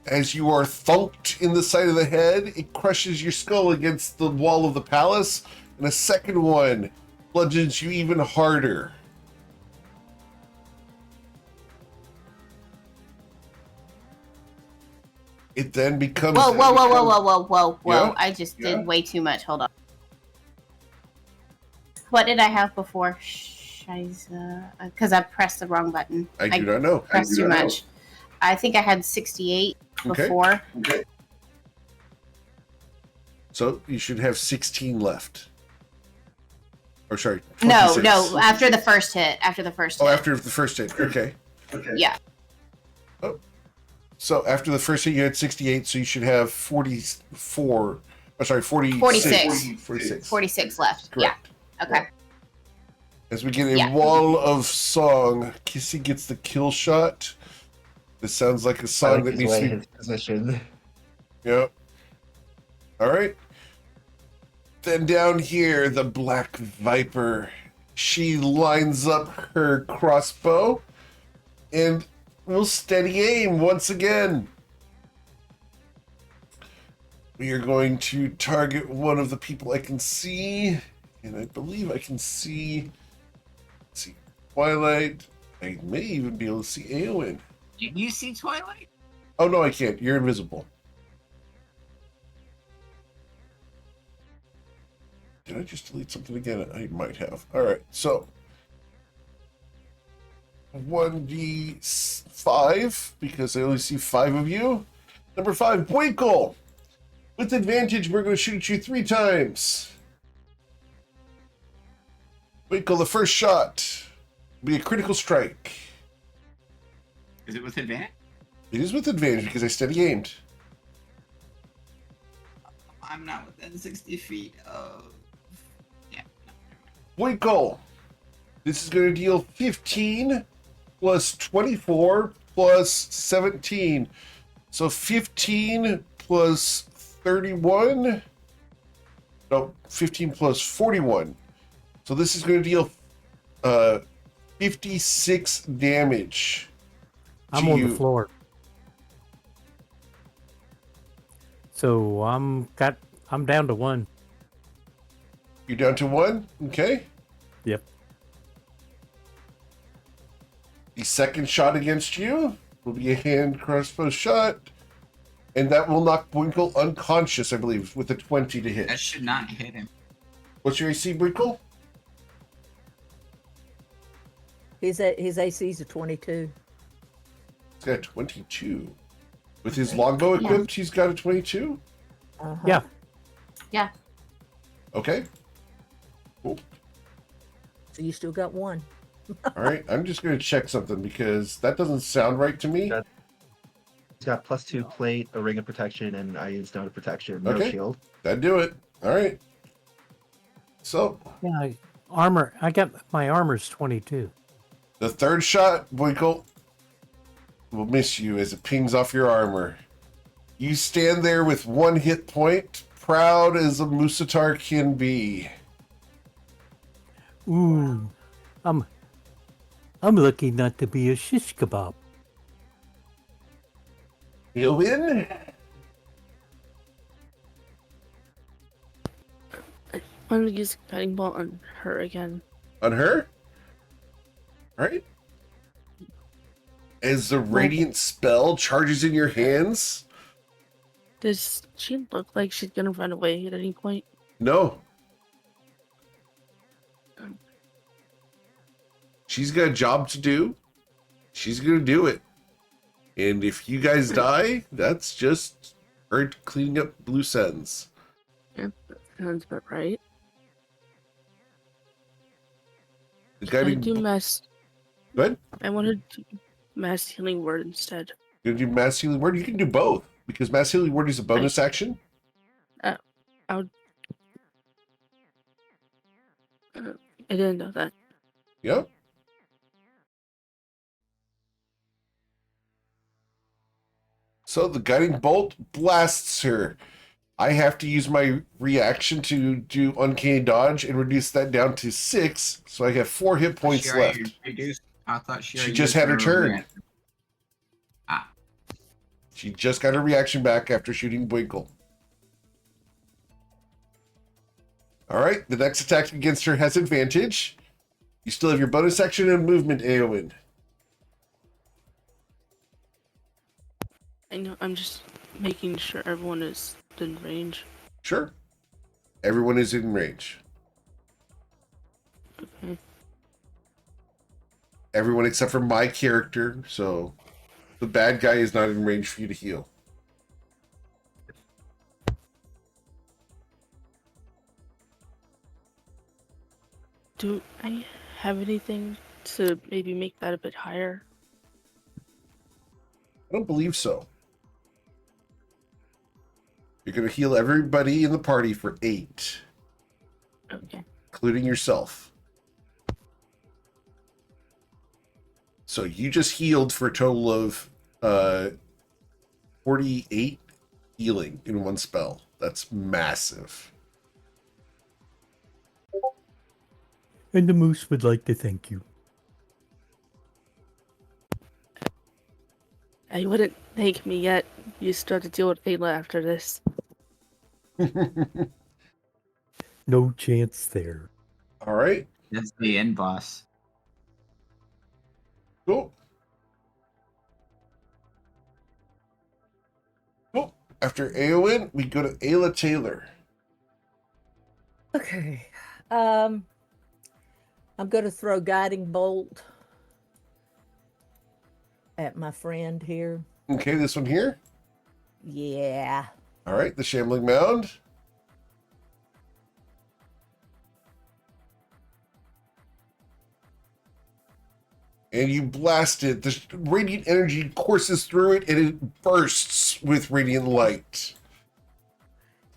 As you are thunked in the side of the head, it crushes your skull against the wall of the palace. And a second one bludgeons you even harder. It then becomes... Whoa. Yeah? I just did way too much. Hold on. What did I have before? Because I pressed the wrong button. I do not know. Pressed too much. I think I had 68 before. Okay. So you should have 16 left. Or sorry, 26. No, after the first hit. After the first hit. Oh, after the first hit. Okay. Yeah. Oh. So after the first hit, you had 68, so you should have 44. Oh, sorry, 46. 46 left. Correct. Yeah. Okay. As we get a wall of song, Kissy gets the kill shot. This sounds like a song that needs to be... his position. Yep. All right. Then down here, the Black Viper. She lines up her crossbow and will steady aim once again. We are going to target one of the people I can see. And I believe I can see... Let's see. Twilight. I may even be able to see Eowyn. Did you see Twilight? Oh, no, I can't. You're invisible. Did I just delete something again? I might have. All right, so 1d5 because I only see 5 of you. Number 5, Boinkle. With advantage, we're going to shoot you 3 times. Boinkle, the first shot will be a critical strike. Is it with advantage? It is with advantage because I steady aimed. I'm not within 60 feet of... Yeah. Boinkle. This is going to deal 15 plus 24 plus 17. So 15 plus 31. No, 15 plus 41. So this is going to deal 56 damage. I'm to on you. the floor. So I'm down to 1. You're down to 1? Okay. Yep. The second shot against you will be a hand crossbow shot. And that will knock Boinkle unconscious, I believe, with a 20 to hit. That should not hit him. What's your AC, Boinkle? His AC's a 22. He's got a 22. With his longbow equipped, he's got a 22? Uh-huh. Yeah. Yeah. Okay. Cool. So you still got one. All right. I'm just going to check something because that doesn't sound right to me. He's got +2 plate, a ring of protection, and I used stone of protection. No Okay. shield. That'd do it. All right. So, Yeah. Armor. I got my armor's 22. the third shot, Winkle, will miss you as it pings off your armor. You stand there with 1 hit point, proud as a Musatar can be. Ooh. I'm lucky not to be a shish kebab. You win? I want to use guiding bolt on her again. On her? All right. As the radiant spell charges in your hands? Does she look like she's gonna run away at any point? No. She's got a job to do. She's going to do it. And if you guys die, that's just her cleaning up loose ends. Yeah, that sounds about right. The Can I guiding... do mass? Good? I wanted to do mass healing word instead. You're going to do mass healing word? You can do both. Because mass healing word is a bonus action. I didn't know that. Yep. So the guiding bolt blasts her. I have to use my reaction to do uncanny dodge and reduce that down to 6, so I have 4 hit points left. I thought She just had her turn. She just got her reaction back after shooting Winkle. Alright, the next attack against her has advantage. You still have your bonus action and movement, Aowen. I know. I'm just making sure everyone is in range. Sure. Everyone is in range. Okay. Everyone except for my character, so the bad guy is not in range for you to heal. Do I have anything to maybe make that a bit higher? I don't believe so. You're going to heal everybody in the party for 8, Okay. including yourself. So you just healed for a total of 48 healing in one spell. That's massive. And the moose would like to thank you. You wouldn't thank me yet. You start to deal with Ayla after this. No chance there. All right. That's the end boss. Cool. Cool. After Aowen, we go to Ayla Taylor. Okay. I'm going to throw guiding bolt at my friend here. Okay, this one here. Yeah. All right, the Shambling Mound. And you blast it. The radiant energy courses through it, and it bursts with radiant light.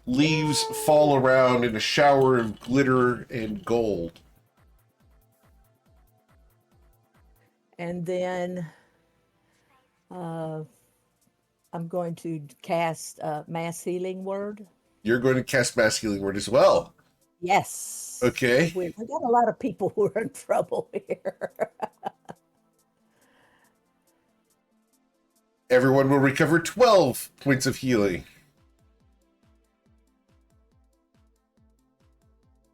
Leaves fall around in a shower of glitter and gold. And then I'm going to cast mass healing word. You're going to cast Mass Healing Word as well. Yes. Okay. We got a lot of people who are in trouble here. Everyone will recover 12 points of healing.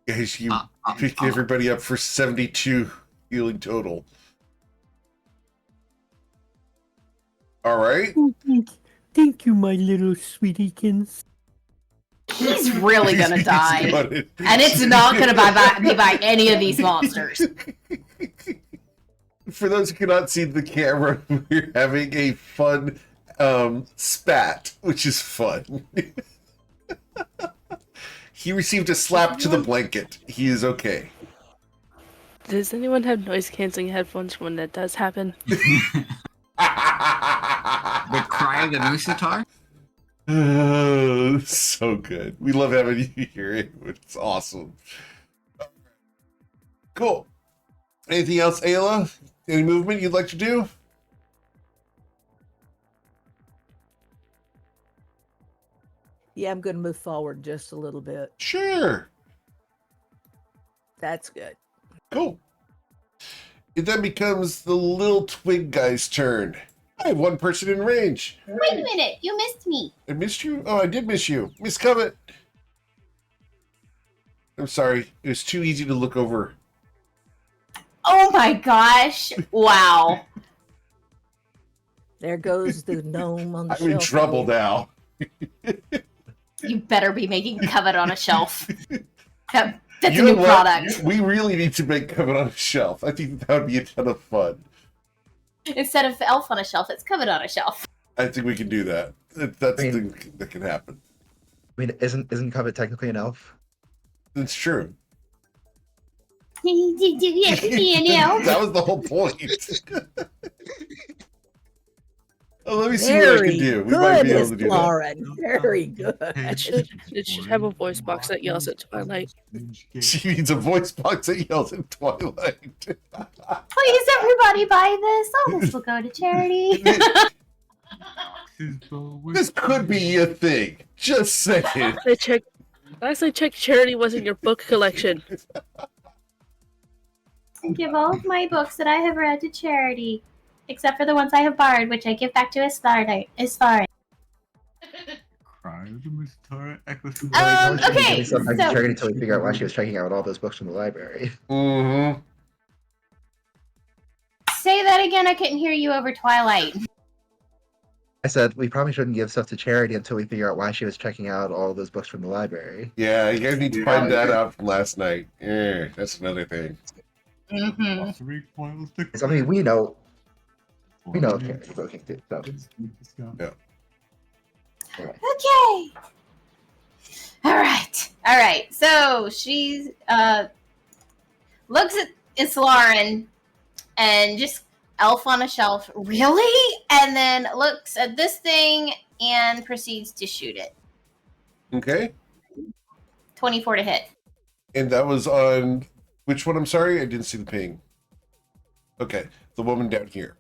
Guys, you pick everybody up for 72 healing total. All right. Oh, thank you, my little sweetiekins. He's really gonna He's die. got it. And it's not gonna be by any of these monsters. For those who cannot see the camera, we're having a fun spat, which is fun. He received a slap to the blanket. He is okay. Does anyone have noise canceling headphones when that does happen? The cry of the Musatar? Oh, so good. We love having you here. It's awesome. Cool. Anything else, Ayla? Any movement you'd like to do? Yeah, I'm going to move forward just a little bit. Sure. That's good. Cool. It then becomes the little twig guy's turn. I have one person in range. Wait a minute, you missed me. I missed you? Oh, I did miss you. Miss Covet. I'm sorry. It was too easy to look over. Oh my gosh. Wow. There goes the gnome on the I'm shelf. in trouble now. You better be making Covet on a shelf. That's You a know new what? product. We really need to make Covet on a shelf. I think that would be a ton of fun. Instead of elf on a shelf, it's Covet on a shelf. I think we can do that. That's I the mean- thing that can happen. I mean, isn't Covet technically an elf? It's true. You have to be an elf. That was the whole point. Oh, let me see what I can do. We might be able to do that. Lauren. Very good. It should have a voice box that yells at Twilight. She needs a voice box that yells at Twilight. Please, everybody, buy this. Oh, this will go to charity. This could be a thing. Just saying. Last I checked, charity wasn't your book collection. Give all of my books that I have read to charity, except for the ones I have borrowed, which I give back to Astarite. Cry of the Musatar echoes from Okay, Giving some back so- to charity until we figure out why she was checking out all those books from the library. Mm-hmm. Say that again. I couldn't hear you over Twilight. I said we probably shouldn't give stuff to charity until we figure out why she was checking out all those books from the library. Yeah, you guys need to find that out from last night. Yeah, that's another thing. Mm-hmm. I mean, we know charity's okay too. So. Okay. All right. So she looks at Islaren and just elf on a shelf, really? And then looks at this thing and proceeds to shoot it. Okay. 24 to hit. And that was on which one? I'm sorry, I didn't see the ping. Okay, the woman down here.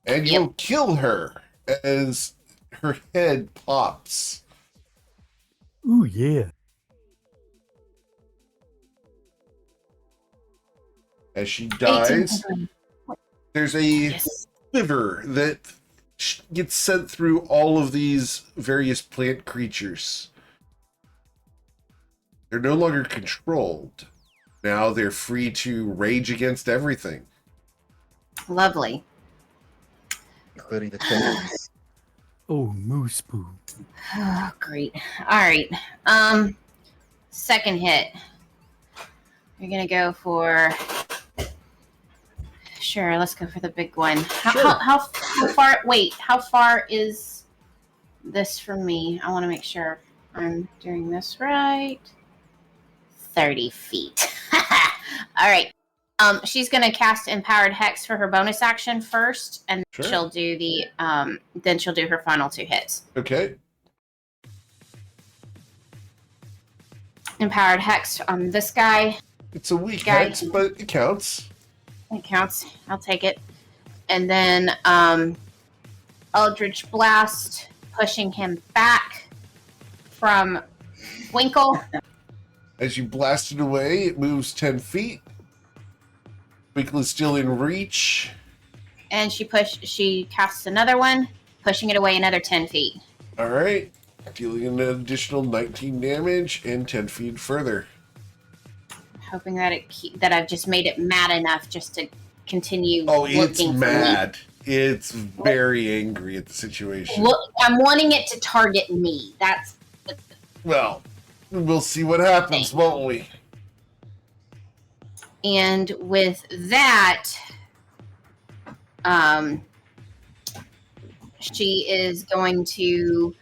And you'll kill her as her head pops. Ooh, yeah. As she dies, 18. there's a Yes. quiver that gets sent through all of these various plant creatures. They're no longer controlled. Now they're free to rage against everything. Lovely. Including the twins. Oh, moose poo. Oh, great. All right. Second hit. You're gonna go for. Sure, let's go for the big one. How far? Wait, how far is this from me? I want to make sure I'm doing this right. 30 feet. All right. She's gonna cast Empowered Hex for her bonus action first, and Sure. she'll do the then she'll do her final 2 hits. Okay. Empowered Hex on this guy. It's a weak Guy. hex, but it counts. It counts. I'll take it. And then Eldritch Blast, pushing him back from Winkle. As you blast it away, it moves 10 feet. Winkle is still in reach. And she casts another one, pushing it away another 10 feet. All right. Dealing an additional 19 damage and 10 feet further. Hoping that that I've just made it mad enough just to continue Oh, it's looking for me. mad. It's very angry at the situation. Look, I'm wanting it to target me. That's Well, we'll see what happens, won't we? and with that, She is going to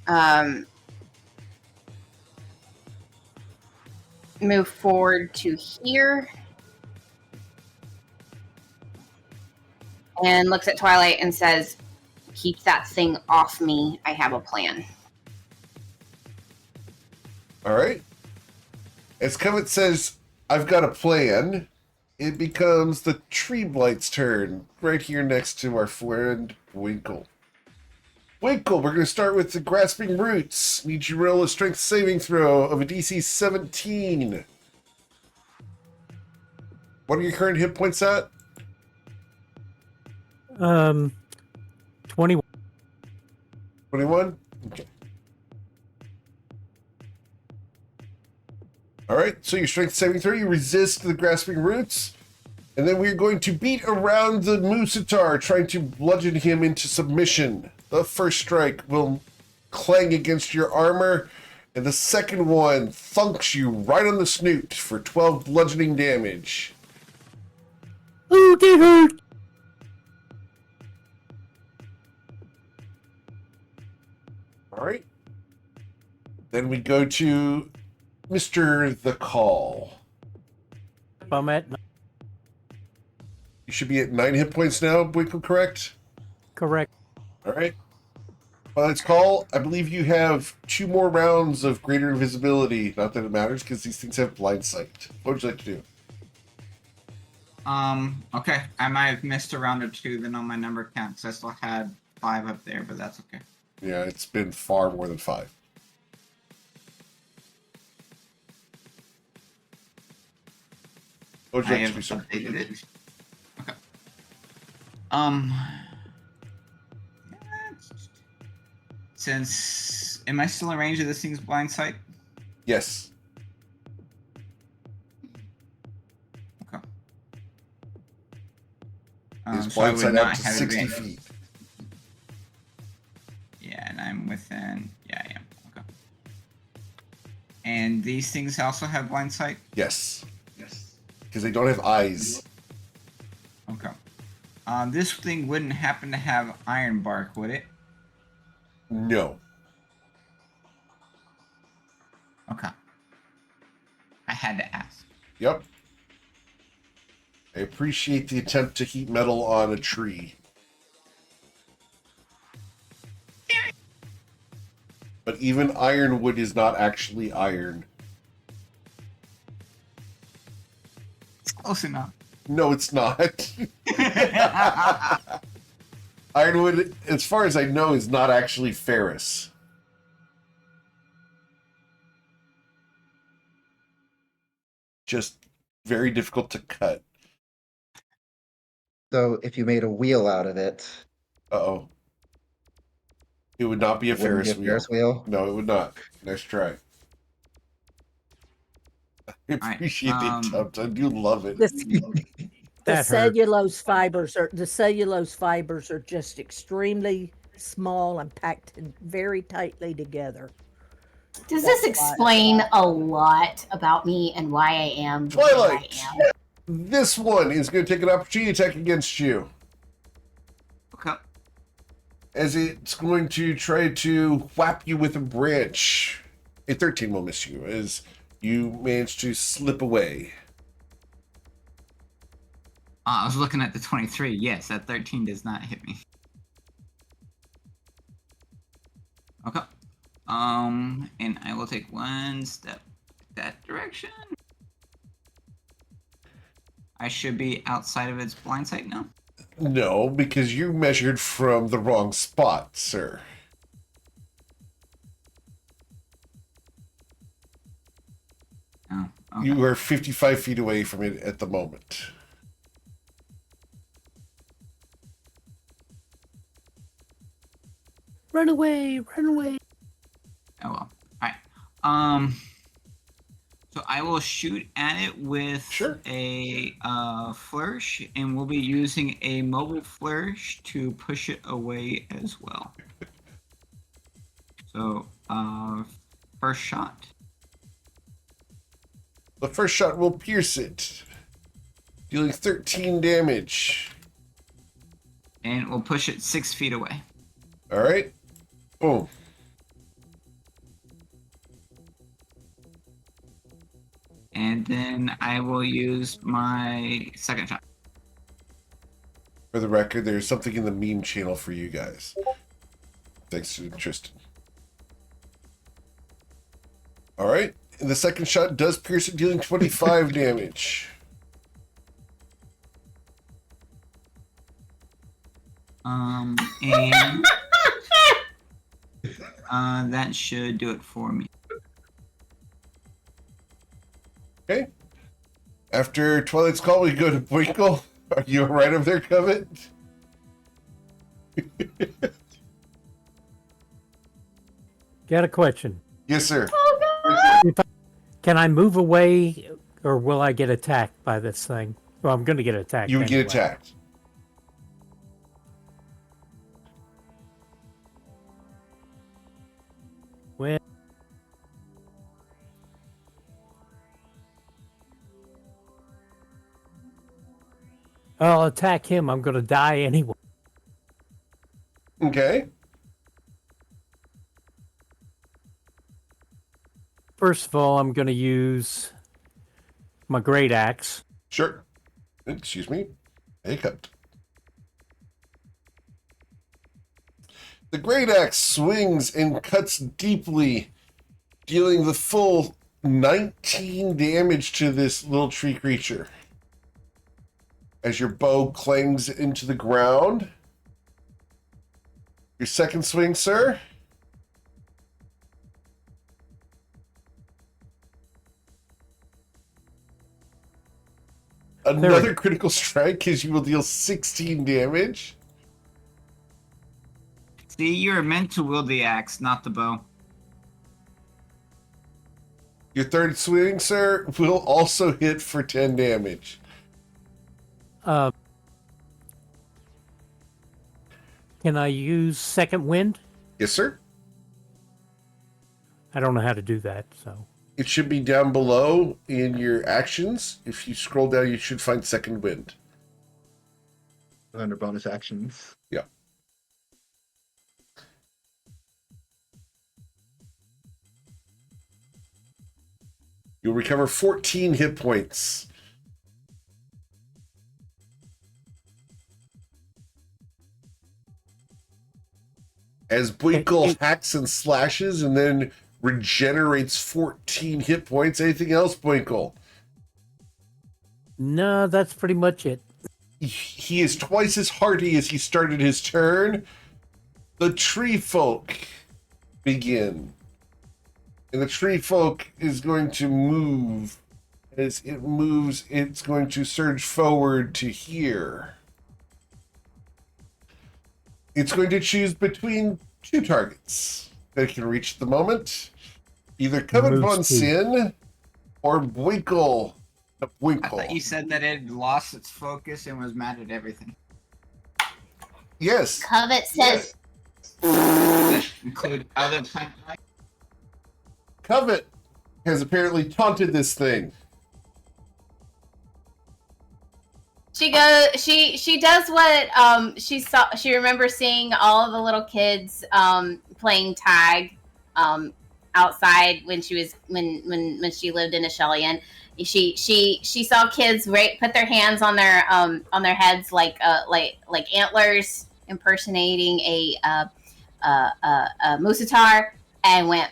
um, move forward to here and looks at Twilight and says, "Keep that thing off me. I have a plan." All right. As Covet says, "I've got a plan," it becomes the Tree Blight's turn, right here next to our friend Winkle. Winkle, we're going to start with the Grasping Roots. Need you to roll a strength saving throw of a DC 17. What are your current hit points at? 21. 21? Okay. All right, so your strength saving throw, you resist the Grasping Roots. And then we're going to beat around the Musatar, trying to bludgeon him into submission. The first strike will clang against your armor, and the second one thunks you right on the snoot for 12 bludgeoning damage. Oh, that hurt! All right. Then we go to Mr. The Call. I'm at You should be at 9 hit points now, Winkle, correct? correct. All right. By its call, I believe you have 2 more rounds of greater invisibility. Not that it matters, because these things have blind sight. What would you like to do? Okay. I might have missed a round or 2 then on my number count, because I still had 5 up there, but that's okay. Yeah, it's been far more than 5. What would you I like have to do, sir? updated it. Okay. Since am I still in range of this thing's blind sight? Yes. Okay. His So I blind would sight not out to have 60 advantage. feet. Yeah, and I'm within. Yeah, I am. Okay. And these things also have blind sight. Yes. Because they don't have eyes. Okay. This thing wouldn't happen to have iron bark, would it? No. Okay. I had to ask. Yep. I appreciate the attempt to heat metal on a tree. But even ironwood is not actually iron. It's close enough. No, it's not. Ironwood, as far as I know, is not actually ferrous. Just very difficult to cut. So if you made a wheel out of it, Uh-oh. It would not be a it wouldn't Ferris be a wheel. Ferris wheel? No, it would not. Nice try. I appreciate the attempt. I do love it. The That hurt. cellulose fibers are just extremely small and packed in very tightly together. Does That's this why- explain a lot about me and why I am the way Twilight! I am? This one is going to take an opportunity attack against you. Okay. As it's going to try to whap you with a branch. A 13 will miss you as you manage to slip away. I was looking at the 23. Yes, that 13 does not hit me. Okay. And I will take one step that direction. I should be outside of its blind sight now. No, because you measured from the wrong spot, sir. Oh, okay. You are 55 feet away from it at the moment. Run away! Run away! Oh well. Alright. So I will shoot at it with Sure. a flourish, and we'll be using a mobile flourish to push it away as well. So, first shot. The first shot will pierce it, dealing 13 damage. And we'll push it 6 feet away. All right. Boom. And then I will use my second shot. For the record, there's something in the meme channel for you guys. Thanks to Tristan. All right. And the second shot does pierce it, dealing 25 damage. And that should do it for me. Okay. After Twilight's Call, we go to Winkle. Are you alright over there, Covet? Got a question. Yes, sir. Can I move away, or will I get attacked by this thing? Well, I'm going to get attacked. You would anyway. get attacked. When I'll attack him, I'm going to die anyway. Okay. First of all, I'm going to use my great axe. Sure. Excuse me. Hiccup. The great axe swings and cuts deeply, dealing the full 19 damage to this little tree creature. As your bow clangs into the ground. Your second swing, sir. Another critical strike, as you will deal 16 damage. See, you're meant to wield the axe, not the bow. Your third swing, sir, will also hit for 10 damage. Can I use second wind? Yes, sir. I don't know how to do that, so. It should be down below in your actions. If you scroll down, you should find second wind. Under bonus actions. Yeah. You'll recover 14 hit points. As Bwinkle hacks and slashes and then regenerates 14 hit points. Anything else, Bwinkle? No, that's pretty much it. He is twice as hardy as he started his turn. The tree folk begin. And the tree folk is going to move. As it moves, it's going to surge forward to here. It's going to choose between two targets that it can reach at the moment. Either Covet von Sin or Bwinkle. I thought you said that it lost its focus and was mad at everything. Yes. Covet says. That include other plant life? Covet has apparently taunted this thing. She goes. She does what she saw. She remembers seeing all of the little kids playing tag outside when she was when she lived in Ashelian. She saw kids put their hands on their heads like antlers, impersonating a Musatar, and went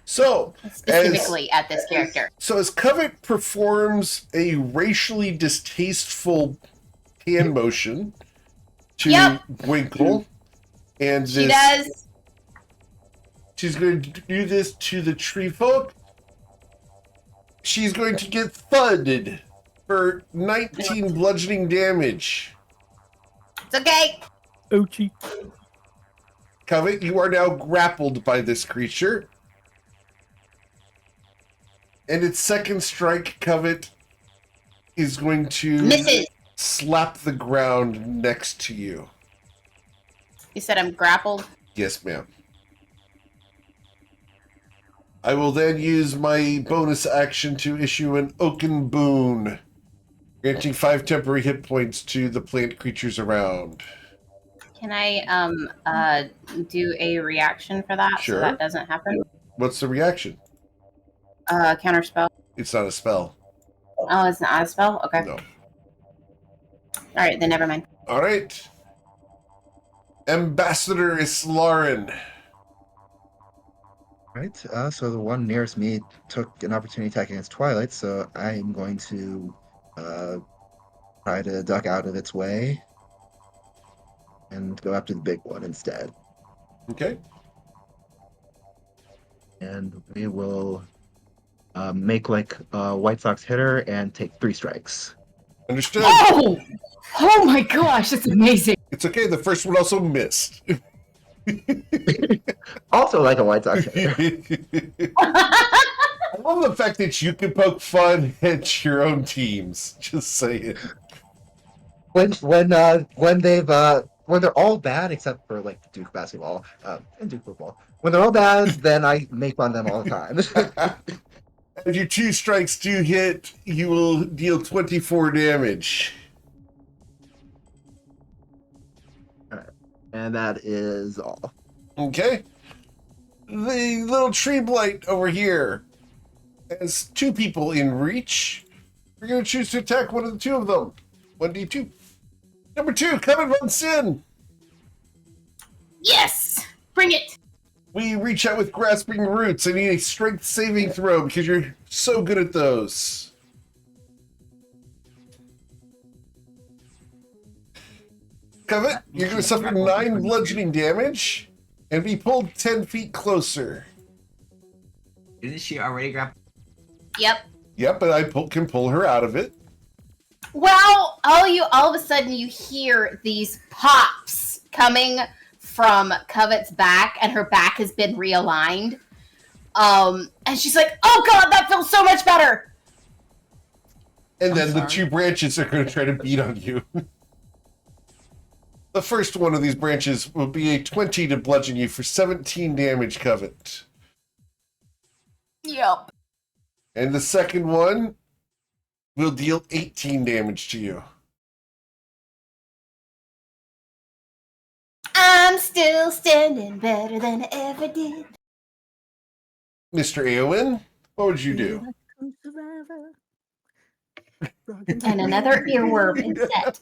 So specifically at this character. So as Covet performs a racially distasteful hand motion to Bwinkle, and she does. She's going to do this to the tree folk. She's going to get thudded for 19 bludgeoning damage. It's okay. Ouchie. Covet, you are now grappled by this creature. And its second strike, Covet, is going to Misses. slap the ground next to you. You said I'm grappled? Yes, ma'am. I will then use my bonus action to issue an Oaken Boon. Granting 5 temporary hit points to the plant creatures around. Can I do a reaction for that Sure. so that doesn't happen? What's the reaction? Counter spell. It's not a spell. Oh, it's not a spell? Okay. No. Alright, then never mind. All right. Ambassador Islarin. Right, so the one nearest me took an opportunity attack against Twilight, so I am going to try to duck out of its way and go after the big one instead. Okay. And we will make like a White Sox hitter and take 3 strikes. Understood. Oh! Oh my gosh, that's amazing. It's okay. The first one also missed. Also like a White Sox hitter. I love the fact that you can poke fun at your own teams. Just say it. when they're all bad except for like Duke basketball and Duke football. When they're all bad, then I make fun of them all the time. If your 2 strikes do hit, you will deal 24 damage. And that is all. Okay. The little tree blight over here has 2 people in reach. We're going to choose to attack one of the 2 of them. 1d2. Number 2, Coven von Sin. Yes! Bring it! We reach out with grasping roots. I need a strength saving throw because you're so good at those. Covet, you're going to suffer 9 bludgeoning damage and be pulled 10 feet closer. Isn't she already grabbed? Yep. Yep, but I can pull her out of it. Well, all of a sudden you hear these pops coming from Covet's back, and her back has been realigned. And she's like, "Oh God, that feels so much better." And I'm then the sorry. 2 branches are going to try to beat on you. The first one of these branches will be a 20 to bludgeon you for 17 damage, Covet. Yep. And the second one will deal 18 damage to you. I'm still standing better than I ever did. Mr. Eowyn, what would you do? And another earworm is set.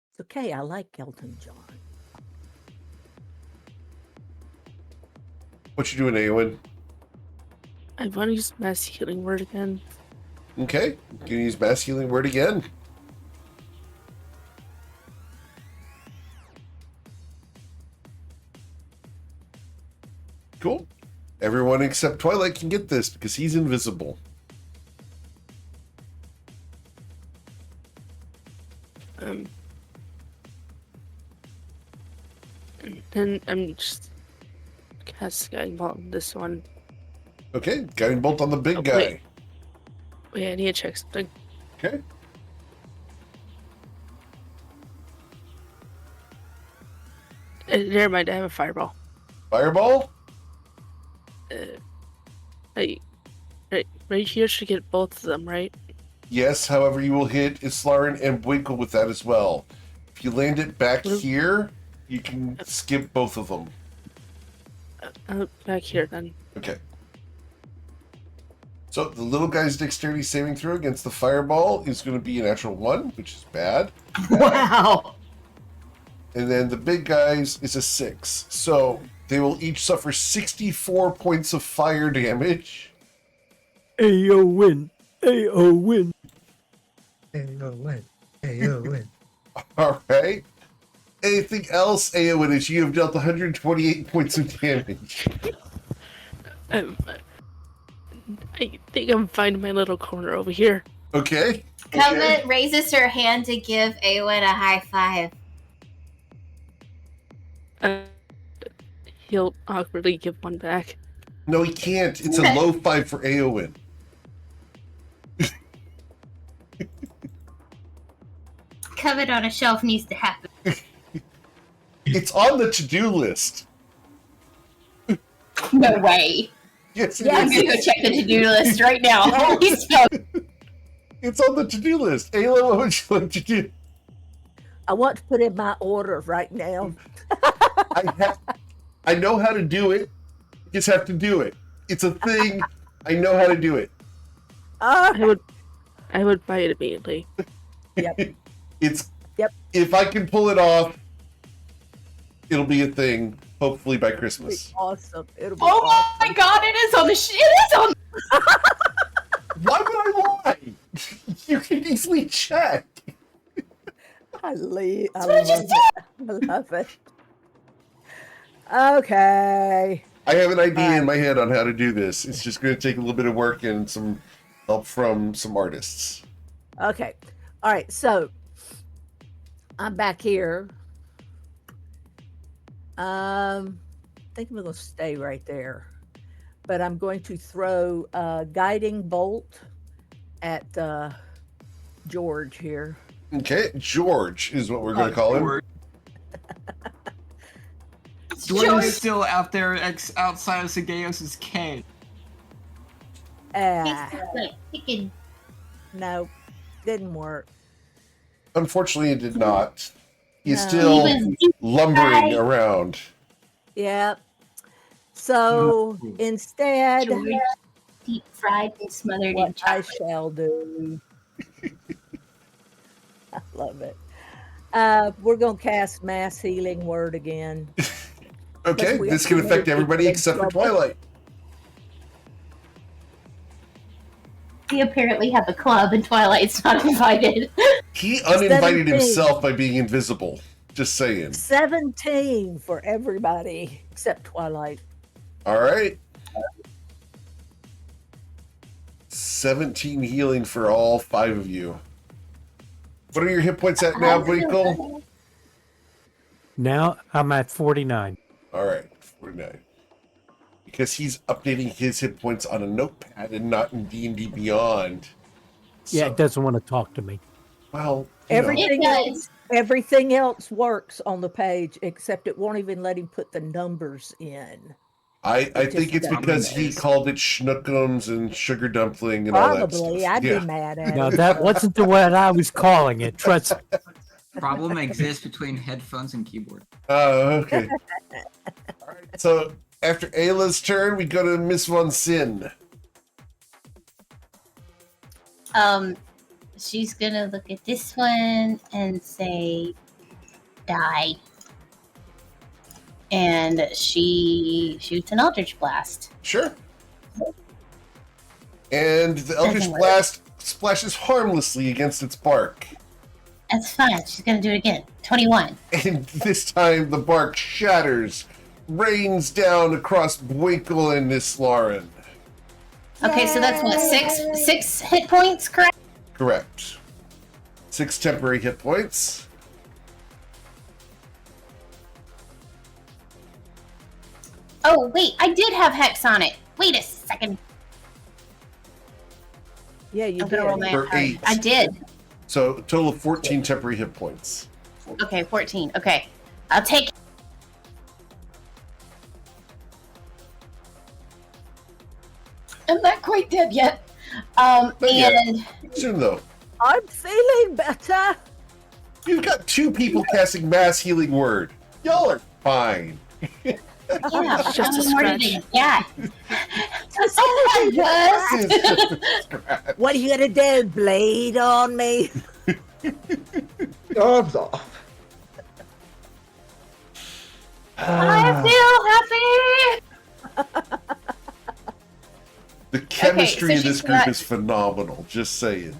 It's okay. I like Elton John. What you doing, Eowyn? I want to use mass healing word again. Okay, you can use mass healing word again. Cool. Everyone except Twilight can get this because he's invisible. And then I'm just cast guiding bolt on this one. Okay, guiding bolt on the big Oh, guy. Wait, I need to check something. Okay. Never mind, I have a fireball. Fireball? Right here should get both of them, right? Yes, however, you will hit Islarin and Winkle with that as well. If you land it back here, you can skip both of them. Back here then. Okay. So the little guy's dexterity saving throw against the fireball is going to be a natural 1, which is bad. Wow. And then the big guy's is a 6. So they will each suffer 64 points of fire damage. AO win. AO win. AO win. All right. Anything else, Eowyn, as you have dealt 128 points of damage. I think I'm finding my little corner over here. Okay. Covet raises her hand to give Eowyn a high five. He'll awkwardly give one back. No, he can't. It's a low 5 for Eowyn. Covet on a shelf needs to happen. It's on the to-do list. No way. Yes, it Yes. I'm is. gonna go check the to-do list right now. Holy smoke. It's on the to-do list. Ayla, what would you like to do? I want to put in my order right now. I know how to do it. Just have to do it. It's a thing. I know how to do it. I would buy it immediately. Yep. It's Yep. If I can pull it off, it'll be a thing. Hopefully by It'll be Christmas. awesome. It'll be Oh awesome. my god, it is on the it is on. Why would I lie? You can easily check. I love what I just it. I love it. Okay. I have an idea in my head on how to do this. It's just going to take a little bit of work and some help from some artists. Okay. All right. So I'm back here. I think I'm going to stay right there, but I'm going to throw a guiding bolt at George here. Okay, George is what we're going to call him. George is still out there outside of Segeos' cave. No, didn't work. Unfortunately, it did not. He's No. still He was lumbering around. Yep. So instead, Deep fried and smothered in what I chocolate. shall do. I love it. We're going to cast Mass Healing Word again. Okay, we this can have to affect make everybody people in except for trouble. Twilight. We apparently have a club and Twilight's not invited. He uninvited 17. himself by being invisible. Just saying. 17 for everybody except Twilight. All right. 17 healing for all 5 of you. What are your hit points at now, Winkle? Now I'm at 49. All right, 49. Because he's updating his hit points on a notepad and not in D&D Beyond. Yeah, So, it doesn't want to talk to me. well, you know. Everything It else, everything else works on the page except it won't even let him put the numbers in. I It think just it's doesn't. because he called it schnookums and sugar dumpling and all that Probably, stuff. I'd Yeah. be mad at Now it. that wasn't the word I was calling it. Trust me. Problem exists between headphones and keyboard. Oh, okay. All right. So after Ayla's turn, we go to Miss Von Sin. She's gonna look at this one and say, die. And she shoots an Eldritch Blast. Sure. And the Eldritch Doesn't work. Blast splashes harmlessly against its bark. That's fine. She's gonna do it again. 21. And this time the bark shatters, rains down across Bwinkle and Miss Lauren. Okay, so that's what, six hit points, correct? Correct. 6 temporary hit points. Oh, wait, I did have Hex on it. Wait a second. Yeah, you I'm gonna roll did. my For entire- 8. I did. So a total of 14 temporary hit points. Okay, 14. Okay. I'll take it. I'm not quite dead yet. yet. And Soon though. I'm feeling better. You've got 2 people casting Mass Healing Word. Y'all are fine. yeah, It's just a I'm more than scratch. that. Oh my It's God. just a scratch. What are you going to do? Bleed on me? Arms off. I feel happy. The chemistry so in this she's group got- is phenomenal. Just saying.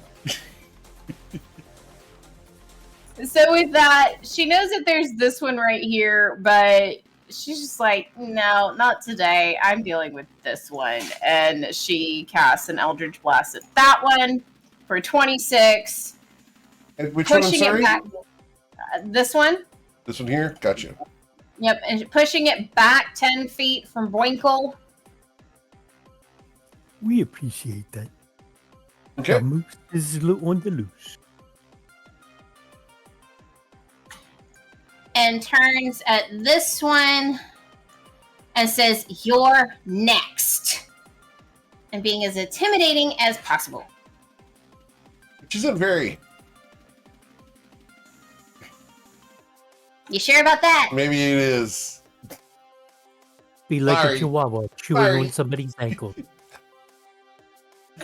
So with that, she knows that there's this one right here, but she's just like, no, not today. I'm dealing with this one. And she casts an Eldritch Blast at that one for 26. And which one? I'm Pushing sorry. it back. This one? This one here. Gotcha. Yep. And pushing it back 10 feet from Boinkle. We appreciate that. Okay. The moose is on the loose. And turns at this one and says, you're next. and being as intimidating as possible. Which isn't very. You sure about that? Maybe it is. Be like Sorry. a chihuahua chewing Sorry. on somebody's ankle.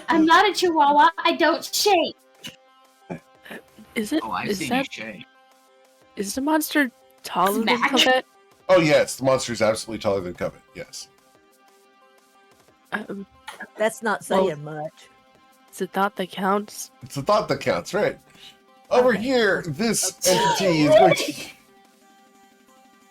I'm not a chihuahua. I don't shake. Is it? Oh, I've is seen that? you shake. Is the monster taller than Smack. Covet? Oh, yes. The monster is absolutely taller than Covet. Yes. That's not saying much. It's a thought that counts. It's the thought that counts, right? Over Okay. here, this entity is going to.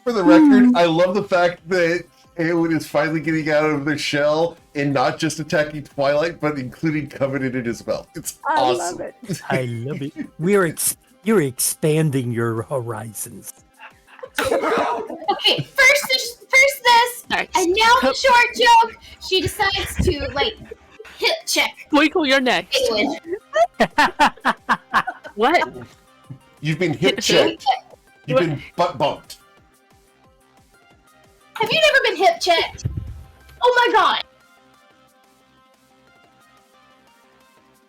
For the record, I love the fact that Eowyn is finally getting out of their shell and not just attacking Twilight, but including Covet in it as well. It's I awesome. love it. I love it. You're expanding your horizons. Okay, first this, Nice. and now the short joke. She decides to hip check Twinkle, you're next. Eowyn. What? You've been hip checked. You've been butt bumped. Have you never been hip checked? Oh my god!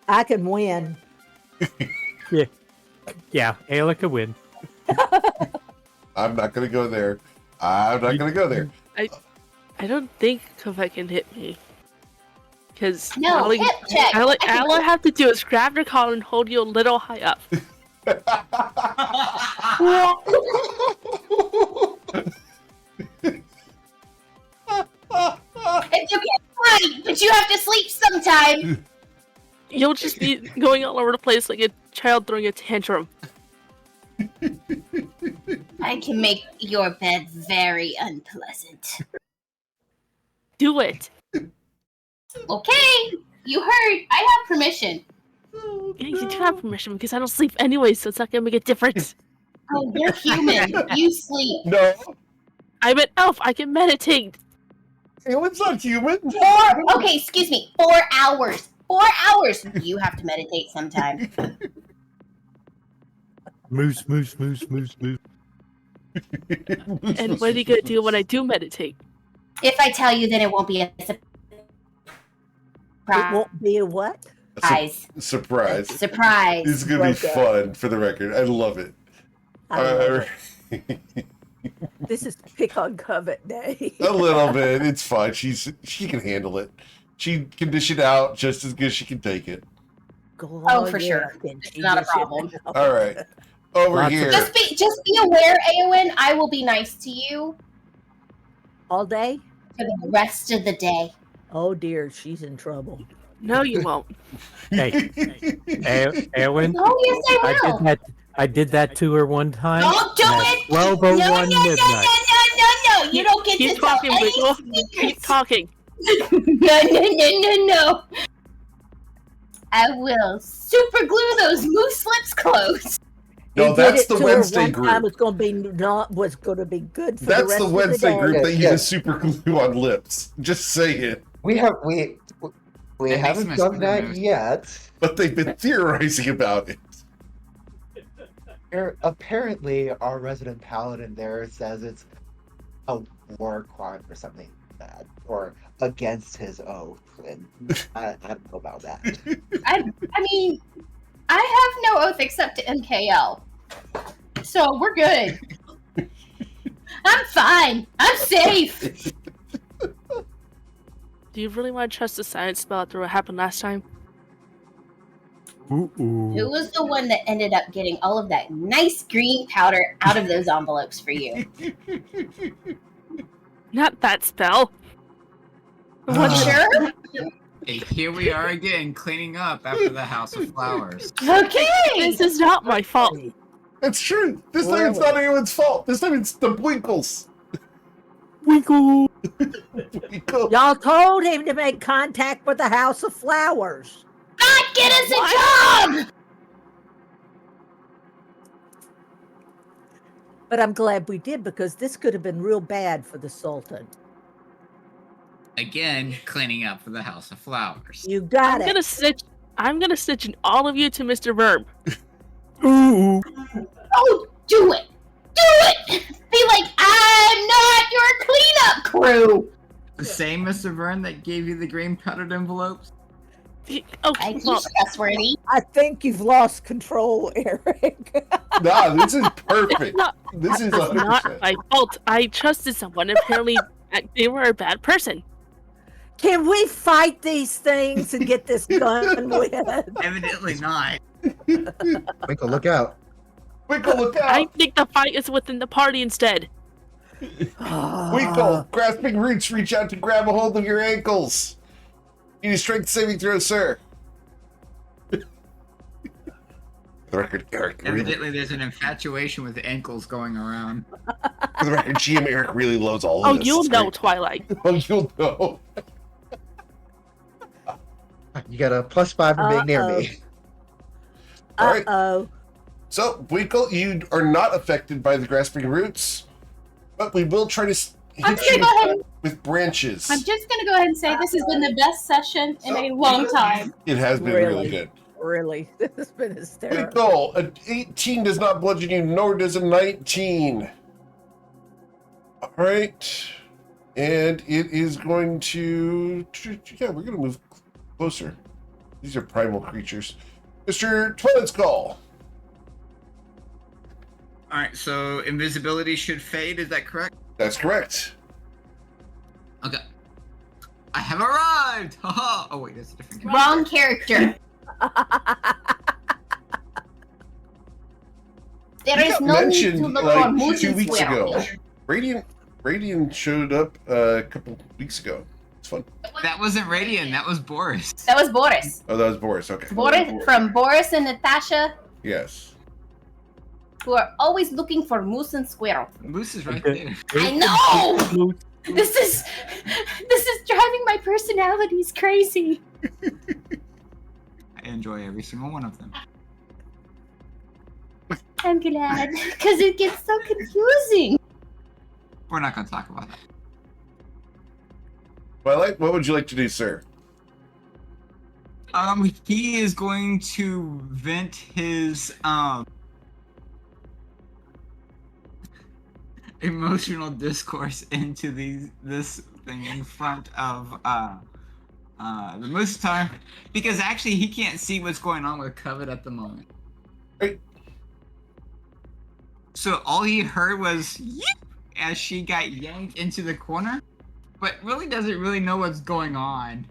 I can win. Yeah, Ayla could win. I'm not going to go there. I'm not going to go there. I don't think Covet can hit me. Because No, all hip check. all I can- I have to do is grab your collar and hold you a little high up. It's okay, fine, but you have to sleep sometime. You'll just be going all over the place like a child throwing a tantrum. I can make your bed very unpleasant. Do it. Okay, you heard. I have permission. Yeah, you do have permission because I don't sleep anyway, so it's not gonna make a difference. Oh, you're human. You sleep. No, I'm an elf. I can meditate. Eowyn's not human. Okay, excuse me. 4 hours. 4 hours. You have to meditate sometime. Moose, moose, moose, moose, moose. And what are you gonna do when I do meditate? If I tell you, then it won't be a It won't be a what? surprise. Surprise. Surprise. This is going to be Broke fun, for the record. I love it. I love it. This is pick on Covet day. A little bit. It's fine. She can handle it. She can dish it out just as good as she can take it. Oh, for sure. It's not a problem. All right. Over Lots of- here. Just be aware, Eowyn. I will be nice to you All day? for the rest of the day. Oh dear, she's in trouble. No, you won't. Hey, Eowyn, Oh yes, I will. I did that to her one time. Don't do at it. 12:01 No. midnight. You don't get Keep to tell talking, any Wiggle. Keep secrets. talking. No. I will super glue those moose lips closed. No, He did that's it the to her Wednesday one time. group. It's going to be good for the That's rest the of Wednesday day. group that Yeah. uses super glue on lips. Just say it. We That haven't makes done my that nose. yet. But they've been theorizing about it. Apparently, our resident paladin there says it's a war crime or something like that, or against his oath, and I don't know about that. I mean, I have no oath except to MKL. So we're good. I'm fine. I'm safe. Do you really want to trust the science spell after what happened last time? Ooh, ooh. Who was the one that ended up getting all of that nice green powder out of those envelopes for you? Not that spell. What, sure? Hey, here we are again, cleaning up after the House of Flowers. Okay. This is not my fault. It's true. This time it's not anyone's fault. This time it's the Winkles. Winkle. Winkle. Y'all told him to make contact with the House of Flowers. God, get us a job! But I'm glad we did because this could have been real bad for the Sultan. Again, cleaning up for the House of Flowers. You got I'm it. gonna snitch all of you to Mr. Verb. Ooh. Oh, do it! Do it! Be like, I'm not your cleanup crew! The same Mr. Vern that gave you the green powdered envelopes? Okay, He's well, trustworthy. I think you've lost control, Eric. Nah, this is perfect. not, This is it's not 100%. my fault. I trusted someone. Apparently, they were a bad person. Can we fight these things and get this done with? Evidently not. Winkle, look out. Winkle, look I out! think the fight is within the party instead. Winkle, grasping roots reach out to grab a hold of your ankles. You need a strength saving throw, sir. For the record, Eric. Evidently, there's an infatuation with ankles going around. For the record, GM Eric really loves all of Oh, this. you'll It's know, great. Twilight. Oh, you'll know. You got a +5 for being near me. All right. Uh-oh. So, Winkle, you are not affected by the grasping roots, but we will try to I'm hit gonna go ahead. you with branches. I'm just gonna go ahead and say this has been the best session in a long time. It has been really good. Really? This has been hysterical. Winkle, an 18 does not bludgeon you, nor does a 19. All right. And it is going to... Yeah, we're going to move closer. These are primal creatures. Mr. Twilight Skull. Alright, so invisibility should fade, is that correct? That's correct. Okay. I have arrived! Haha! Oh wait, that's a different character. Wrong character. There You is got no need mentioned to look like for moose 2 and weeks squirrel. ago. Radiant showed up a couple weeks ago. It's fun. That wasn't Radiant, that was Boris. That was Boris. Oh, that was Boris. Okay. Boris from Boris and Natasha, Yes. who are always looking for moose and squirrel. Moose is right Okay. there. I know. This is driving my personalities crazy. I enjoy every single one of them. I'm glad because it gets so confusing. We're not gonna talk about that. Twilight, what would you like to do, sir? He is going to vent his emotional discourse into this thing in front of the moose time, because actually he can't see what's going on with Covet at the moment. Right. So all he heard was "Yip!" as she got yanked into the corner, but really doesn't really know what's going on.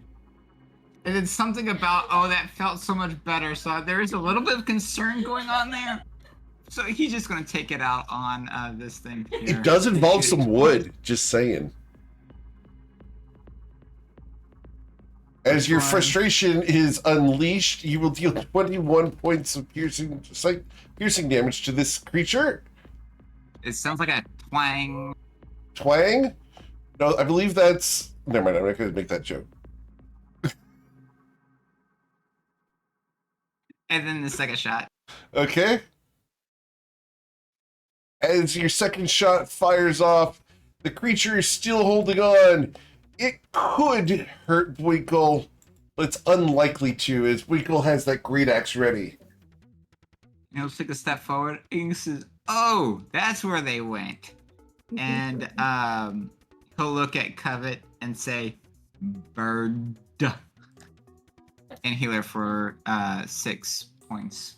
And it's something about, oh, that felt so much better. So there is a little bit of concern going on there. So he's just going to take it out on this thing here. It does involve some wood, just saying. As your frustration is unleashed, you will deal 21 points of piercing damage to this creature. It sounds like a twang. Twang? No, I believe that's... Never mind, I'm not going to make that joke. And then the second shot. Okay. As your second shot fires off, the creature is still holding on. It could hurt Winkle, but it's unlikely to, as Winkle has that great axe ready. He'll take a step forward and he says, oh, that's where they went. And he'll look at Covet and say, bird. And heal her for 6 points.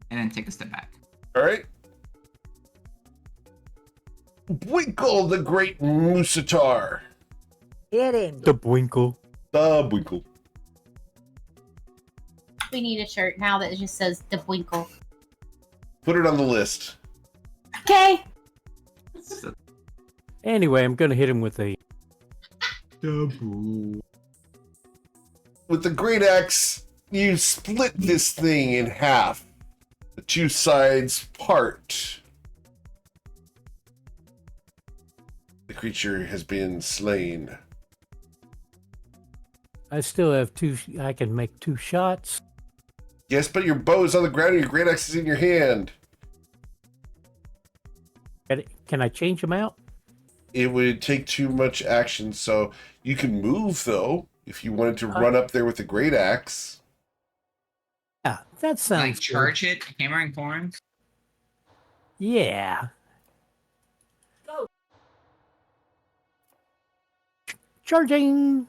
And then take a step back. All right. Winkle, the great Musatar. Hit him. The Bwinkle. The Winkle. We need a shirt now that just says the Winkle. Put it on the list. Okay. So, Anyway, I'm gonna hit him with a. double. With the great axe, you split this thing in half. The two sides part. The creature has been slain. I still have two. I can make 2 shots. Yes, but your bow is on the ground and your great axe is in your hand. Can I change them out? It would take too much action, so you can move, though, if you wanted to run up there with the great axe. Yeah, that sounds Like good. charge it, hammering horns. Yeah. Charging.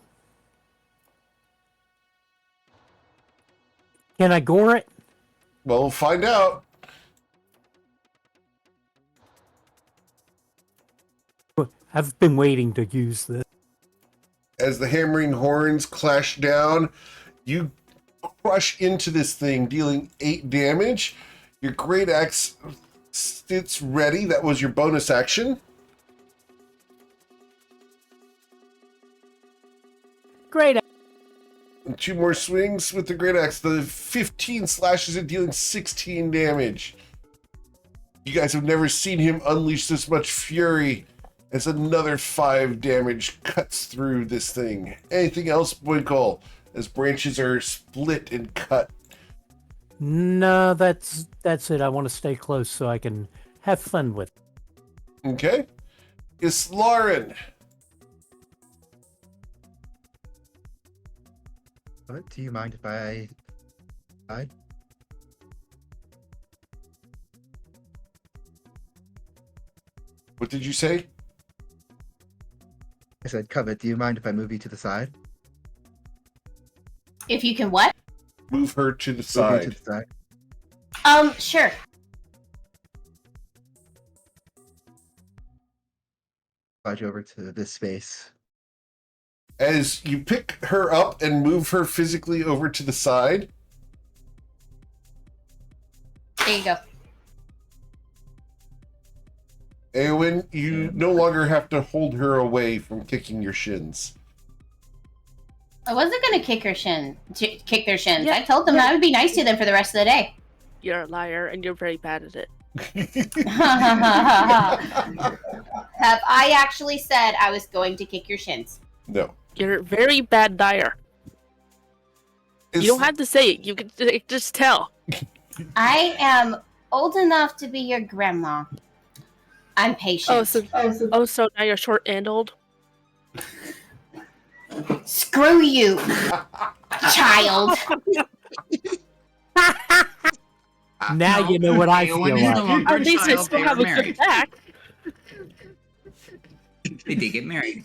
Can I gore it? Well, we'll find out. I've been waiting to use this. As the hammering horns clash down, you crush into this thing, dealing 8 damage. Your great axe sits ready. That was your bonus action. Great. And 2 more swings with the great axe. The 15 slashes it, dealing 16 damage. You guys have never seen him unleash this much fury as another 5 damage cuts through this thing. Anything else, Winkle, as branches are split and cut? No, that's it. I want to stay close so I can have fun with it. Okay. Islaren. Do you mind if I... What did you say? I said, Covet, do you mind if I move you to the side? If you can what? Move her to the Move you side. to the side. Sure. Slide you over to this space. As you pick her up and move her physically over to the side, There you go. Eowyn, you no longer have to hold her away from kicking your shins. I wasn't gonna kick their shins. Yeah, I told them I would be nice to them for the rest of the day. You're a liar, and you're very bad at it. Have I actually said I was going to kick your shins? No. You're a very bad liar. You don't have to say it. You can just tell. I am old enough to be your grandma. I'm patient. So now you're short and old? Screw you, child. Now No, you know what I feel Eowyn is no like. longer At least I child, still they have are a married. good back. They did get married.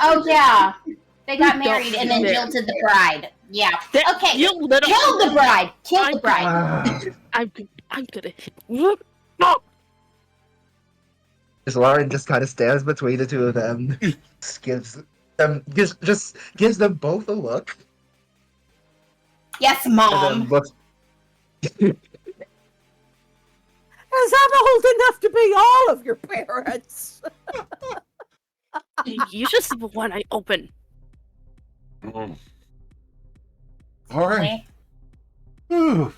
Oh yeah, they got Don't married and then there. jilted the bride. Yeah. Okay. You little. Kill the bride. Kill the bride. I'm gonna hit you. No! Lauren just kind of stands between the two of them, just gives them both a look, Yes, and mom. then looks. As I'm old enough to be all of your parents. You just have one eye open. All right. Ooh.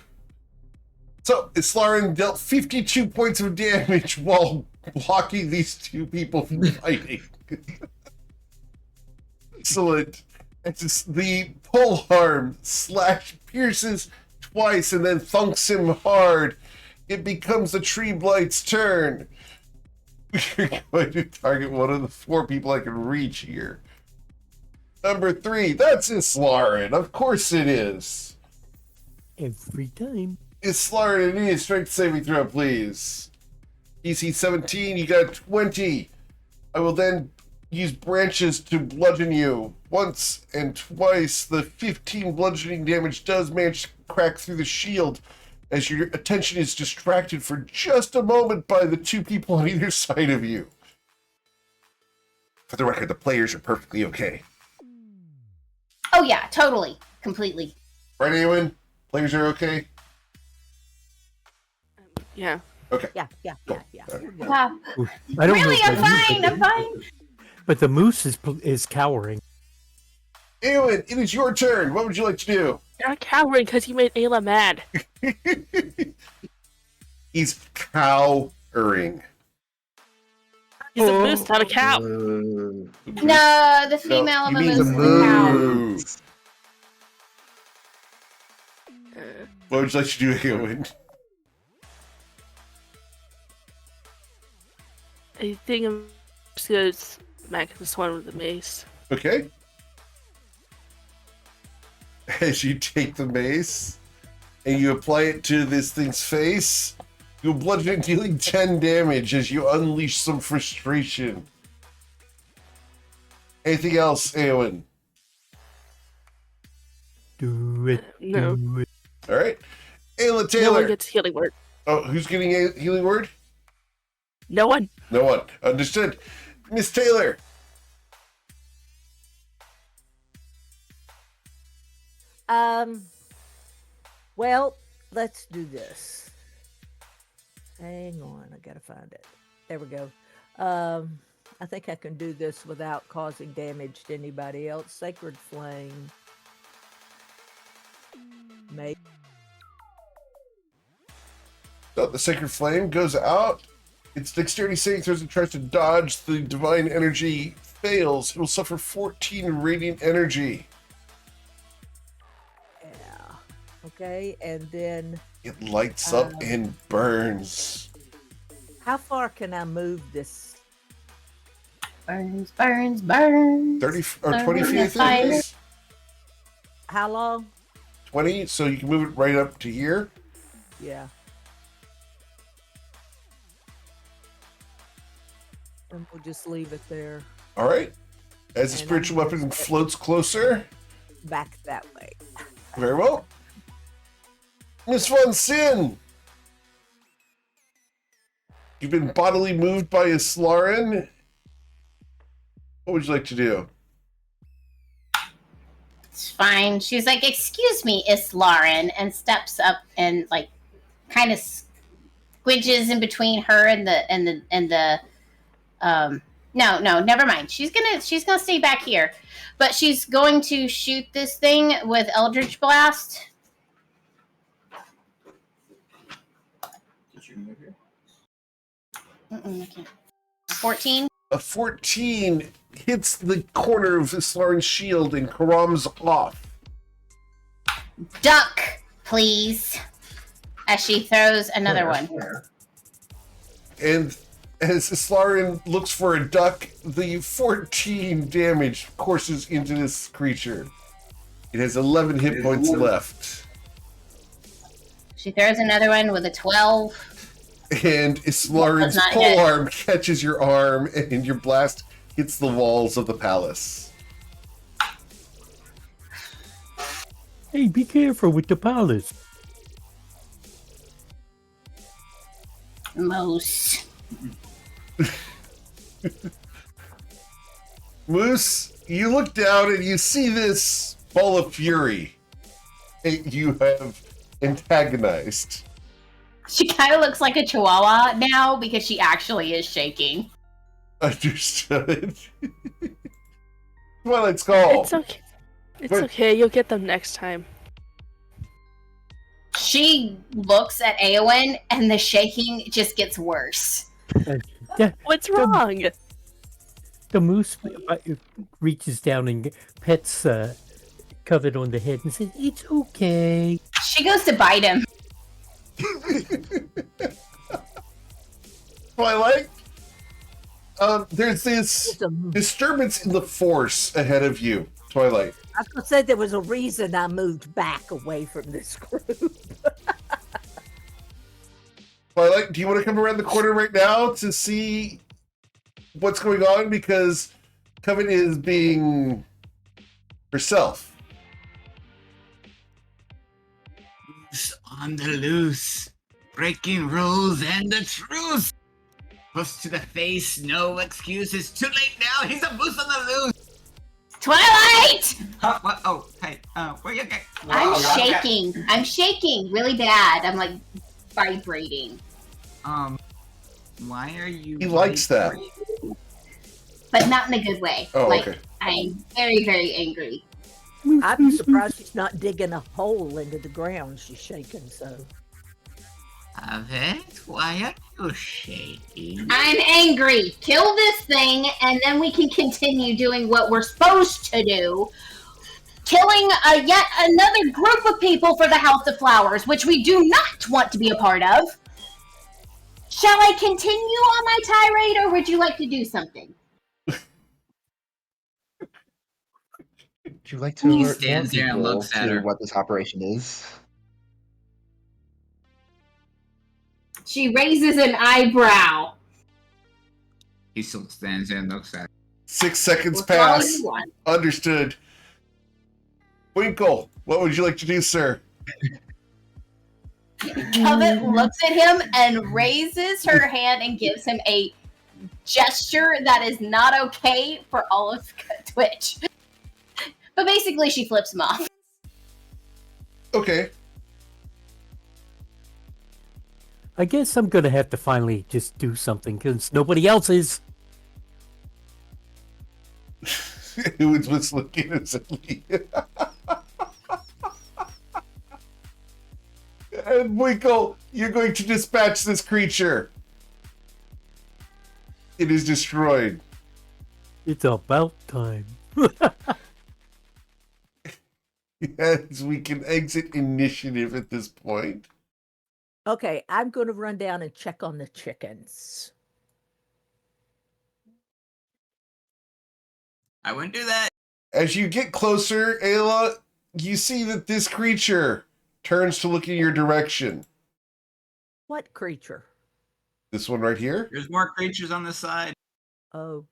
So, Islaren dealt 52 points of damage while blocking these 2 people from fighting. Excellent. It's the pole arm slash pierces twice and then thunks him hard. It becomes the tree blight's turn. We're going to target one of the 4 people I can reach here. Number 3, that's Islaren. Of course it is. Every time. Islaren, I need a strength saving throw, please. DC 17, you got 20. I will then use branches to bludgeon you. Once and twice, the 15 bludgeoning damage does manage to crack through the shield as your attention is distracted for just a moment by the 2 people on either side of you. For the record, the players are perfectly okay. Oh yeah, totally, completely. Right, Eowyn? Players are okay? Yeah. Okay. Yeah. Wow. I don't Really, know. I'm fine. I'm fine. But the moose is cowering. Eowyn, it is your turn. What would you like to do? You're not cowering because you made Ayla mad. He's cowering. He's a moose, not a cow. No, the female of he a means moose is a cow. moo. What would you like to do, Eowyn? I think I'm just gonna smack this one with the mace. Okay. As you take the mace and you apply it to this thing's face, you'll bludgeon it, dealing 10 damage as you unleash some frustration. Anything else, Eowyn? Do it. No. Do it. All right. Ayla No Taylor. one gets healing word. Oh, who's getting a healing word? No one. No one. Understood. Miss Taylor. Well, let's do this. Hang on, I gotta find it. There we go. I think I can do this without causing damage to anybody else. Sacred Flame. Maybe. So the Sacred Flame goes out. Its dexterity saving throws and tries to dodge the divine energy. Fails. It will suffer 14 radiant energy. Yeah. Okay, and then It lights up and burns. how far can I move this? Burns, burns, burns. 30 or 20 Burn feet, the I think it is. How long? 20, so you can move it right up to here. Yeah. And we'll just leave it there. All right. As the And spiritual I'm weapon just- floats closer. Back that way. Very well. Miss Von Sin. You've been bodily moved by Islarin. What would you like to do? It's fine. She's like, "Excuse me, Islarin," and steps up and like kind of squidges in between her and the no, never mind. She's gonna stay back here. But she's going to shoot this thing with Eldritch Blast. I can't. 14. A 14 hits the corner of Islarin's shield and karams off. Duck, please. As she throws another one. And as Islarin looks for a duck, the 14 damage courses into this creature. It has 11 hit points left. She throws another one with a 12. And Islarin's Does not pole hit. arm catches your arm, and your blast hits the walls of the palace. Hey, be careful with the palace. Moose. Moose, you look down and you see this ball of fury that you have antagonized. She kind of looks like a chihuahua now because she actually is shaking. Understood. Twilight's Call. It's okay. It's Wait. okay. You'll get them next time. She looks at Eowyn and the shaking just gets worse. What's wrong? The moose reaches down and pets Covet on the head and says, "It's okay." She goes to bite him. Twilight, there's this There's a- disturbance in the force ahead of you, Twilight. I was gonna say there was a reason I moved back away from this group. Twilight, do you want to come around the corner right now to see what's going on? Because Covet is being herself. Loose on the loose, breaking rules and the truth. Puss to the face, no excuses. Too late now. He's a moose on the loose. Twilight! Huh, what? Oh, hey. Where you get? I'm shaking. I'm shaking really bad. I'm like vibrating. Why are you? He likes that. But not in a good way. Oh, like, okay. I'm very, very angry. I'm surprised she's not digging a hole into the ground. She's shaking so. Covet, why are you shaking? I'm angry. Kill this thing, and then we can continue doing what we're supposed to do. Killing yet another group of people for the House of Flowers, which we do not want to be a part of. Shall I continue on my tirade, or would you like to do something? Would you like to He alert more stands there and people looks at to her. what this operation is? She raises an eyebrow. He still stands there and looks at her. 6 seconds Look all pass. you want. Understood. Winkle, what would you like to do, sir? Covet looks at him and raises her hand and gives him a gesture that is not okay for all of Twitch. But basically, she flips him off. Okay. I guess I'm gonna have to finally just do something because nobody else is. Who was whistling innocently? And Winkle, you're going to dispatch this creature. It is destroyed. It's about time. Yes, we can exit initiative at this point. Okay, I'm going to run down and check on the chickens. I wouldn't do that. As you get closer, Ayla, you see that this creature turns to look in your direction. What creature? This one right here? There's more creatures on the side. Oh,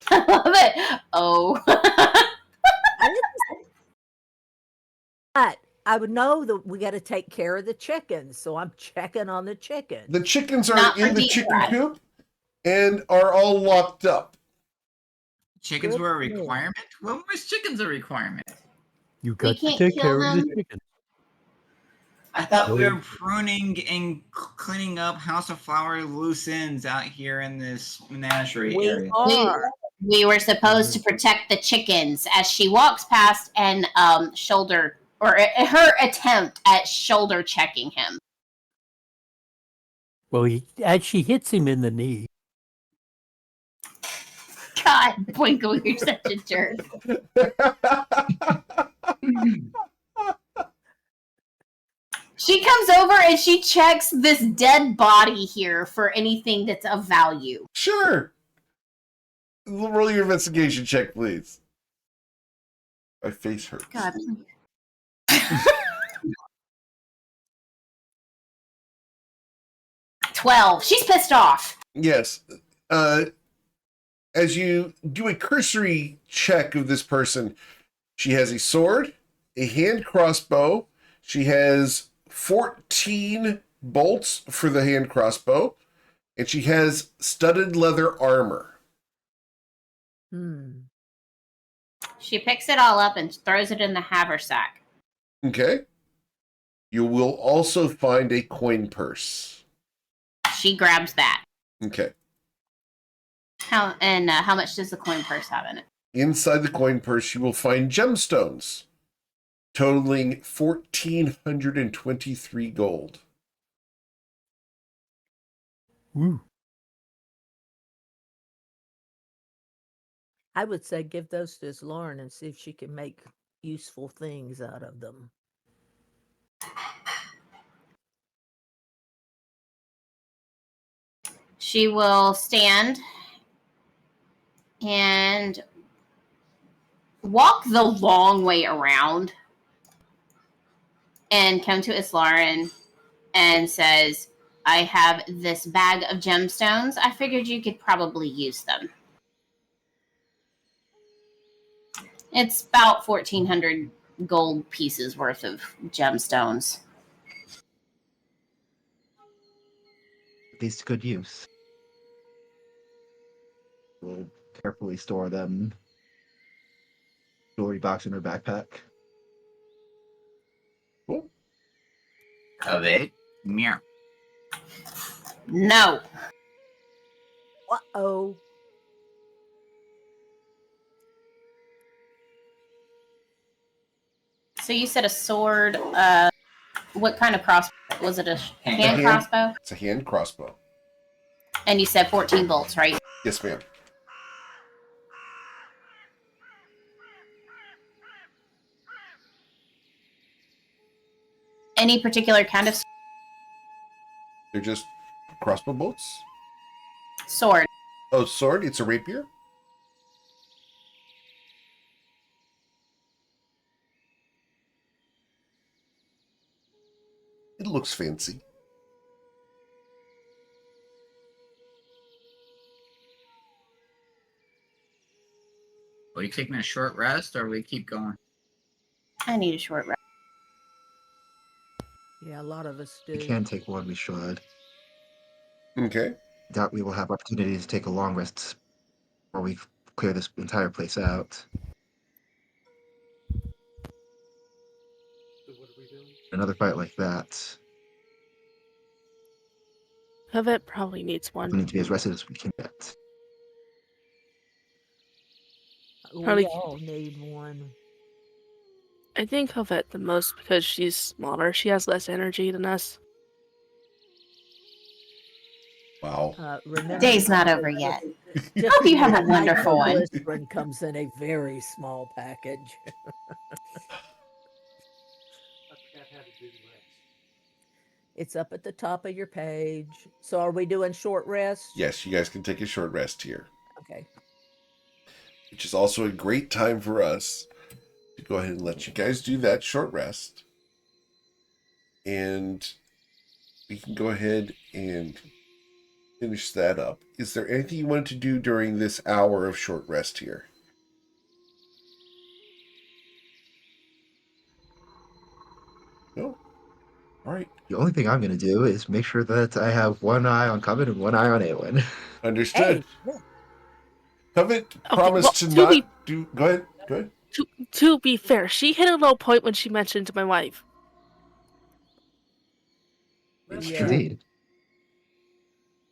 I love it. Oh. I didn't. But I would know that we got to take care of the chickens, so I'm checking on the chickens. The chickens are Not for in the deep chicken fried. coop and are all locked up. Chickens Good were a for me. requirement? When was chickens a requirement? You got to can't take kill care of the them. chicken. I thought we No. were pruning and cleaning up House of Flower loose ends out here in this menagerie We area. are. We were supposed to protect the chickens as she walks past and shoulder, or her attempt at shoulder checking him. Well, as she hits him in the knee. God, Winkle, you're such a jerk. She comes over and she checks this dead body here for anything that's of value. Sure. Roll your investigation check, please. My face hurts. God. 12. She's pissed off. Yes. As you do a cursory check of this person, she has a sword, a hand crossbow. She has 14 bolts for the hand crossbow, and she has studded leather armor. She picks it all up and throws it in the haversack. Okay. You will also find a coin purse. She grabs that. Okay. How much does the coin purse have in it? Inside the coin purse, you will find gemstones totaling 1,423 gold. Woo. I would say give those to Lauren and see if she can make useful things out of them. She will stand and walk the long way around and come to Islaren and says, I have this bag of gemstones. I figured you could probably use them. It's about 1,400 gold pieces worth of gemstones. These to good use. We'll carefully store them. Jewelry box in her backpack. Cool. Covet. Meow. No. Uh-oh. So you said a sword. What kind of crossbow? Was it a hand hand. crossbow? It's a hand crossbow. And you said 14 bolts, right? Yes, ma'am. Any particular kind of They're just crossbow bolts. sword? Oh, sword? It's a rapier? It looks fancy. Are we taking a short rest, or we keep going? I need a short rest. Yeah, a lot of us We do. can take one, we should. Okay. Doubt we will have opportunity to take a long rest before we clear this entire place out. Another fight like that, Covet probably needs we one. need to be as rested as we can get. We Probably- all need one. I think Covet the most because she's smaller. She has less energy than us. Wow. Remember, Day's not over yet. just Hope you have a remember, wonderful one. nitroglycerin comes in a very small package. It's up at the top of your page. So are we doing short rest? Yes, you guys can take a short rest here, Okay. which is also a great time for us to go ahead and let you guys do that short rest. And we can go ahead and finish that up. Is there anything you wanted to do during this hour of short rest here? No? All right. The only thing I'm going to do is make sure that I have one eye on Covet and one eye on Awen. Understood. Hey, Covet Okay, promised well, to to not be- do... Go ahead. Go ahead. To be fair, she hit a low point when she mentioned my wife. It's Yeah. true. Indeed.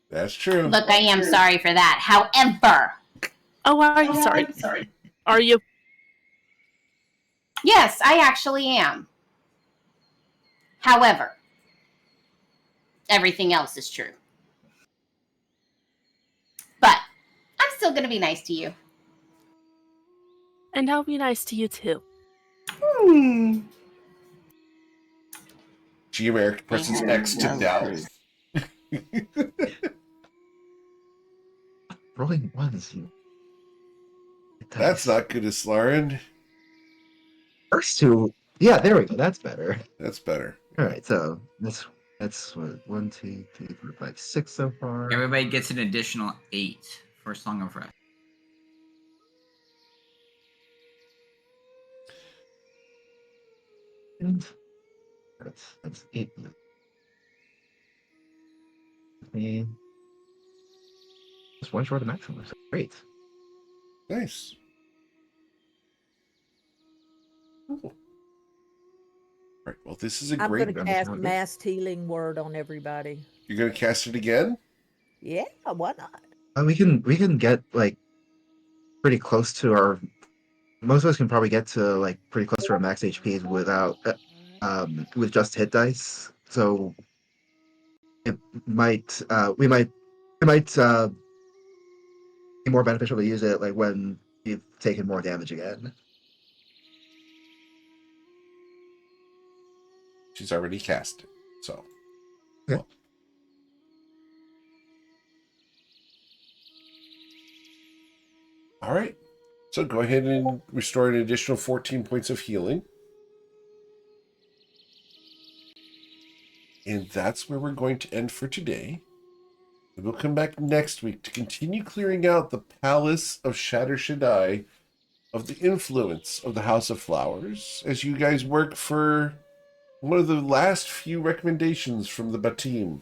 That's true. Look, I am sorry for that. However, Oh, are you sorry? Are you? yes, I actually am. However, everything else is true. But I'm still going to be nice to you. And I'll be nice to you too. G-America presses X to doubt. Rolling ones. That's not good, Aslarin. First two. Yeah, there we go. That's better. That's better. All right, so that's what 1, 2, 3, 4, 5, 6 so far. Everybody gets an additional 8 for Song of Rest. And that's 8. And just one short of maximum. So great. Nice. Cool. All right. Well, this is a I'm great... going to cast mass healing word on everybody. You're going to cast it again? Yeah, why not? We can get like pretty close to our. Most of us can probably get to like pretty close to our max HPs without with just hit dice. So it might it might be more beneficial to use it like when you've taken more damage again. She's already cast it. So. Okay. Well. All right. So go ahead and restore an additional 14 points of healing. And that's where we're going to end for today. And we'll come back next week to continue clearing out the Palace of Shatter Shaddai of the influence of the House of Flowers as you guys work for one of the last few recommendations from the Batim.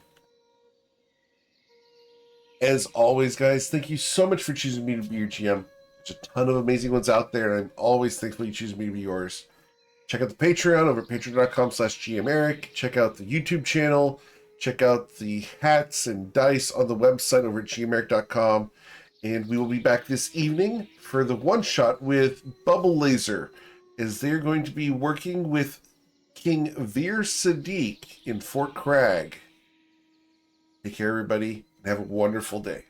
As always, guys, thank you so much for choosing me to be your GM. There's a ton of amazing ones out there, and I'm always thankful you choose me to be yours. Check out the Patreon over at patreon.com/GMEric. Check out the YouTube channel. Check out the hats and dice on the website over at gmeric.com. And we will be back this evening for the one-shot with Bubble Laser, as they're going to be working with King Veer Sadiq in Fort Crag. Take care, everybody, and have a wonderful day.